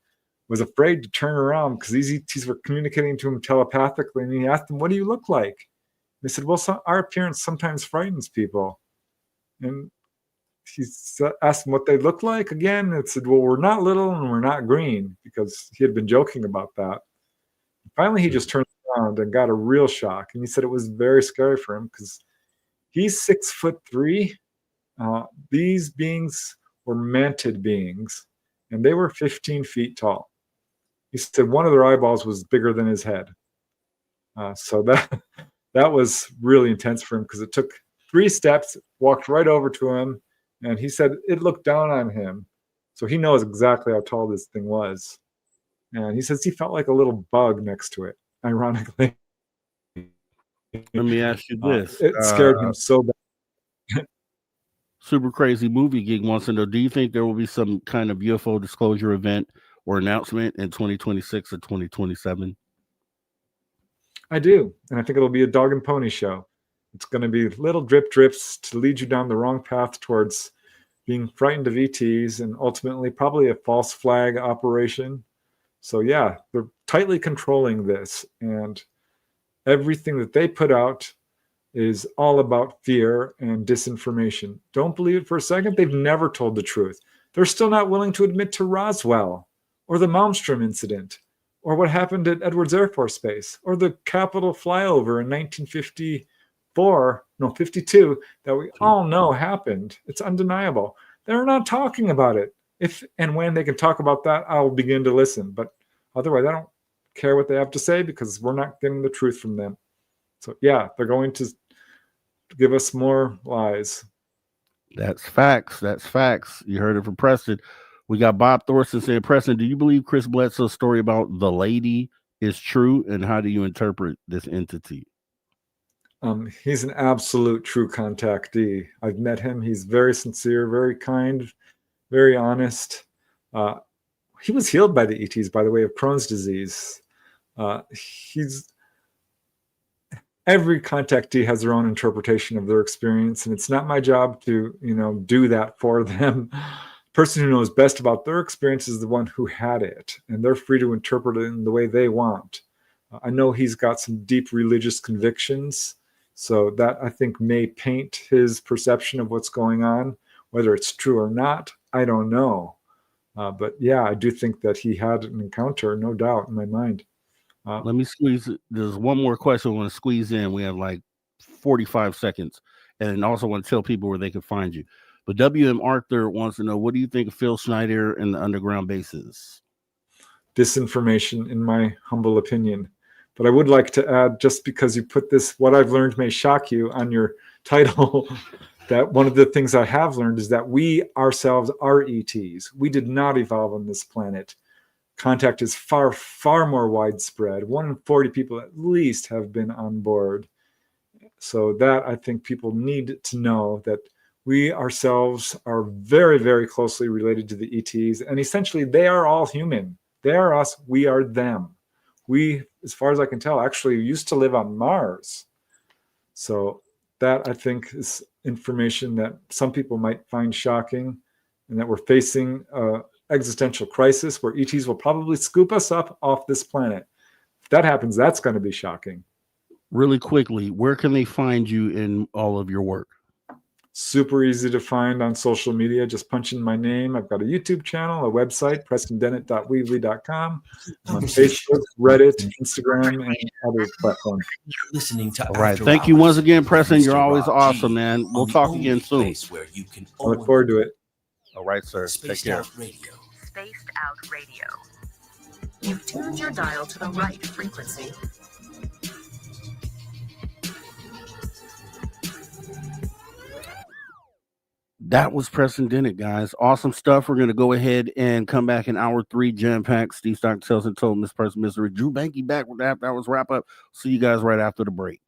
S3: was afraid to turn around because these ETs were communicating to him telepathically, and he asked them, "What do you look like?" They said, "Well, our appearance sometimes frightens people." And he asked them what they look like again, and said, "Well, we're not little and we're not green," because he had been joking about that. And finally, he just turned around and got a real shock, and he said it was very scary for him because he's 6'3". These beings were mantid beings, and they were 15 feet tall. He said one of their eyeballs was bigger than his head. So that was really intense for him because it took 3 steps, walked right over to him, and he said it looked down on him. So he knows exactly how tall this thing was. And he says he felt like a little bug next to it, ironically.
S2: Let me ask you this.
S3: It scared him so bad.
S2: Super Crazy Movie Geek wants to know, do you think there will be some kind of UFO disclosure event or announcement in 2026 or 2027?
S3: I do. And I think it'll be a dog and pony show. It's going to be little drip drips to lead you down the wrong path towards being frightened of ETs and ultimately probably a false flag operation. So yeah, they're tightly controlling this, and everything that they put out is all about fear and disinformation. Don't believe it for a second. They've never told the truth. They're still not willing to admit to Roswell or the Malmstrom incident or what happened at Edwards Air Force Base or the Capitol flyover in 52 that we all know happened. It's undeniable. They're not talking about it. If and when they can talk about that, I'll begin to listen. But otherwise, I don't care what they have to say because we're not getting the truth from them. So yeah, they're going to give us more lies.
S2: That's facts. That's facts. You heard it from Preston. We got Bob Thorson saying, Preston, do you believe Chris Bledsoe's story about the lady is true? And how do you interpret this entity?
S3: He's an absolute true contactee. I've met him. He's very sincere, very kind, very honest. He was healed by the ETs, by the way, of Crohn's disease. Every contactee has their own interpretation of their experience, and it's not my job to, do that for them. The person who knows best about their experience is the one who had it, and they're free to interpret it in the way they want. I know he's got some deep religious convictions, so that I think may paint his perception of what's going on. Whether it's true or not, I don't know. But yeah, I do think that he had an encounter, no doubt in my mind.
S2: Let me squeeze. There's one more question I want to squeeze in. We have like 45 seconds. And also want to tell people where they can find you. But W.M. Arthur wants to know, what do you think of Phil Schneider and the underground bases?
S3: Disinformation, in my humble opinion. But I would like to add, just because you put this, what I've learned may shock you, on your title, that one of the things I have learned is that we ourselves are ETs. We did not evolve on this planet. Contact is far, far more widespread. 1 in 40 people at least have been on board. So that, I think people need to know that we ourselves are very, very closely related to the ETs. And essentially, they are all human. They are us. We are them. We, as far as I can tell, actually used to live on Mars. So that, I think, is information that some people might find shocking, and that we're facing existential crisis where ETs will probably scoop us up off this planet. If that happens, that's going to be shocking.
S2: Really quickly, where can they find you in all of your work?
S3: Super easy to find on social media. Just punch in my name. I've got a YouTube channel, a website, PrestonDennett.weebly.com, on Facebook, Reddit, Instagram, and other platforms.
S4: Listening to
S2: all right.
S4: After
S2: Thank you
S4: Hours
S2: once again,
S4: with
S2: Preston.
S4: Mr.
S2: You're always
S4: Rob
S2: awesome,
S4: G
S2: man. We'll
S4: on the
S2: talk
S4: only
S2: again soon.
S4: place where you can
S3: I look forward to it.
S2: All right, sir. Take care.
S4: Spaced Out Radio.
S6: Spaced Out Radio. You've tuned your dial to the right frequency.
S2: That was Preston Dennett, guys. Awesome stuff. We're going to go ahead and come back in hour 3, jam-packed. Steve Stock tells and told Miss Person Misery. Drew Banky back with the After Hours wrap-up. See you guys right after the break.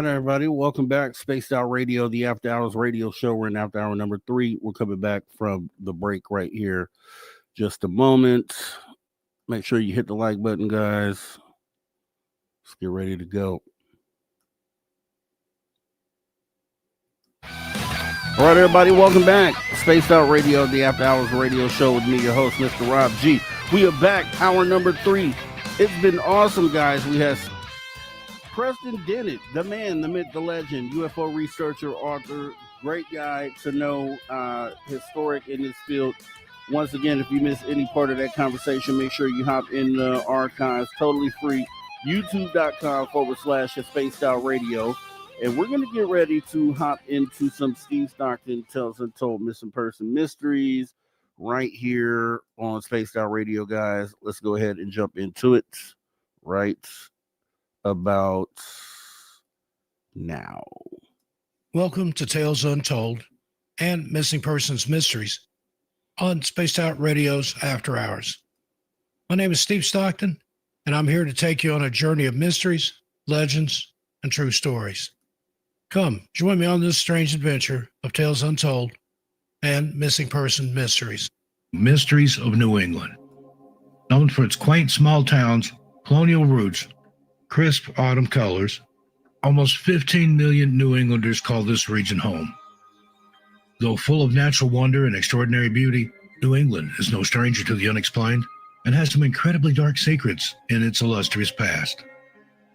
S2: right, everybody. Welcome back. Spaced Out Radio, the After Hours radio show. We're in after hour number 3. We're coming back from the break right here. Just a moment. Make sure you hit the like button, guys. Let's get ready to go. All right, everybody. Welcome back. Spaced Out Radio, the After Hours radio show with me, your host, Mr. Rob G. We are back. Hour number 3. It's been awesome, guys. We have Preston Dennett, the man, the myth, the legend, UFO researcher, author, great guy to know, historic in this field. Once again, if you missed any part of that conversation, make sure you hop in the archives, totally free, youtube.com/spacedoutradio. And we're going to get ready to hop into some Steve Stockton Tells Untold Missing Person Mysteries right here on Spaced Out Radio, guys. Let's go ahead and jump into it right about now.
S5: Welcome to Tales Untold and Missing Persons Mysteries on Spaced Out Radio's After Hours. My name is Steve Stockton, and I'm here to take you on a journey of mysteries, legends, and true stories. Come, join me on this strange adventure of Tales Untold and Missing Person Mysteries.
S7: Mysteries of New England. Known for its quaint small towns, colonial roots, crisp autumn colors, almost 15 million New Englanders call this region home. Though full of natural wonder and extraordinary beauty, New England is no stranger to the unexplained and has some incredibly dark secrets in its illustrious past.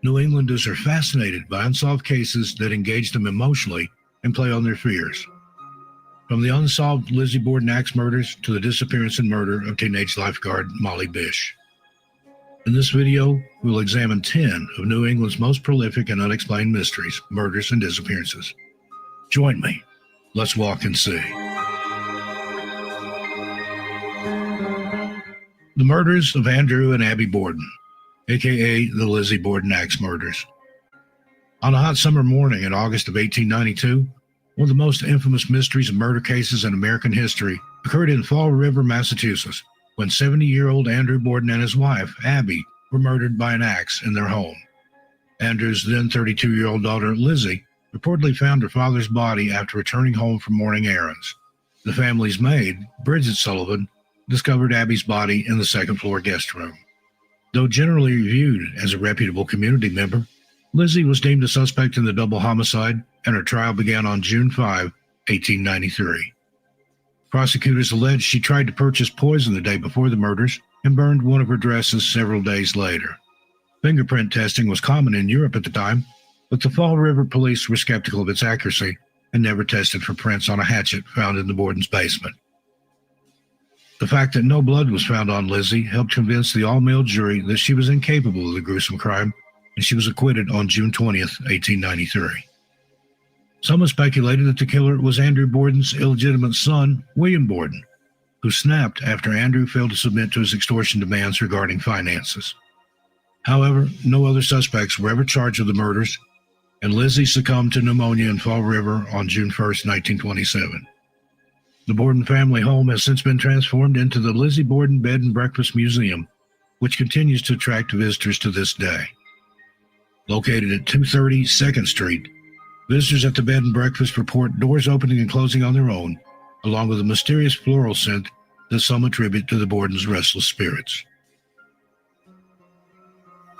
S7: New Englanders are fascinated by unsolved cases that engage them emotionally and play on their fears. From the unsolved Lizzie Borden axe murders to the disappearance and murder of teenage lifeguard Molly Bish. In this video, we'll examine 10 of New England's most prolific and unexplained mysteries, murders, and disappearances. Join me. Let's walk and see. The murders of Andrew and Abby Borden, a.k.a. the Lizzie Borden axe murders. On a hot summer morning in August of 1892, one of the most infamous mysteries and murder cases in American history occurred in Fall River, Massachusetts, when 70-year-old Andrew Borden and his wife, Abby, were murdered by an axe in their home. Andrew's then 32-year-old daughter, Lizzie, reportedly found her father's body after returning home from morning errands. The family's maid, Bridget Sullivan, discovered Abby's body in the second-floor guest room. Though generally viewed as a reputable community member, Lizzie was deemed a suspect in the double homicide, and her trial began on June 5, 1893. Prosecutors alleged she tried to purchase poison the day before the murders and burned one of her dresses several days later. Fingerprint testing was common in Europe at the time, but the Fall River police were skeptical of its accuracy and never tested for prints on a hatchet found in the Borden's basement. The fact that no blood was found on Lizzie helped convince the all-male jury that she was incapable of the gruesome crime, and she was acquitted on June 20th, 1893. Some have speculated that the killer was Andrew Borden's illegitimate son, William Borden, who snapped after Andrew failed to submit to his extortion demands regarding finances. However, no other suspects were ever charged with the murders, and Lizzie succumbed to pneumonia in Fall River on June 1st, 1927. The Borden family home has since been transformed into the Lizzie Borden Bed and Breakfast Museum, which continues to attract visitors to this day. Located at 230 2nd Street, visitors at the bed and breakfast report doors opening and closing on their own, along with a mysterious floral scent that some attribute to the Borden's restless spirits.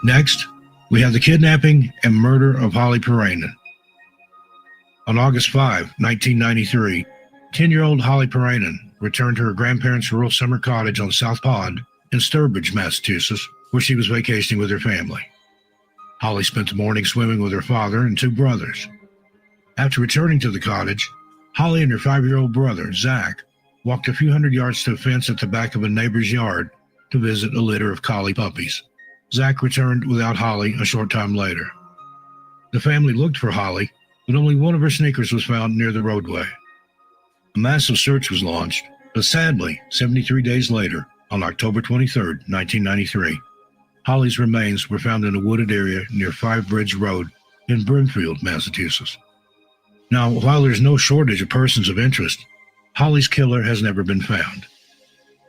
S7: Next, we have the kidnapping and murder of Holly Parainen. On August 5, 1993, 10-year-old Holly Parainen returned to her grandparents' rural summer cottage on South Pond in Sturbridge, Massachusetts, where she was vacationing with her family. Holly spent the morning swimming with her father and 2 brothers. After returning to the cottage, Holly and her 5-year-old brother, Zach, walked a few hundred yards to a fence at the back of a neighbor's yard to visit a litter of collie puppies. Zach returned without Holly a short time later. The family looked for Holly, but only one of her sneakers was found near the roadway. A massive search was launched, but sadly, 73 days later, on October 23, 1993, Holly's remains were found in a wooded area near Five Bridge Road in Brimfield, Massachusetts. Now, while there's no shortage of persons of interest, Holly's killer has never been found.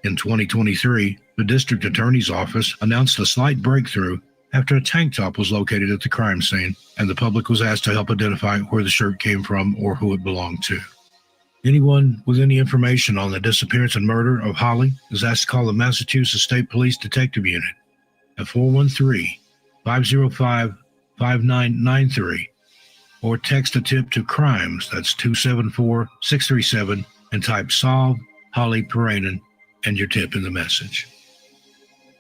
S7: In 2023, the district attorney's office announced a slight breakthrough after a tank top was located at the crime scene, and the public was asked to help identify where the shirt came from or who it belonged to. Anyone with any information on the disappearance and murder of Holly is asked to call the Massachusetts State Police Detective Unit at 413-505-5993 or text a tip to crimes, that's 274-637, and type Solve Holly Paranen and your tip in the message.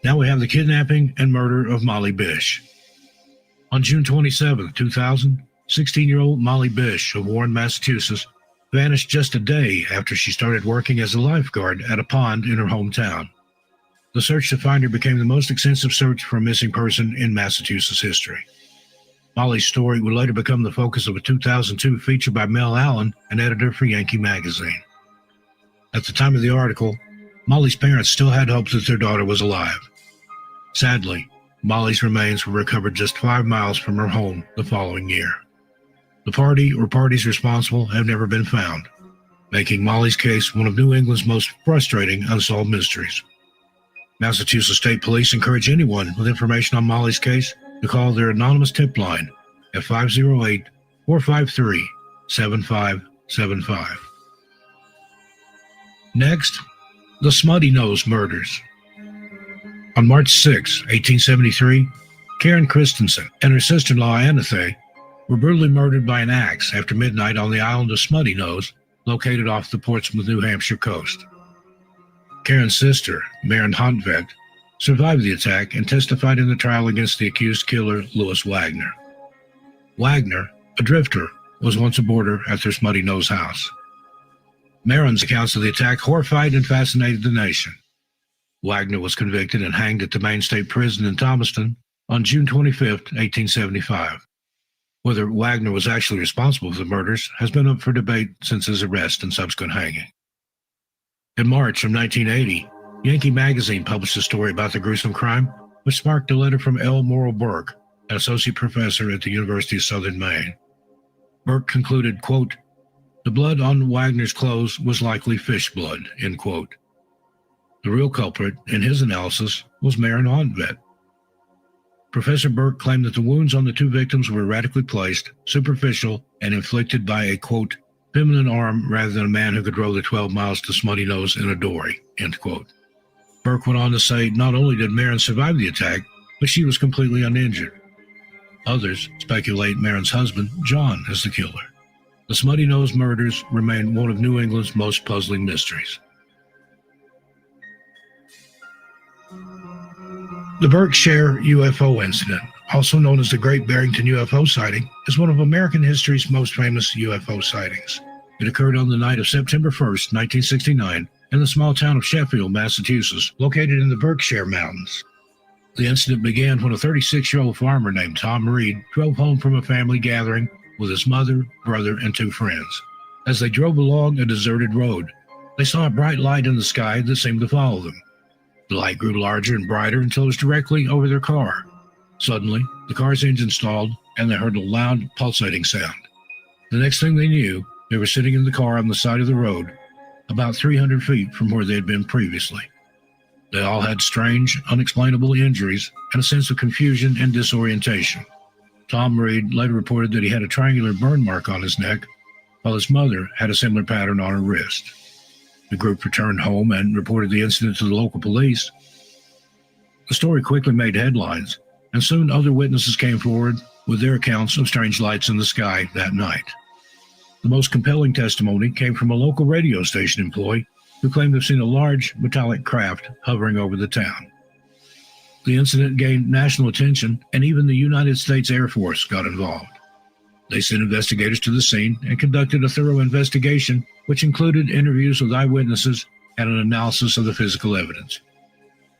S7: Now we have the kidnapping and murder of Molly Bish. On June 27, 2000, 16-year-old Molly Bish of Warren, Massachusetts, vanished just a day after she started working as a lifeguard at a pond in her hometown. The search to find her became the most extensive search for a missing person in Massachusetts history. Molly's story would later become the focus of a 2002 feature by Mel Allen, an editor for Yankee magazine. At the time of the article, Molly's parents still had hope that their daughter was alive. Sadly, Molly's remains were recovered just 5 miles from her home the following year. The party or parties responsible have never been found, making Molly's case one of New England's most frustrating unsolved mysteries. Massachusetts State Police encourage anyone with information on Molly's case to call their anonymous tip line at 508-453-7575. Next, the Smutty Nose Murders. On March 6, 1873, Karen Christensen and her sister-in-law Anathay were brutally murdered by an axe after midnight on the island of Smutty Nose, located off the Portsmouth, New Hampshire coast. Karen's sister, Maren Hontvedt, survived the attack and testified in the trial against the accused killer, Louis Wagner. Wagner, a drifter, was once a boarder at their Smutty Nose house. Maren's accounts of the attack horrified and fascinated the nation. Wagner was convicted and hanged at the Maine State Prison in Thomaston on June 25, 1875. Whether Wagner was actually responsible for the murders has been up for debate since his arrest and subsequent hanging. In March of 1980, Yankee magazine published a story about the gruesome crime, which sparked a letter from L. Morrill Burke, an associate professor at the University of Southern Maine. Burke concluded, quote, "The blood on Wagner's clothes was likely fish blood," end quote. The real culprit, in his analysis, was Maren Hontvedt. Professor Burke claimed that the wounds on the two victims were erratically placed, superficial, and inflicted by a, quote, "feminine arm rather than a man who could row the 12 miles to Smutty Nose in a dory," end quote. Burke went on to say not only did Maren survive the attack, but she was completely uninjured. Others speculate Maren's husband, John, is the killer. The Smutty Nose murders remain one of New England's most puzzling mysteries. The Berkshire UFO incident, also known as the Great Barrington UFO sighting, is one of American history's most famous UFO sightings. It occurred on the night of September 1st, 1969, in the small town of Sheffield, Massachusetts, located in the Berkshire Mountains. The incident began when a 36-year-old farmer named Tom Reed drove home from a family gathering with his mother, brother, and 2 friends. As they drove along a deserted road, they saw a bright light in the sky that seemed to follow them. The light grew larger and brighter until it was directly over their car. Suddenly, the car's engine stalled, and they heard a loud, pulsating sound. The next thing they knew, they were sitting in the car on the side of the road, about 300 feet from where they had been previously. They all had strange, unexplainable injuries and a sense of confusion and disorientation. Tom Reed later reported that he had a triangular burn mark on his neck, while his mother had a similar pattern on her wrist. The group returned home and reported the incident to the local police. The story quickly made headlines, and soon other witnesses came forward with their accounts of strange lights in the sky that night. The most compelling testimony came from a local radio station employee who claimed to have seen a large metallic craft hovering over the town. The incident gained national attention, and even the United States Air Force got involved. They sent investigators to the scene and conducted a thorough investigation, which included interviews with eyewitnesses and an analysis of the physical evidence.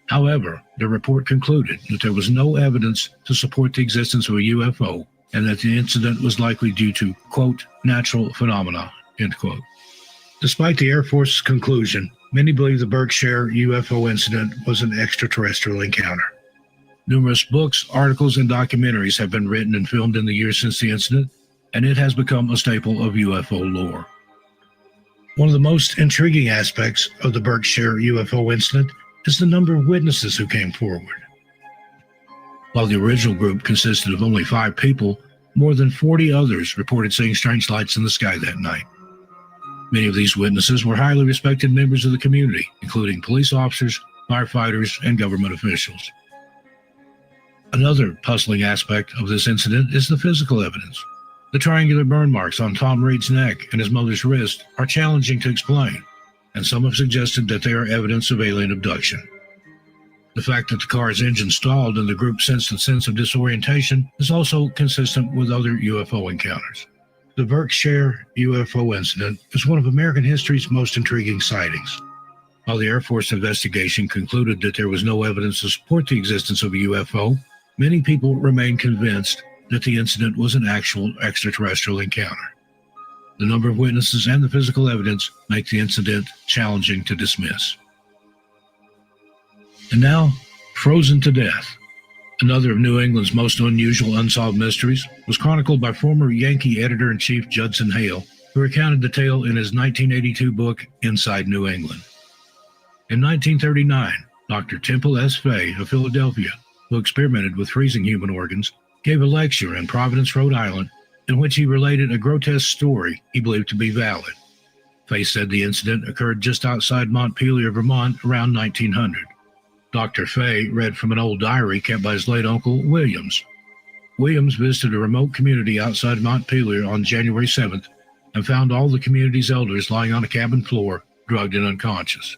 S7: However, the report concluded that there was no evidence to support the existence of a UFO and that the incident was likely due to, quote, natural phenomena, end quote. Despite the Air Force's conclusion, many believe the Berkshire UFO incident was an extraterrestrial encounter. Numerous books, articles, and documentaries have been written and filmed in the years since the incident, and it has become a staple of UFO lore. One of the most intriguing aspects of the Berkshire UFO incident is the number of witnesses who came forward. While the original group consisted of only 5 people, more than 40 others reported seeing strange lights in the sky that night. Many of these witnesses were highly respected members of the community, including police officers, firefighters, and government officials. Another puzzling aspect of this incident is the physical evidence. The triangular burn marks on Tom Reed's neck and his mother's wrist are challenging to explain, and some have suggested that they are evidence of alien abduction. The fact that the car's engine stalled and the group sensed a sense of disorientation is also consistent with other UFO encounters. The Berkshire UFO incident is one of American history's most intriguing sightings. While the Air Force investigation concluded that there was no evidence to support the existence of a UFO, many people remain convinced that the incident was an actual extraterrestrial encounter. The number of witnesses and the physical evidence make the incident challenging to dismiss. And now, frozen to death. Another of New England's most unusual unsolved mysteries was chronicled by former Yankee editor-in-chief Judson Hale, who recounted the tale in his 1982 book, Inside New England. In 1939, Dr. Temple S. Fay of Philadelphia, who experimented with freezing human organs, gave a lecture in Providence, Rhode Island, in which he related a grotesque story he believed to be valid. Fay said the incident occurred just outside Montpelier, Vermont, around 1900. Dr. Fay read from an old diary kept by his late uncle, Williams. Williams visited a remote community outside Montpelier on January 7th and found all the community's elders lying on a cabin floor, drugged and unconscious.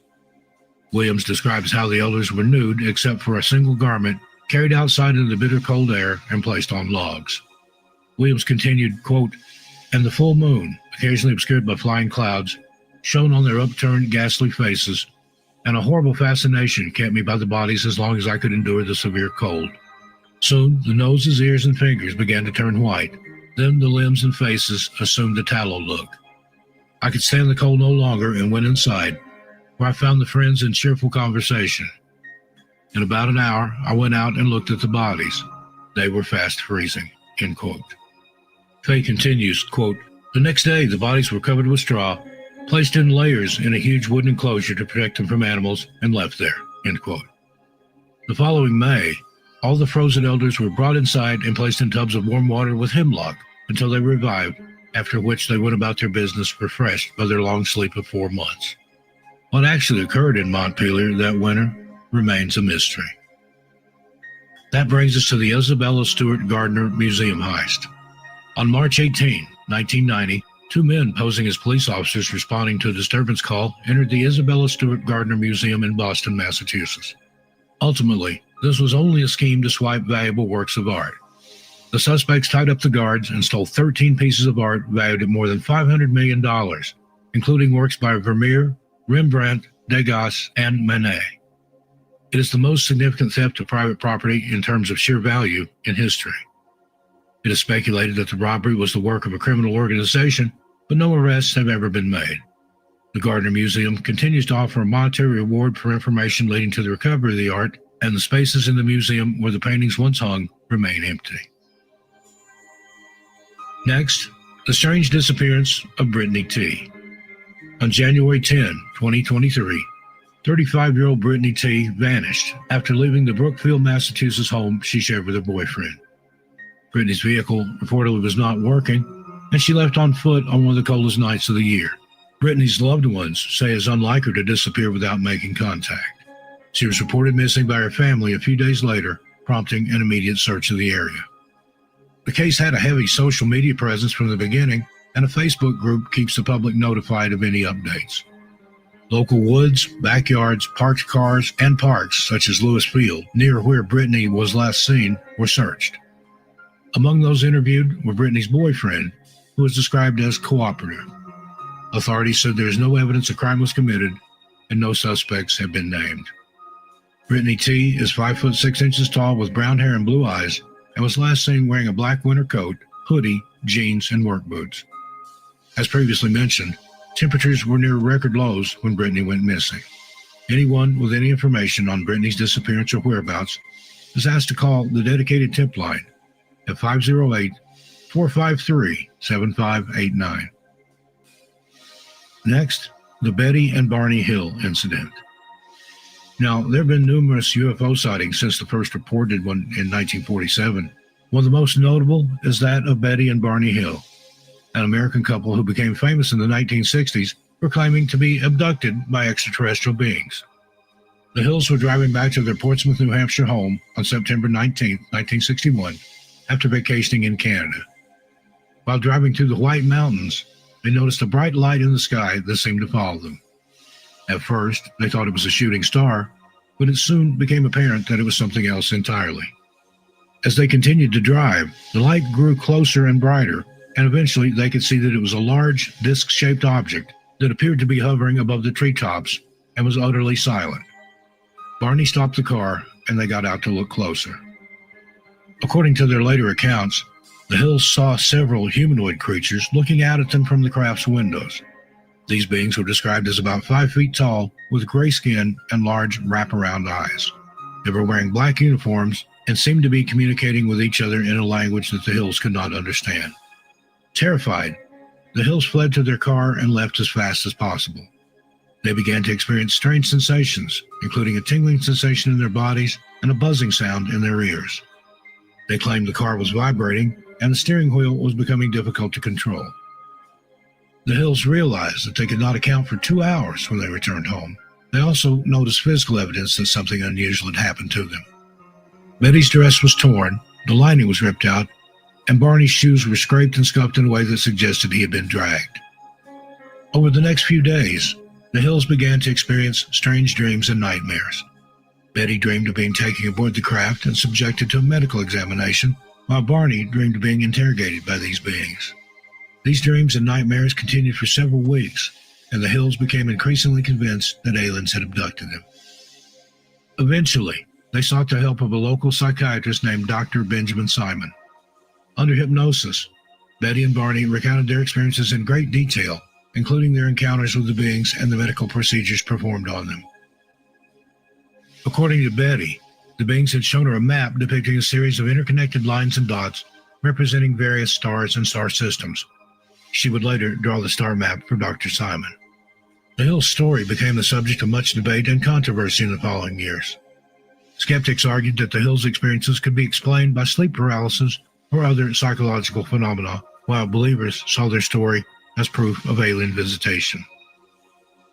S7: Williams describes how the elders were nude except for a single garment, carried outside in the bitter cold air and placed on logs. Williams continued, quote, "And the full moon, occasionally obscured by flying clouds, shone on their upturned, ghastly faces, and a horrible fascination kept me by the bodies as long as I could endure the severe cold. Soon the noses, ears, and fingers began to turn white. Then the limbs and faces assumed the tallow look. I could stand the cold no longer and went inside, where I found the friends in cheerful conversation. In about an hour, I went out and looked at the bodies. They were fast freezing," end quote. Fay continues, quote, "The next day, the bodies were covered with straw, placed in layers in a huge wooden enclosure to protect them from animals, and left there," end quote. The following May, all the frozen elders were brought inside and placed in tubs of warm water with hemlock until they revived, after which they went about their business refreshed by their long sleep of 4 months. What actually occurred in Montpelier that winter remains a mystery. That brings us to the Isabella Stewart Gardner Museum heist. On March 18, 1990, 2 men posing as police officers responding to a disturbance call entered the Isabella Stewart Gardner Museum in Boston, Massachusetts. Ultimately, this was only a scheme to swipe valuable works of art. The suspects tied up the guards and stole 13 pieces of art valued at more than $500 million, including works by Vermeer, Rembrandt, Degas, and Manet. It is the most significant theft of private property in terms of sheer value in history. It is speculated that the robbery was the work of a criminal organization, but no arrests have ever been made. The Gardner Museum continues to offer a monetary reward for information leading to the recovery of the art, and the spaces in the museum where the paintings once hung remain empty. Next, the strange disappearance of Brittany T. On January 10, 2023, 35-year-old Brittany T. vanished after leaving the Brookfield, Massachusetts home she shared with her boyfriend. Brittany's vehicle reportedly was not working, and she left on foot on one of the coldest nights of the year. Brittany's loved ones say it's unlike her to disappear without making contact. She was reported missing by her family a few days later, prompting an immediate search of the area. The case had a heavy social media presence from the beginning, and a Facebook group keeps the public notified of any updates. Local woods, backyards, parked cars, and parks, such as Lewis Field, near where Brittany was last seen, were searched. Among those interviewed were Brittany's boyfriend, who was described as cooperative. Authorities said there is no evidence a crime was committed, and no suspects have been named. Brittany T. is 5 foot 6 inches tall with brown hair and blue eyes, and was last seen wearing a black winter coat, hoodie, jeans, and work boots. As previously mentioned, temperatures were near record lows when Brittany went missing. Anyone with any information on Brittany's disappearance or whereabouts is asked to call the dedicated tip line at 508-453-7589. Next, the Betty and Barney Hill incident. Now, there have been numerous UFO sightings since the first reported one in 1947. One of the most notable is that of Betty and Barney Hill, an American couple who became famous in the 1960s for claiming to be abducted by extraterrestrial beings. The Hills were driving back to their Portsmouth, New Hampshire home on September 19, 1961, after vacationing in Canada. While driving through the White Mountains, they noticed a bright light in the sky that seemed to follow them. At first, they thought it was a shooting star, but it soon became apparent that it was something else entirely. As they continued to drive, the light grew closer and brighter, and eventually they could see that it was a large, disc-shaped object that appeared to be hovering above the treetops and was utterly silent. Barney stopped the car, and they got out to look closer. According to their later accounts, the Hills saw several humanoid creatures looking out at them from the craft's windows. These beings were described as about 5 feet tall, with gray skin and large wraparound eyes. They were wearing black uniforms and seemed to be communicating with each other in a language that the Hills could not understand. Terrified, the Hills fled to their car and left as fast as possible. They began to experience strange sensations, including a tingling sensation in their bodies and a buzzing sound in their ears. They claimed the car was vibrating and the steering wheel was becoming difficult to control. The Hills realized that they could not account for 2 hours when they returned home. They also noticed physical evidence that something unusual had happened to them. Betty's dress was torn, the lining was ripped out, and Barney's shoes were scraped and scuffed in a way that suggested he had been dragged. Over the next few days, the Hills began to experience strange dreams and nightmares. Betty dreamed of being taken aboard the craft and subjected to a medical examination, while Barney dreamed of being interrogated by these beings. These dreams and nightmares continued for several weeks, and the Hills became increasingly convinced that aliens had abducted them. Eventually, they sought the help of a local psychiatrist named Dr. Benjamin Simon. Under hypnosis, Betty and Barney recounted their experiences in great detail, including their encounters with the beings and the medical procedures performed on them. According to Betty, the beings had shown her a map depicting a series of interconnected lines and dots representing various stars and star systems. She would later draw the star map for Dr. Simon. The Hills' story became the subject of much debate and controversy in the following years. Skeptics argued that the Hills' experiences could be explained by sleep paralysis or other psychological phenomena, while believers saw their story as proof of alien visitation.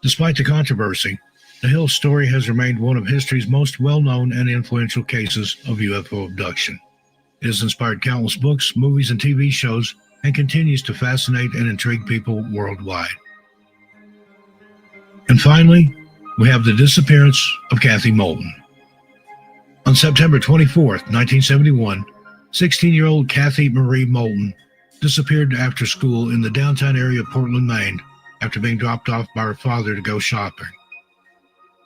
S7: Despite the controversy, the Hills story has remained one of history's most well-known and influential cases of UFO abduction. It has inspired countless books, movies, and TV shows, and continues to fascinate and intrigue people worldwide. And finally, we have the disappearance of Kathy Moulton. On September 24th, 1971, 16-year-old Kathy Marie Moulton disappeared after school in the downtown area of Portland, Maine, after being dropped off by her father to go shopping.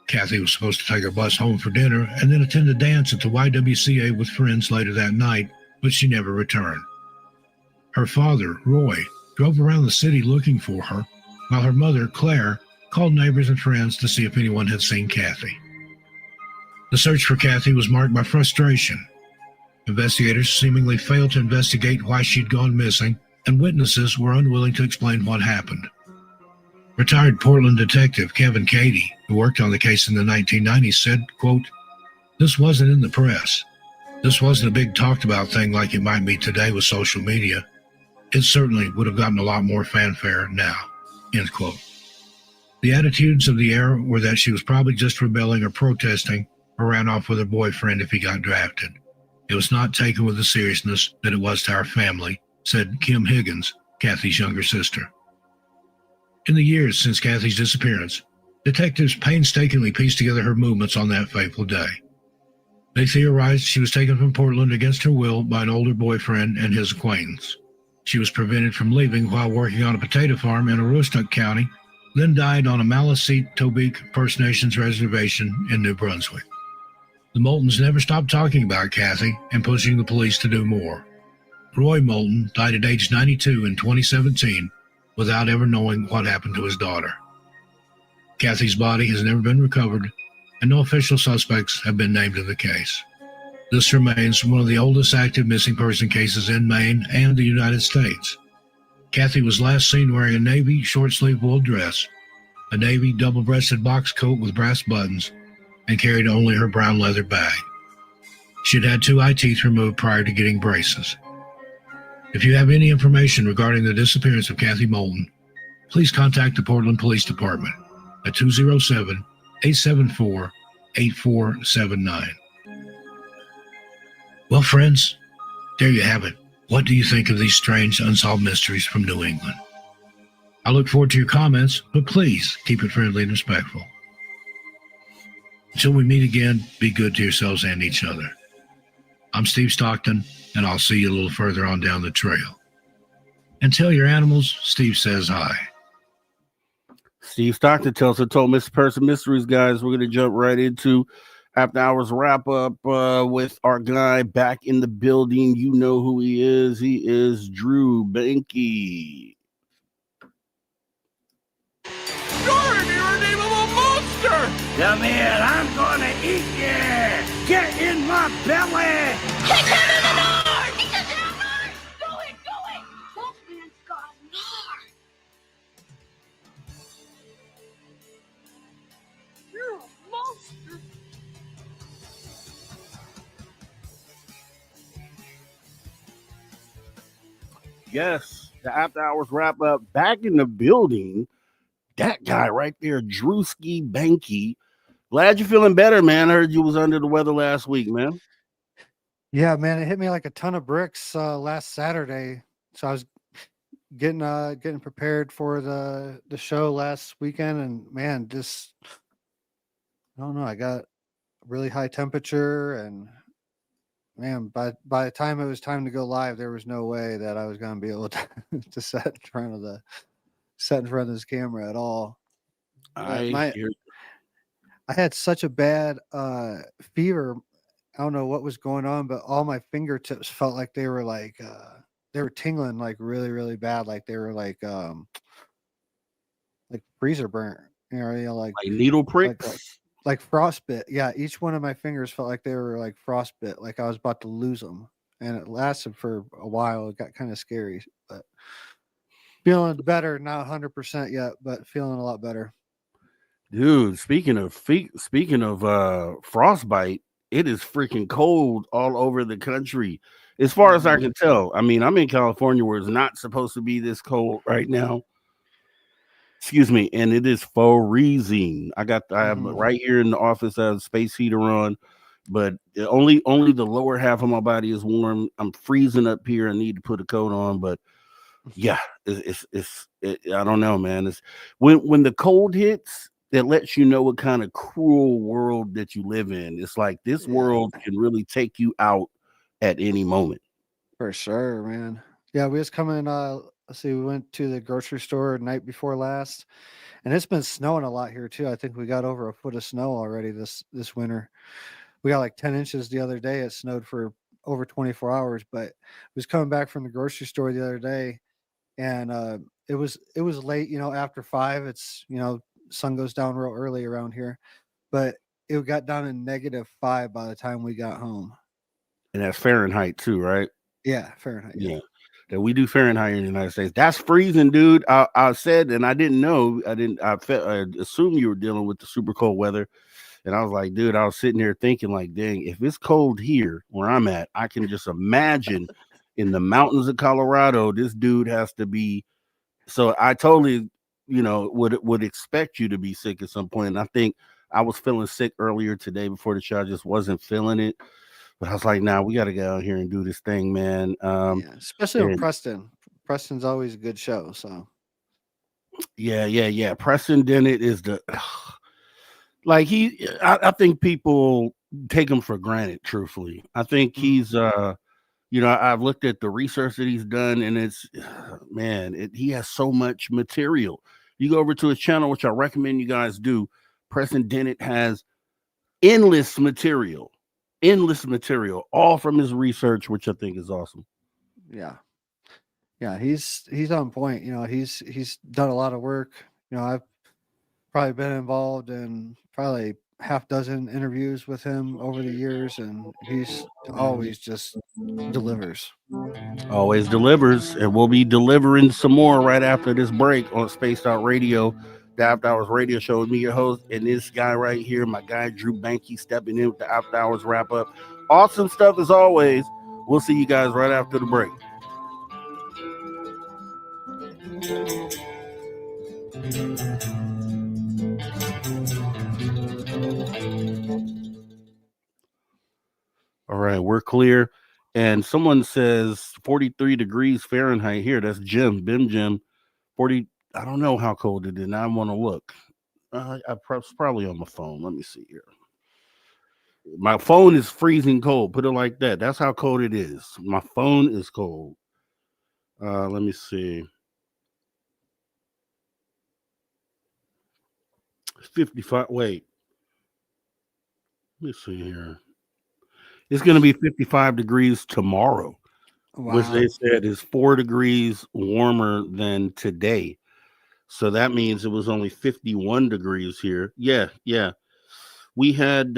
S7: Kathy was supposed to take her bus home for dinner and then attend a dance at the YWCA with friends later that night, but she never returned. Her father, Roy, drove around the city looking for her, while her mother, Claire, called neighbors and friends to see if anyone had seen Kathy. The search for Kathy was marked by frustration. Investigators seemingly failed to investigate why she'd gone missing, and witnesses were unwilling to explain what happened. Retired Portland detective Kevin Cady, who worked on the case in the 1990s, said, quote, "This wasn't in the press. This wasn't a big talked about thing like it might be today with social media. It certainly would have gotten a lot more fanfare now," end quote. The attitudes of the era were that she was probably just rebelling or protesting or ran off with her boyfriend if he got drafted. It was not taken with the seriousness that it was to our family, said Kim Higgins, Kathy's younger sister. In the years since Kathy's disappearance, detectives painstakingly pieced together her movements on that fateful day. They theorized she was taken from Portland against her will by an older boyfriend and his acquaintance. She was prevented from leaving while working on a potato farm in Aroostook County, then died on a Maliseet Tobique First Nations reservation in New Brunswick. The Moultons never stopped talking about Kathy and pushing the police to do more. Roy Moulton died at age 92 in 2017 without ever knowing what happened to his daughter. Kathy's body has never been recovered, and no official suspects have been named in the case. This remains one of the oldest active missing person cases in Maine and the United States. Kathy was last seen wearing a navy short-sleeved wool dress, a navy double-breasted box coat with brass buttons, and carried only her brown leather bag. She had had 2 eye teeth removed prior to getting braces. If you have any information regarding the disappearance of Kathy Moulton, please contact the Portland Police Department at 207-874-8479. Well, friends, there you have it. What do you think of these strange unsolved mysteries from New England? I look forward to your comments, but please keep it friendly and respectful. Until we meet again, be good to yourselves and each other. I'm Steve Stockton, and I'll see you a little further on down the trail. And tell your animals, Steve says hi.
S2: Steve Stockton tells Untold Missing Person Mysteries, guys. We're going to jump right into After Hours wrap up with our guy back in the building. You know who he is. He is Drew Banky.
S1: Darn, you're an evil monster!
S2: Come here, I'm going to eat you. Get in my belly.
S1: Kick him in the nard! He doesn't have nard! Go it! That man's got nard! You're a monster!
S2: Yes, the After Hours wrap up back in the building. That guy right there, Drewski Banky. Glad you're feeling better, man. I heard you was under the weather last week, man.
S8: Yeah, man, it hit me like a ton of bricks last Saturday. So I was getting prepared for the show last weekend, and man, just I don't know. I got really high temperature, and man, by the time it was time to go live, there was no way that I was going to be able to, to set in front of this camera at all. I had such a bad fever. I don't know what was going on, but all my fingertips felt like they were tingling like really, really bad. Like they were like freezer burnt, like
S2: needle pricks,
S8: like frostbite. Yeah. Each one of my fingers felt like they were like frostbite, like I was about to lose them. And it lasted for a while. It got kind of scary, but feeling better. Not 100% yet, but feeling a lot better.
S2: Dude, speaking of frostbite, it is freaking cold all over the country. As far as I can tell. I mean, I'm in California where it's not supposed to be this cold right now. Excuse me, and it is freezing. I have right here in the office. I have a space heater on, but only the lower half of my body is warm. I'm freezing up here. I need to put a coat on, but yeah, it's I don't know, man. It's when the cold hits, that lets you know what kind of cruel world that you live in. It's like this world can really take you out at any moment.
S8: For sure, man. Yeah, we was coming. Let's see, we went to the grocery store the night before last, and it's been snowing a lot here too. I think we got over a foot of snow already this winter. We got like 10 inches the other day. It snowed for over 24 hours, but I was coming back from the grocery store the other day, and it was late, after 5. It's sun goes down real early around here, but it got down to -5 by the time we got home.
S2: And that's Fahrenheit too, right?
S8: Yeah, Fahrenheit.
S2: Yeah. That we do Fahrenheit in the United States. That's freezing, dude. I said, and I didn't know. I assumed you were dealing with the super cold weather. And I was like, dude, I was sitting there thinking like, dang, if it's cold here where I'm at, I can just imagine in the mountains of Colorado, this dude has to be. So I totally, would expect you to be sick at some point. And I think I was feeling sick earlier today before the show. I just wasn't feeling it. But I was like, nah, we got to get out here and do this thing, man.
S8: Especially with Preston. Preston's always a good show. So,
S2: yeah. Preston Dennett is like I think people take him for granted, truthfully. I think he's, I've looked at the research that he's done, and it's, man, he has so much material. You go over to his channel, which I recommend you guys do. Preston Dennett has endless material, all from his research, which I think is awesome.
S8: Yeah, he's on point. He's done a lot of work. I've probably been involved in probably half dozen interviews with him over the years, and he's always just delivers.
S2: Always delivers, and we'll be delivering some more right after this break on Spaced Out Radio. the After Hours Radio Show with me, your host, and this guy right here, my guy Drew Banky, stepping in with the After Hours wrap up. Awesome stuff as always. We'll see you guys right after the break. All right, we're clear. And someone says 43 degrees Fahrenheit here. That's Jim, Bim Jim. 40. I don't know how cold it is. Now I want to look. It's probably on my phone. Let me see here. My phone is freezing cold. Put it like that. That's how cold it is. My phone is cold. Let me see. 55. Wait. Let me see here. It's going to be 55 degrees tomorrow, which they said is 4 degrees warmer than today. So that means it was only 51 degrees here. Yeah. We had,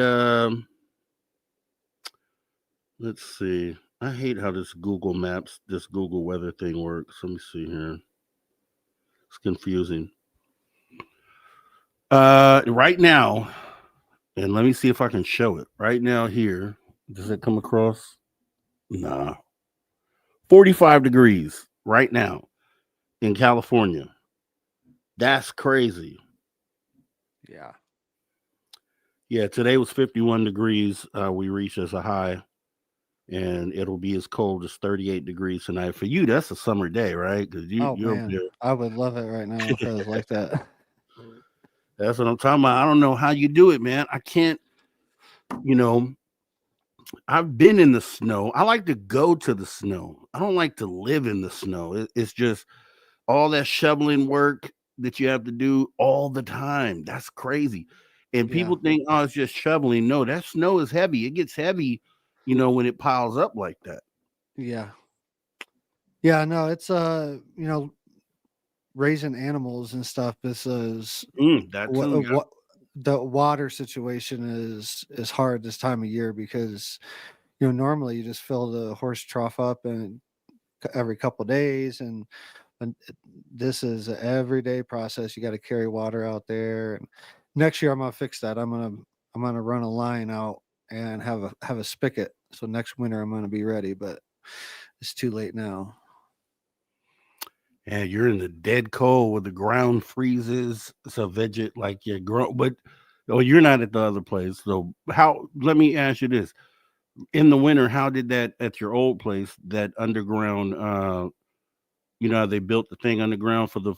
S2: let's see. I hate how this Google Maps, this Google weather thing works. Let me see here. It's confusing. Right now, and let me see if I can show it. Right now here, does it come across? Nah. 45 degrees right now in California. That's crazy. Yeah, today was 51 degrees. We reached as a high, and it'll be as cold as 38 degrees tonight. For you, that's a summer day, right? Because you're
S8: man, I would love it right now if it was like that.
S2: That's what I'm talking about. I don't know how you do it, man. I can't, I've been in the snow. I like to go to the snow. I don't like to live in the snow. It's just all that shoveling work that you have to do all the time. That's crazy. And people think, oh, it's just shoveling. No, that snow is heavy. It gets heavy, when it piles up like that.
S8: Yeah, no, it's raising animals and stuff. This is what the water situation is hard this time of year because normally you just fill the horse trough up and every couple of days, and this is an everyday process. You got to carry water out there, and next year I'm gonna fix that. I'm gonna run a line out and have a spigot, so next winter I'm gonna be ready, but it's too late now.
S2: And you're in the dead cold where the ground freezes. So like you grow, but you're not at the other place. So let me ask you this. In the winter, how did that at your old place, that underground, they built the thing underground for the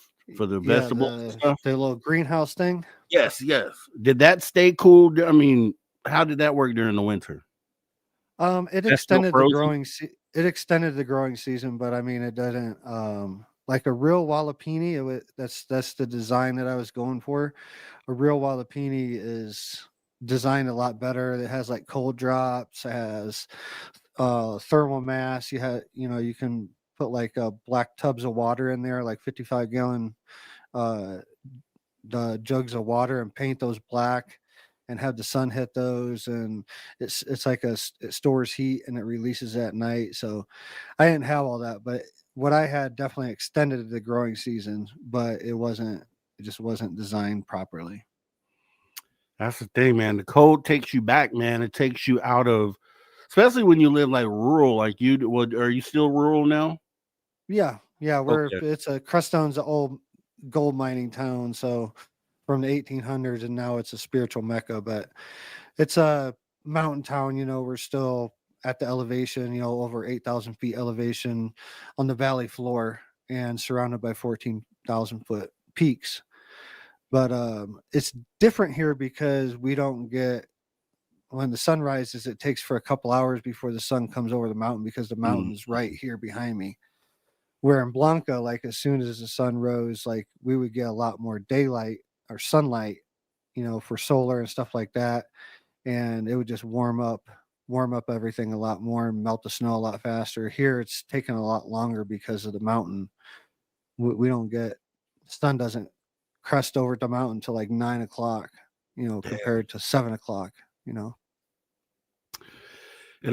S2: vegetables stuff?
S8: The little greenhouse thing?
S2: Yes. Did that stay cool? I mean, how did that work during the winter?
S8: It extended the growing season, but I mean it doesn't like a real jalapeno. That's the design that I was going for. A real jalapeno is designed a lot better. It has like cold drops, it has thermal mass. You can put like black tubs of water in there, like 55-gallon the jugs of water, and paint those black and have the sun hit those, and it's like it stores heat and it releases at night. So I didn't have all that, but what I had definitely extended the growing season, but it just wasn't designed properly.
S2: That's the thing, man. The cold takes you back, man. It takes you out of, especially when you live like rural, like you. Are you still rural now?
S8: Yeah. It's Crestone's an old gold mining town, so from the 1800s, and now it's a spiritual mecca. But it's a mountain town. We're still at the elevation, over 8,000 feet elevation on the valley floor, and surrounded by 14,000 foot peaks. But it's different here because we don't get, when the sun rises, it takes for a couple hours before the sun comes over the mountain because the mountain is right here behind me. Where in Blanca, like as soon as the sun rose, like we would get a lot more daylight or sunlight, for solar and stuff like that. And it would just warm up everything a lot more and melt the snow a lot faster. Here it's taking a lot longer because of the mountain. We don't get, sun doesn't crest over the mountain till like 9 o'clock, compared to 7 o'clock,
S2: And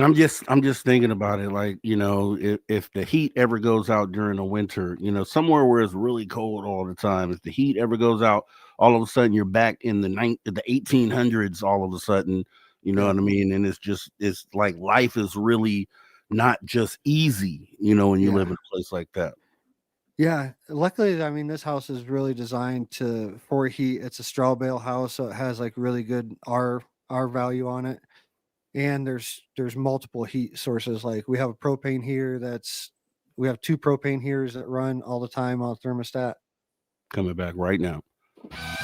S2: I'm just thinking about it, like, if the heat ever goes out during the winter, somewhere where it's really cold all the time, if the heat ever goes out, all of a sudden you're back in the 1800s. All of a sudden, you know what I mean? And it's like life is really not just easy, you know, when you live in a place like that.
S8: Yeah, luckily, I mean, this house is really designed for heat. It's a straw bale house, so it has like really good R value on it. And there's multiple heat sources. Like we have a propane heater we have 2 propane heaters that run all the time on a thermostat.
S2: Coming back right now.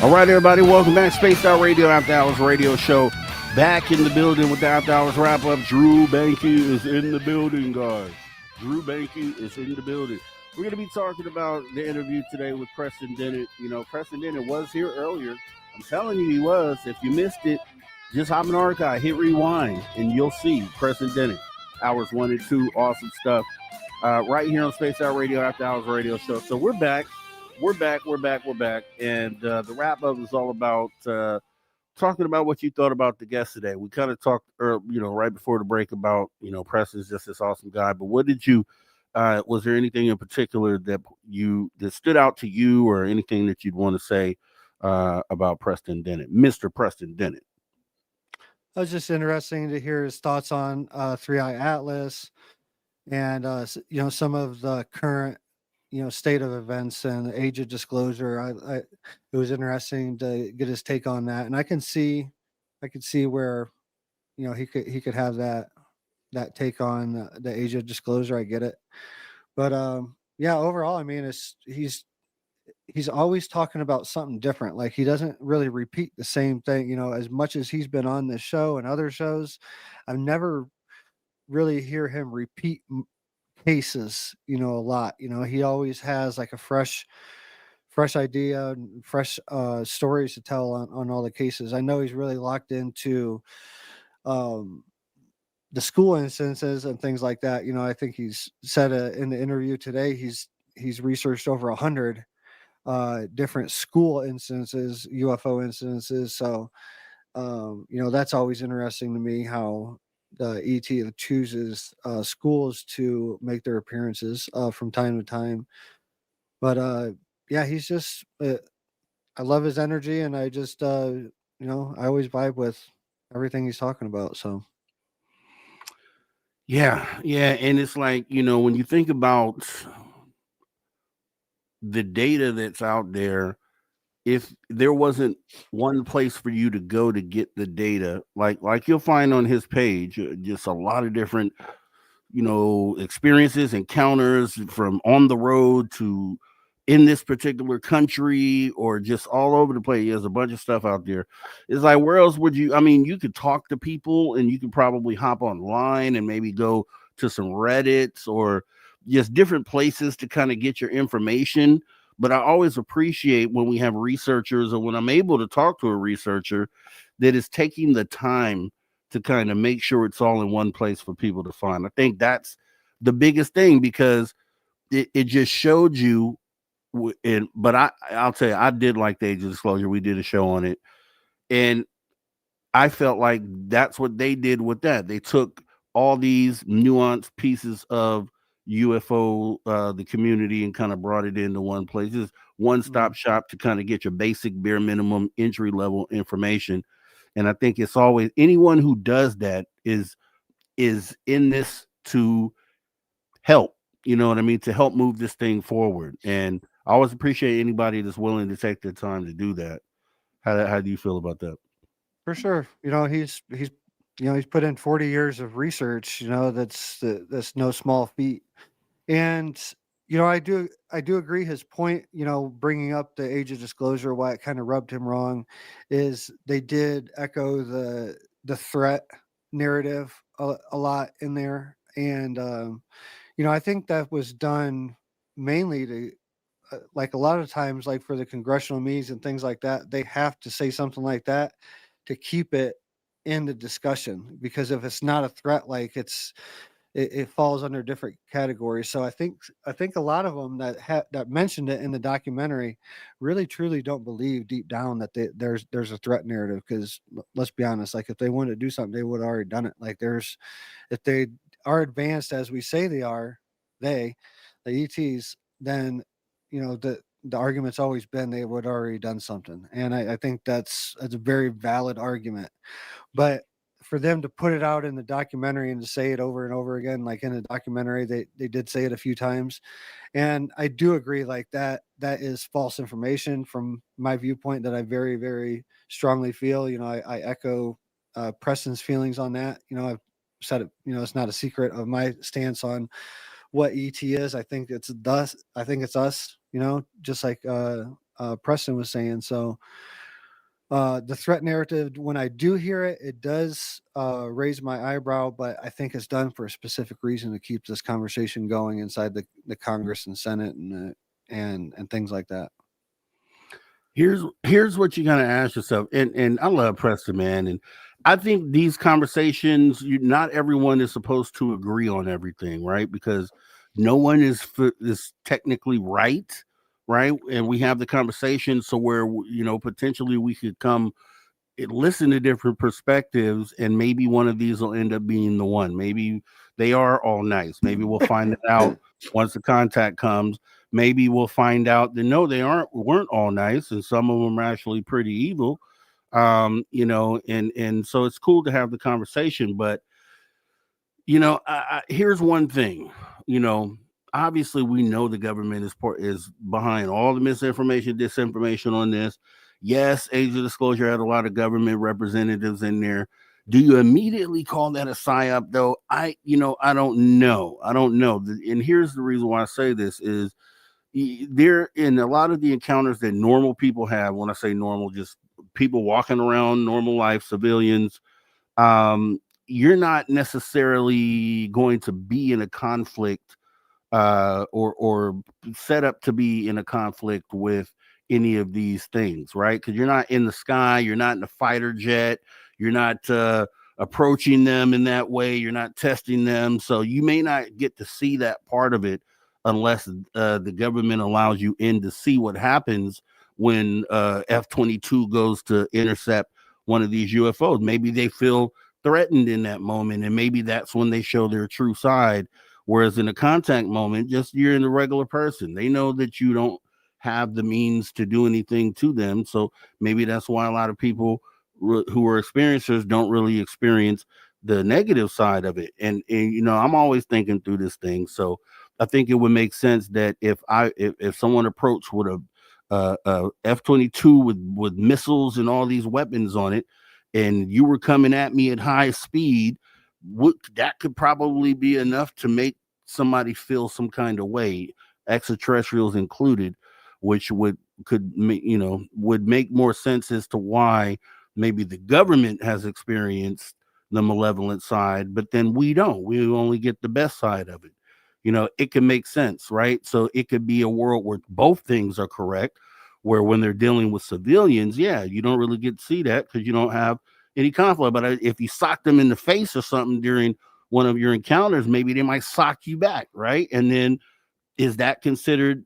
S2: All right, everybody, welcome back. Spaced Out Radio After Hours Radio Show. Back in the building with the After Hours wrap up. Drew Banky is in the building, guys. Drew Banky is in the building. We're going to be talking about the interview today with Preston Dennett. You know, Preston Dennett was here earlier. I'm telling you, he was. If you missed it, just hop in the archive, hit rewind, and you'll see Preston Dennett. Hours 1 and 2, awesome stuff. Right here on Spaced Out Radio After Hours Radio Show. So we're back. We're back. And the wrap up is all about talking about what you thought about the guest today. We kind of talked, right before the break about, Preston's just this awesome guy. But what did you? Was there anything in particular that stood out to you, or anything that you'd want to say about Preston Dennett, Mr. Preston Dennett?
S8: It was just interesting to hear his thoughts on 3i Atlas and some of the current state of events and the age of disclosure. It was interesting to get his take on that, and I could see where he could have that take on the age of disclosure. I get it, but overall, I mean, he's always talking about something different. Like he doesn't really repeat the same thing, as much as he's been on this show and other shows. I've never really hear him repeat cases, a lot. He always has like a fresh idea and fresh stories to tell on all the cases. I know he's really locked into the school instances and things like that. I think he's said in the interview today, he's researched over 100 different school instances, UFO instances. So, that's always interesting to me, how the ET chooses schools to make their appearances from time to time. But he's just, I love his energy, and I just, I always vibe with everything he's talking about. So.
S2: Yeah. And it's like, when you think about the data that's out there, if there wasn't one place for you to go to get the data, like you'll find on his page, just a lot of different, experiences, encounters from on the road to in this particular country, or just all over the place. There's a bunch of stuff out there. It's like, where else would you? I mean, you could talk to people, and you could probably hop online and maybe go to some Reddits or just different places to kind of get your information. But I always appreciate when we have researchers, or when I'm able to talk to a researcher that is taking the time to kind of make sure it's all in one place for people to find. I think that's the biggest thing, because it just showed you. But I'll tell you, I did like the age of disclosure. We did a show on it, and I felt like that's what they did with that. They took all these nuanced pieces of UFO, the community, and kind of brought it into one place. Just one-stop shop to kind of get your basic bare minimum entry level information. And I think it's always, anyone who does that is in this to help, you know what I mean, to help move this thing forward. And I always appreciate anybody that's willing to take their time to do that. How do you feel about that?
S8: For sure. He's put in 40 years of research, that's no small feat. And, I do agree his point, bringing up the age of disclosure, why it kind of rubbed him wrong, is they did echo the threat narrative a lot in there. And, I think that was done mainly to, like a lot of times, like for the congressional meetings and things like that, they have to say something like that to keep it in the discussion, because if it's not a threat, like it falls under different categories. So I think a lot of them that mentioned it in the documentary really truly don't believe deep down that there's a threat narrative, because let's be honest, like if they wanted to do something, they would have already done it. Like if they are advanced as we say they are, the ETs, then the argument's always been they would already done something, and I think that's a very valid argument. But for them to put it out in the documentary and to say it over and over again, like in the documentary, they did say it a few times, and I do agree, like that is false information from my viewpoint that I very, very strongly feel. I echo Preston's feelings on that. I've said it, it's not a secret of my stance on what ET is. I think it's us, just like Preston was saying. So the threat narrative, when I do hear it, it does raise my eyebrow, but I think it's done for a specific reason to keep this conversation going inside the Congress and Senate and things like that.
S2: Here's what you gotta ask yourself, and I love Preston, man, and I think these conversations, not everyone is supposed to agree on everything, right? Because no one is technically right, and we have the conversation so where potentially we could come and listen to different perspectives, and maybe one of these will end up being the one. Maybe they are all nice. Maybe we'll find it out once the contact comes. Maybe we'll find out that no, they weren't all nice, and some of them are actually pretty evil. And so it's cool to have the conversation. But here's one thing. Obviously we know the government is behind all the misinformation, disinformation on this. Yes, Age of Disclosure had a lot of government representatives in there. Do you immediately call that a psyop, though? I don't know. And here's the reason why I say this is there in a lot of the encounters that normal people have. When I say normal, just people walking around normal life, civilians. You're not necessarily going to be in a conflict or set up to be in a conflict with any of these things, right? Because you're not in the sky, you're not in a fighter jet, you're not approaching them in that way, you're not testing them, so you may not get to see that part of it unless the government allows you in to see what happens when F-22 goes to intercept one of these UFOs. Maybe they feel threatened in that moment, and maybe that's when they show their true side. Whereas in a contact moment, just you're in a regular person. They know that you don't have the means to do anything to them. So maybe that's why a lot of people who are experiencers don't really experience the negative side of it. And I'm always thinking through this thing. So I think it would make sense that if someone approached with a F-22 with missiles and all these weapons on it, and you were coming at me at high speed, that could probably be enough to make somebody feel some kind of way, extraterrestrials included, which would make more sense as to why maybe the government has experienced the malevolent side, but then we don't. We only get the best side of it. It can make sense, right? So it could be a world where both things are correct, where when they're dealing with civilians, you don't really get to see that because you don't have any conflict. But if you sock them in the face or something during one of your encounters, maybe they might sock you back, right? And then is that considered,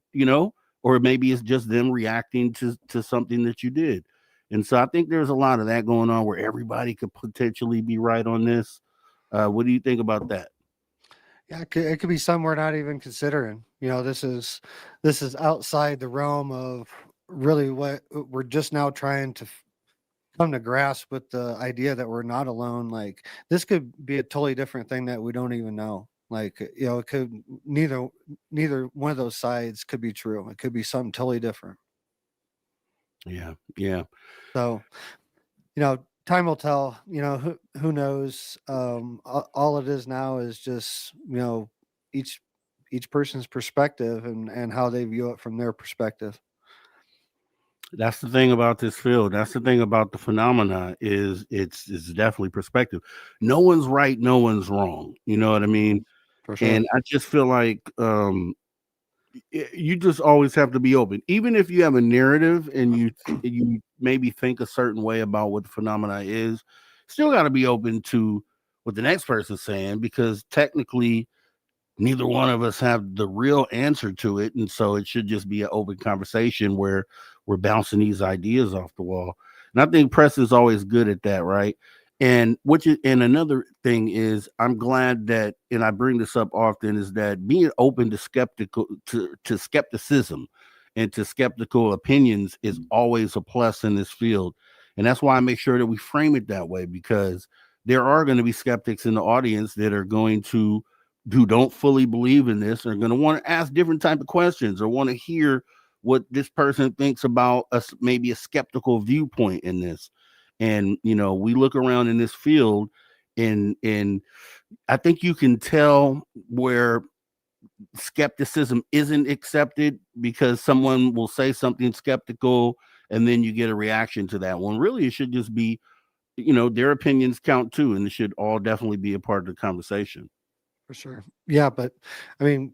S2: or maybe it's just them reacting to something that you did. And so I think there's a lot of that going on where everybody could potentially be right on this. What do you think about that?
S8: Yeah, it could be something we're not even considering. This is outside the realm of really what we're just now trying to come to grasp with the idea that we're not alone. Like this could be a totally different thing that we don't even know. Like, it could neither one of those sides could be true. It could be something totally different.
S2: Yeah.
S8: So, time will tell. Who knows? All it is now is just each person's perspective and how they view it from their perspective.
S2: That's the thing about this field. That's the thing about the phenomena is it's definitely perspective. No one's right, no one's wrong. You know what I mean?
S8: For sure.
S2: And I just feel like you just always have to be open, even if you have a narrative and you maybe think a certain way about what the phenomena is. Still got to be open to what the next person's saying, because technically neither one of us have the real answer to it, and so it should just be an open conversation where we're bouncing these ideas off the wall. And I think Preston's always good at that, right? And another thing is, I'm glad that, and I bring this up often, is that being open to skepticism and to skeptical opinions is always a plus in this field. And that's why I make sure that we frame it that way, because there are going to be skeptics in the audience that are going to, who don't fully believe in this, are going to want to ask different type of questions or want to hear what this person thinks about us, maybe a skeptical viewpoint in this. And, you know, we look around in this field, and I think you can tell where skepticism isn't accepted, because someone will say something skeptical and then you get a reaction to that one. Really, it should just be, you know, their opinions count too, and it should all definitely be a part of the conversation.
S8: For sure. Yeah, but I mean,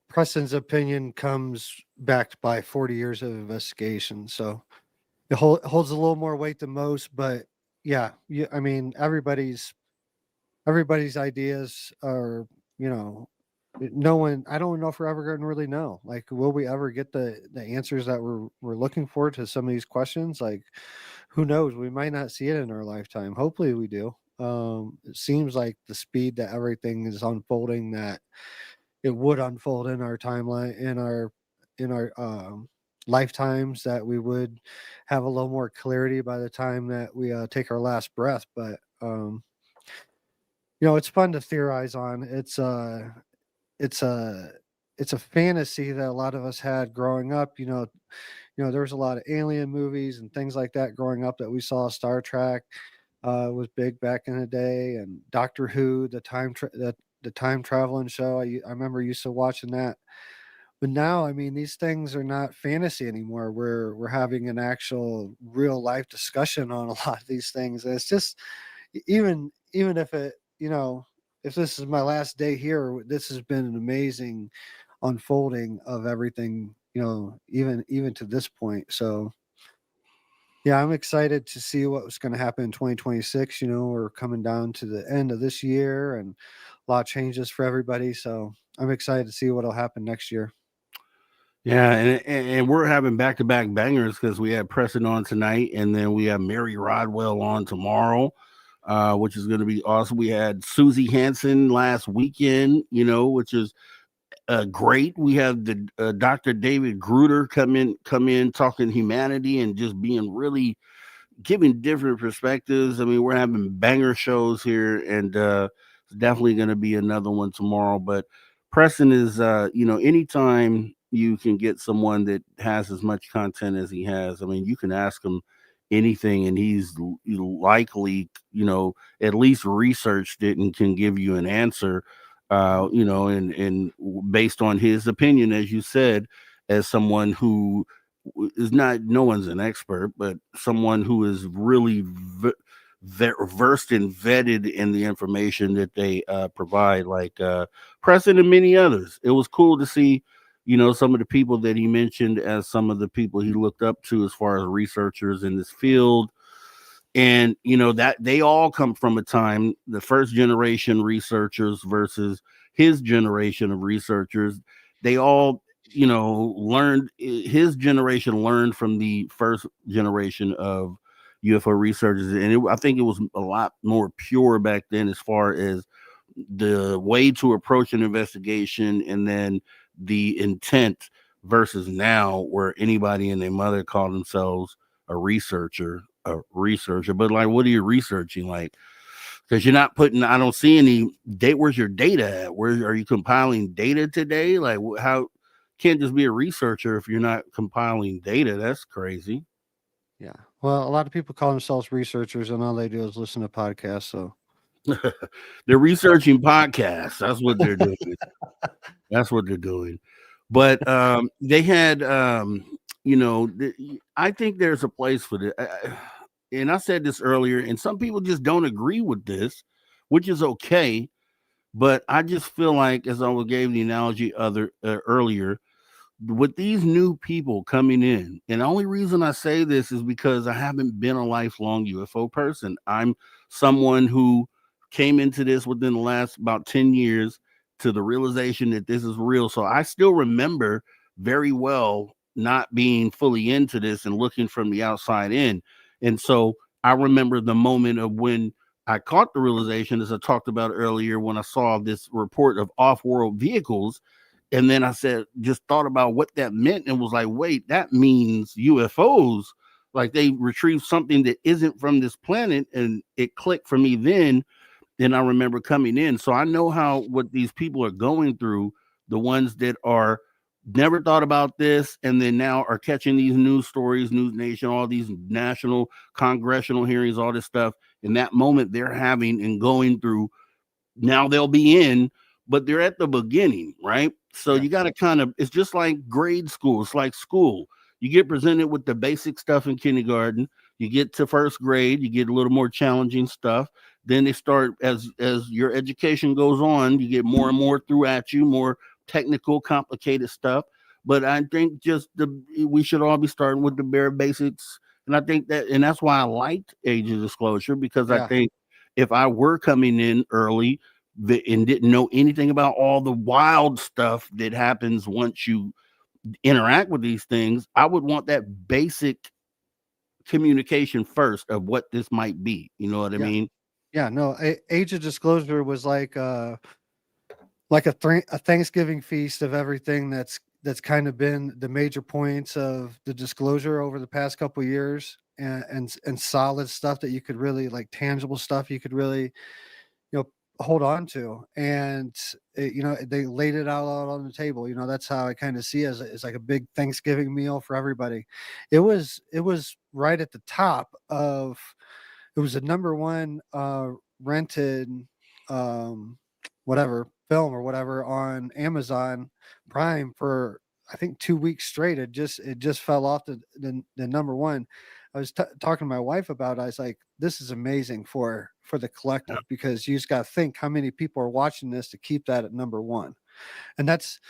S8: Preston's opinion comes backed by 40 years of investigation, so it holds a little more weight than most. But yeah, I mean, everybody's ideas are, you know, no one. I don't know if we're ever going to really know. Like, will we ever get the answers that we're looking for to some of these questions? Like, who knows? We might not see it in our lifetime. Hopefully, we do. It seems like the speed that everything is unfolding, that it would unfold in our timeline, in our lifetimes, that we would have a little more clarity by the time that we take our last breath. But you know, it's fun to theorize on. It's a fantasy that a lot of us had growing up. You know, there was a lot of alien movies and things like that growing up that we saw. Star Trek was big back in the day, and Doctor Who, the time traveling show. I remember used to watching that. But now, I mean, these things are not fantasy anymore. We're having an actual real life discussion on a lot of these things. And it's just, even if it, you know, if this is my last day here, this has been an amazing unfolding of everything, you know, even to this point. So yeah, I'm excited to see what's going to happen in 2026. You know, we're coming down to the end of this year, and a lot of changes for everybody. So I'm excited to see what'll happen next year.
S2: Yeah, and we're having back-to-back bangers, because we had Preston on tonight, and then we have Mary Rodwell on tomorrow, which is going to be awesome. We had Susie Hansen last weekend, you know, which is great. We have the Dr. David Gruder come in talking humanity and just being really giving different perspectives. I mean, we're having banger shows here, and it's definitely going to be another one tomorrow. But Preston is, you know, anytime you can get someone that has as much content as he has, I mean, you can ask him anything, and he's likely, you know, at least researched it and can give you an answer, you know, and based on his opinion, as you said, as someone who is not, no one's an expert, but someone who is really versed and vetted in the information that they provide, like Preston and many others. It was cool to see, you know, some of the people that he mentioned as some of the people he looked up to as far as researchers in this field. And, you know, that they all come from a time, the first generation researchers versus his generation of researchers. They all, you know, his generation learned from the first generation of UFO researchers. And I think it was a lot more pure back then as far as the way to approach an investigation, and then the intent, versus now where anybody and their mother call themselves a researcher. But like, what are you researching? Like, because you're not putting, I don't see any date. Where's your data at? Where are you compiling data today? Like, how can't just be a researcher if you're not compiling data? That's crazy.
S8: Yeah. Well, a lot of people call themselves researchers, and all they do is listen to podcasts. So
S2: They're researching podcasts. That's what they're doing. That's what they're doing. But they had, you know, I think there's a place for this. And I said this earlier, and some people just don't agree with this, which is okay. But I just feel like, as I gave the analogy earlier, with these new people coming in, and the only reason I say this is because I haven't been a lifelong UFO person. I'm someone who came into this within the last about 10 years to the realization that this is real. So I still remember very well not being fully into this and looking from the outside in. And so I remember the moment of when I caught the realization, as I talked about earlier, when I saw this report of off-world vehicles. And then I just thought about what that meant and was like, wait, that means UFOs. Like they retrieve something that isn't from this planet. And it clicked for me then. And I remember coming in. So I know what these people are going through, the ones that are never thought about this and then now are catching these news stories, News Nation, all these national congressional hearings, all this stuff. In that moment they're having and going through, now they'll be in, but they're at the beginning, right? So you got to kind of, it's just like grade school. It's like school. You get presented with the basic stuff in kindergarten. You get to first grade, you get a little more challenging stuff. Then they start, as your education goes on, you get more and more through at you, more technical, complicated stuff. But I think we should all be starting with the bare basics. And I think and that's why I liked Age of Disclosure, because I think if I were coming in early and didn't know anything about all the wild stuff that happens once you interact with these things, I would want that basic communication first of what this might be. You know what I mean?
S8: Yeah, no, Age of Disclosure was like a Thanksgiving feast of everything that's kind of been the major points of the disclosure over the past couple of years, and solid stuff that you could really, like, tangible stuff you could really, hold on to. And they laid it out on the table. That's how I kind of see it, as like a big Thanksgiving meal for everybody. It was right at the top of, it was the number one rented whatever film or whatever on Amazon Prime for, I think, 2 weeks straight. It just fell off the number one. I was talking to my wife about it. I was like, this is amazing for the collective, because you just got to think how many people are watching this to keep that at number one. And that's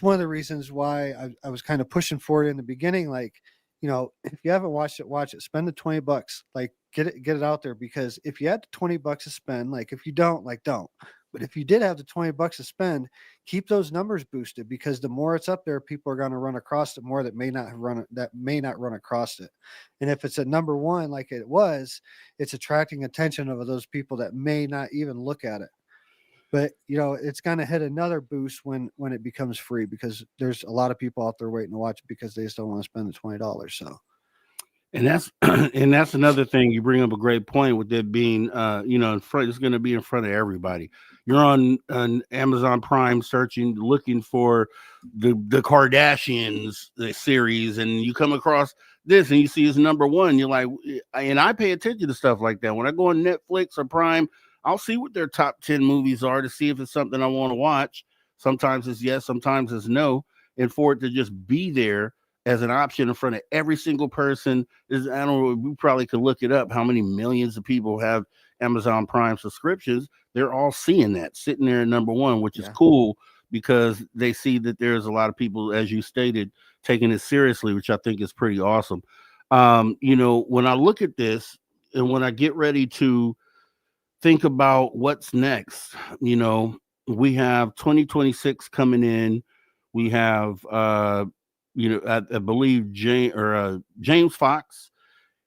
S8: one of the reasons why I was kind of pushing for it in the beginning. Like, if you haven't watched it, watch it. Spend the $20. Like, get it out there, because if you had the $20 to spend, like, if you don't, like, don't. But if you did have the $20 to spend, keep those numbers boosted, because the more it's up there, people are going to run across it more that may not run across it. And if it's at number one, like it was, it's attracting attention of those people that may not even look at it. But it's going to hit another boost when it becomes free, because there's a lot of people out there waiting to watch it because they just don't want to spend the $20. So.
S2: And that's another thing. You bring up a great point with it being, in front. It's going to be in front of everybody. You're on Amazon Prime looking for the Kardashians series, and you come across this, and you see it's number one. You're like, and I pay attention to stuff like that when I go on Netflix or Prime. I'll see what their top 10 movies are to see if it's something I want to watch. Sometimes it's yes, sometimes it's no, and for it to just be there as an option in front of every single person is, I don't know, we probably could look it up, how many millions of people have Amazon Prime subscriptions. They're all seeing that sitting there at number one, which is cool, because they see that there's a lot of people, as you stated, taking it seriously, which I think is pretty awesome. When I look at this and when I get ready to think about what's next, we have 2026 coming in. We have, I believe James Fox,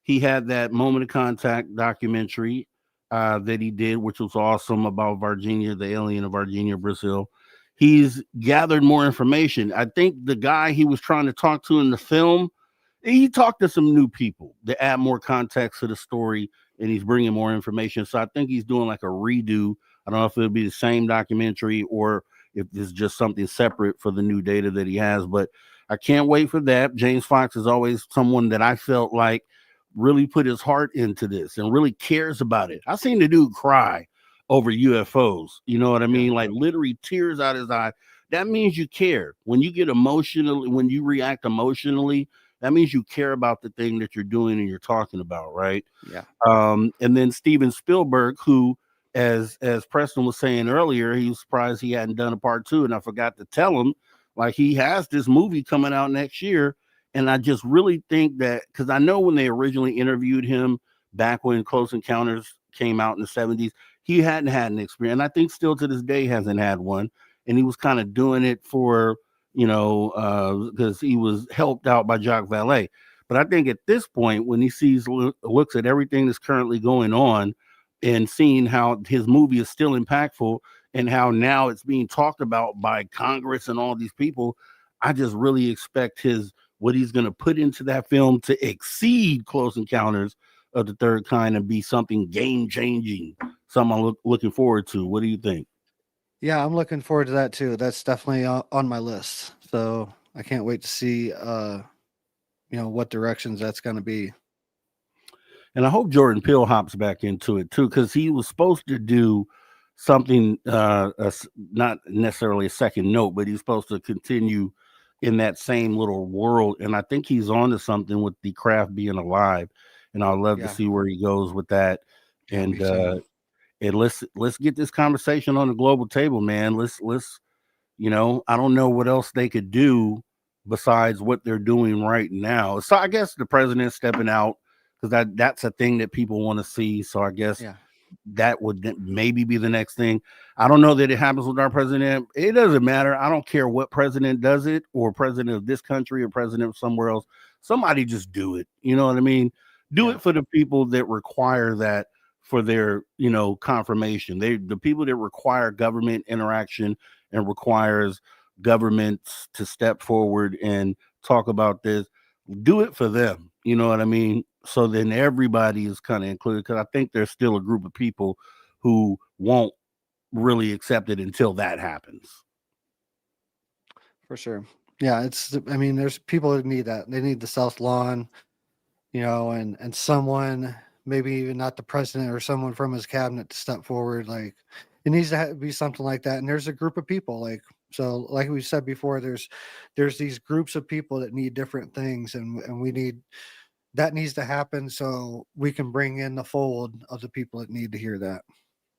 S2: he had that Moment of Contact documentary that he did, which was awesome, about Varginha, the alien of Varginha, Brazil. He's gathered more information. I think the guy he was trying to talk to in the film, he talked to some new people to add more context to the story, and he's bringing more information. So I think he's doing like a redo. I don't know if it'll be the same documentary or if it's just something separate for the new data that he has, but I can't wait for that. James Fox is always someone that I felt like really put his heart into this and really cares about it. I seen the dude cry over UFOs. You know what I mean? Like literally tears out his eye. That means you care. When you get emotionally, when you react emotionally, that means you care about the thing that you're doing and you're talking about, right?
S8: Yeah.
S2: And then Steven Spielberg, who, as Preston was saying earlier, he was surprised he hadn't done a part two, and I forgot to tell him, like, he has this movie coming out next year. And I just really think that, because I know when they originally interviewed him back when Close Encounters came out in the 70s, he hadn't had an experience. And I think still to this day hasn't had one. And he was kind of doing it for, because he was helped out by Jacques Vallée. But I think at this point, when he looks at everything that's currently going on and seeing how his movie is still impactful, and how now it's being talked about by Congress and all these people. I just really expect what he's going to put into that film to exceed Close Encounters of the Third Kind and be something game changing. Something I'm looking forward to. What do you think?
S8: Yeah, I'm looking forward to that too. That's definitely on my list. So I can't wait to see, what directions that's going to be.
S2: And I hope Jordan Peele hops back into it too, because he was supposed to do something, not necessarily a second note, but he's supposed to continue in that same little world. And I think he's on to something with the craft being alive. And I'd love to see where he goes with that. And let's get this conversation on the global table, man. Let's I don't know what else they could do besides what they're doing right now. So I guess the president's stepping out, because that's a thing that people want to see. So I guess that would maybe be the next thing. I don't know that it happens with our president. It doesn't matter. I don't care what president does it, or president of this country or president of somewhere else. Somebody just do it. You know what I mean? Do it for the people that require that for their, confirmation. The people that require government interaction and requires governments to step forward and talk about this. Do it for them. You know what I mean? So then everybody is kind of included, because I think there's still a group of people who won't really accept it until that happens.
S8: For sure. Yeah, there's people who need that. They need the South Lawn, and someone, maybe even not the president, or someone from his cabinet to step forward. Like, it needs to be something like that. And there's a group of people, like we said before, there's these groups of people that need different things, and that needs to happen so we can bring in the fold of the people that need to hear that.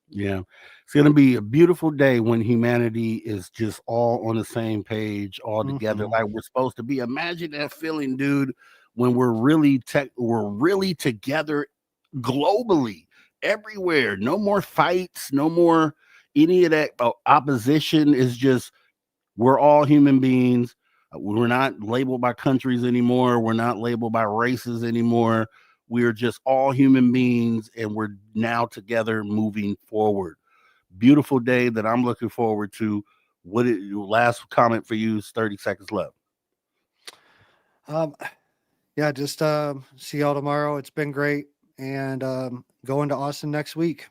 S2: Yeah. It's going to be a beautiful day when humanity is just all on the same page, all together, like we're supposed to be. Imagine that feeling, dude, when we're really together globally, everywhere. No more fights, no more any of that opposition. Is just, we're all human beings. We're not labeled by countries anymore. We're not labeled by races anymore. We're just all human beings, and we're now together moving forward. Beautiful day that I'm looking forward to. Last comment for you is 30 seconds left.
S8: Just see y'all tomorrow. It's been great. And going to Austin next week.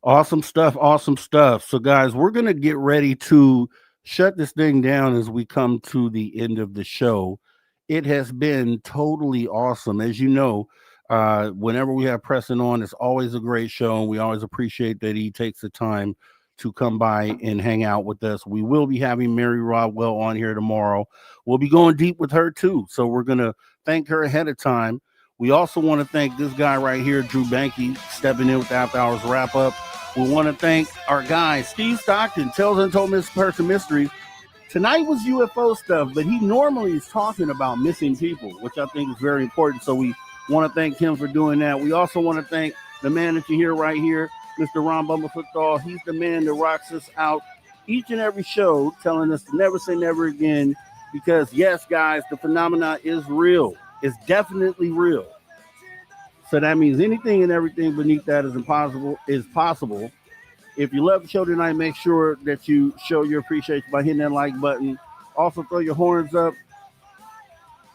S2: Awesome stuff. Awesome stuff. So guys, we're going to get ready to shut this thing down as we come to the end of the show. It has been totally awesome. As you know, whenever we have Preston on, it's always a great show. And we always appreciate that he takes the time to come by and hang out with us. We will be having Mary Rodwell on here tomorrow. We'll be going deep with her too. So we're going to thank her ahead of time. We also want to thank this guy right here, Drew Banky, stepping in with the After Hours wrap up. We want to thank our guy, Steve Stockton, Tales Untold Missing Person Mysteries. Tonight was UFO stuff, but he normally is talking about missing people, which I think is very important. So we want to thank him for doing that. We also want to thank the man that you hear right here, Mr. Ron Bumblefoot. He's the man that rocks us out each and every show, telling us to never say never again. Because, yes, guys, the phenomena is real. It's definitely real. So that means anything and everything beneath that is possible. If you love the show tonight, make sure that you show your appreciation by hitting that like button. Also, throw your horns up.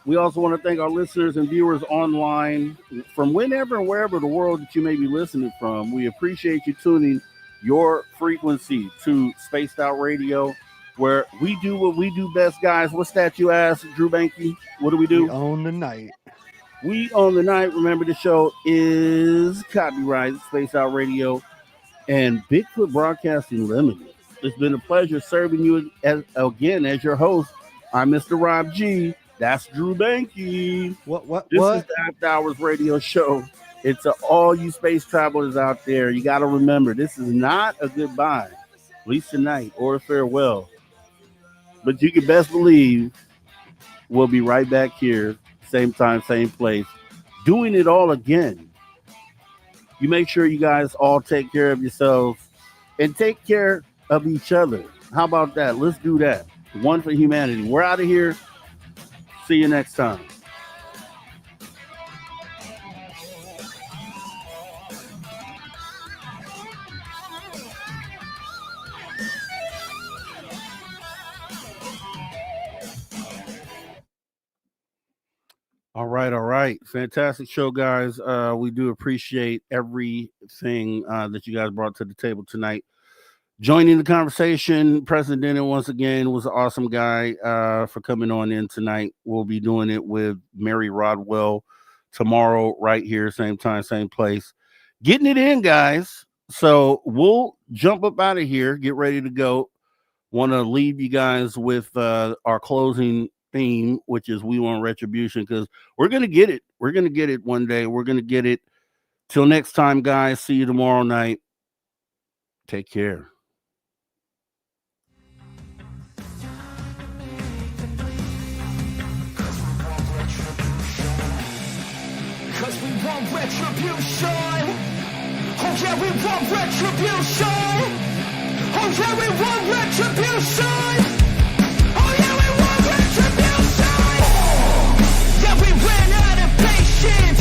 S2: We also want to thank our listeners and viewers online from whenever and wherever the world that you may be listening from. We appreciate you tuning your frequency to Spaced Out Radio, where we do what we do best, guys. What's that you ask, Drew Banky? What do we do?
S8: We own the night.
S2: We own the night. Remember, the show is copyrighted Spaced Out Radio and Bigfoot Broadcasting Limited. It's been a pleasure serving you again as your host. I'm Mr. Rob G. That's Drew Banky. This is the After Hours Radio Show. It's all you space travelers out there. You got to remember, this is not a goodbye, at least tonight, or a farewell. But you can best believe we'll be right back here, same time, same place, doing it all again. You make sure you guys all take care of yourselves and take care of each other. How about that? Let's do that. One for humanity. We're out of here. See you next time. right. Fantastic show, guys. We do appreciate everything that you guys brought to the table tonight. Joining the conversation, Preston Dennett once again was an awesome guy for coming on in tonight. We'll be doing it with Mary Rodwell tomorrow, right here, same time, same place. Getting it in, guys. So we'll jump up out of here, get ready to go. Want to leave you guys with our closing theme, which is We Want Retribution, because we're going to get it. We're going to get it one day. We're going to get it. Till next time, guys. See you tomorrow night. Take care.
S1: Cause we want retribution. Oh yeah, we want retribution. Oh yeah, we want retribution. Oh yeah, we want retribution. Yeah, we ran out of patience.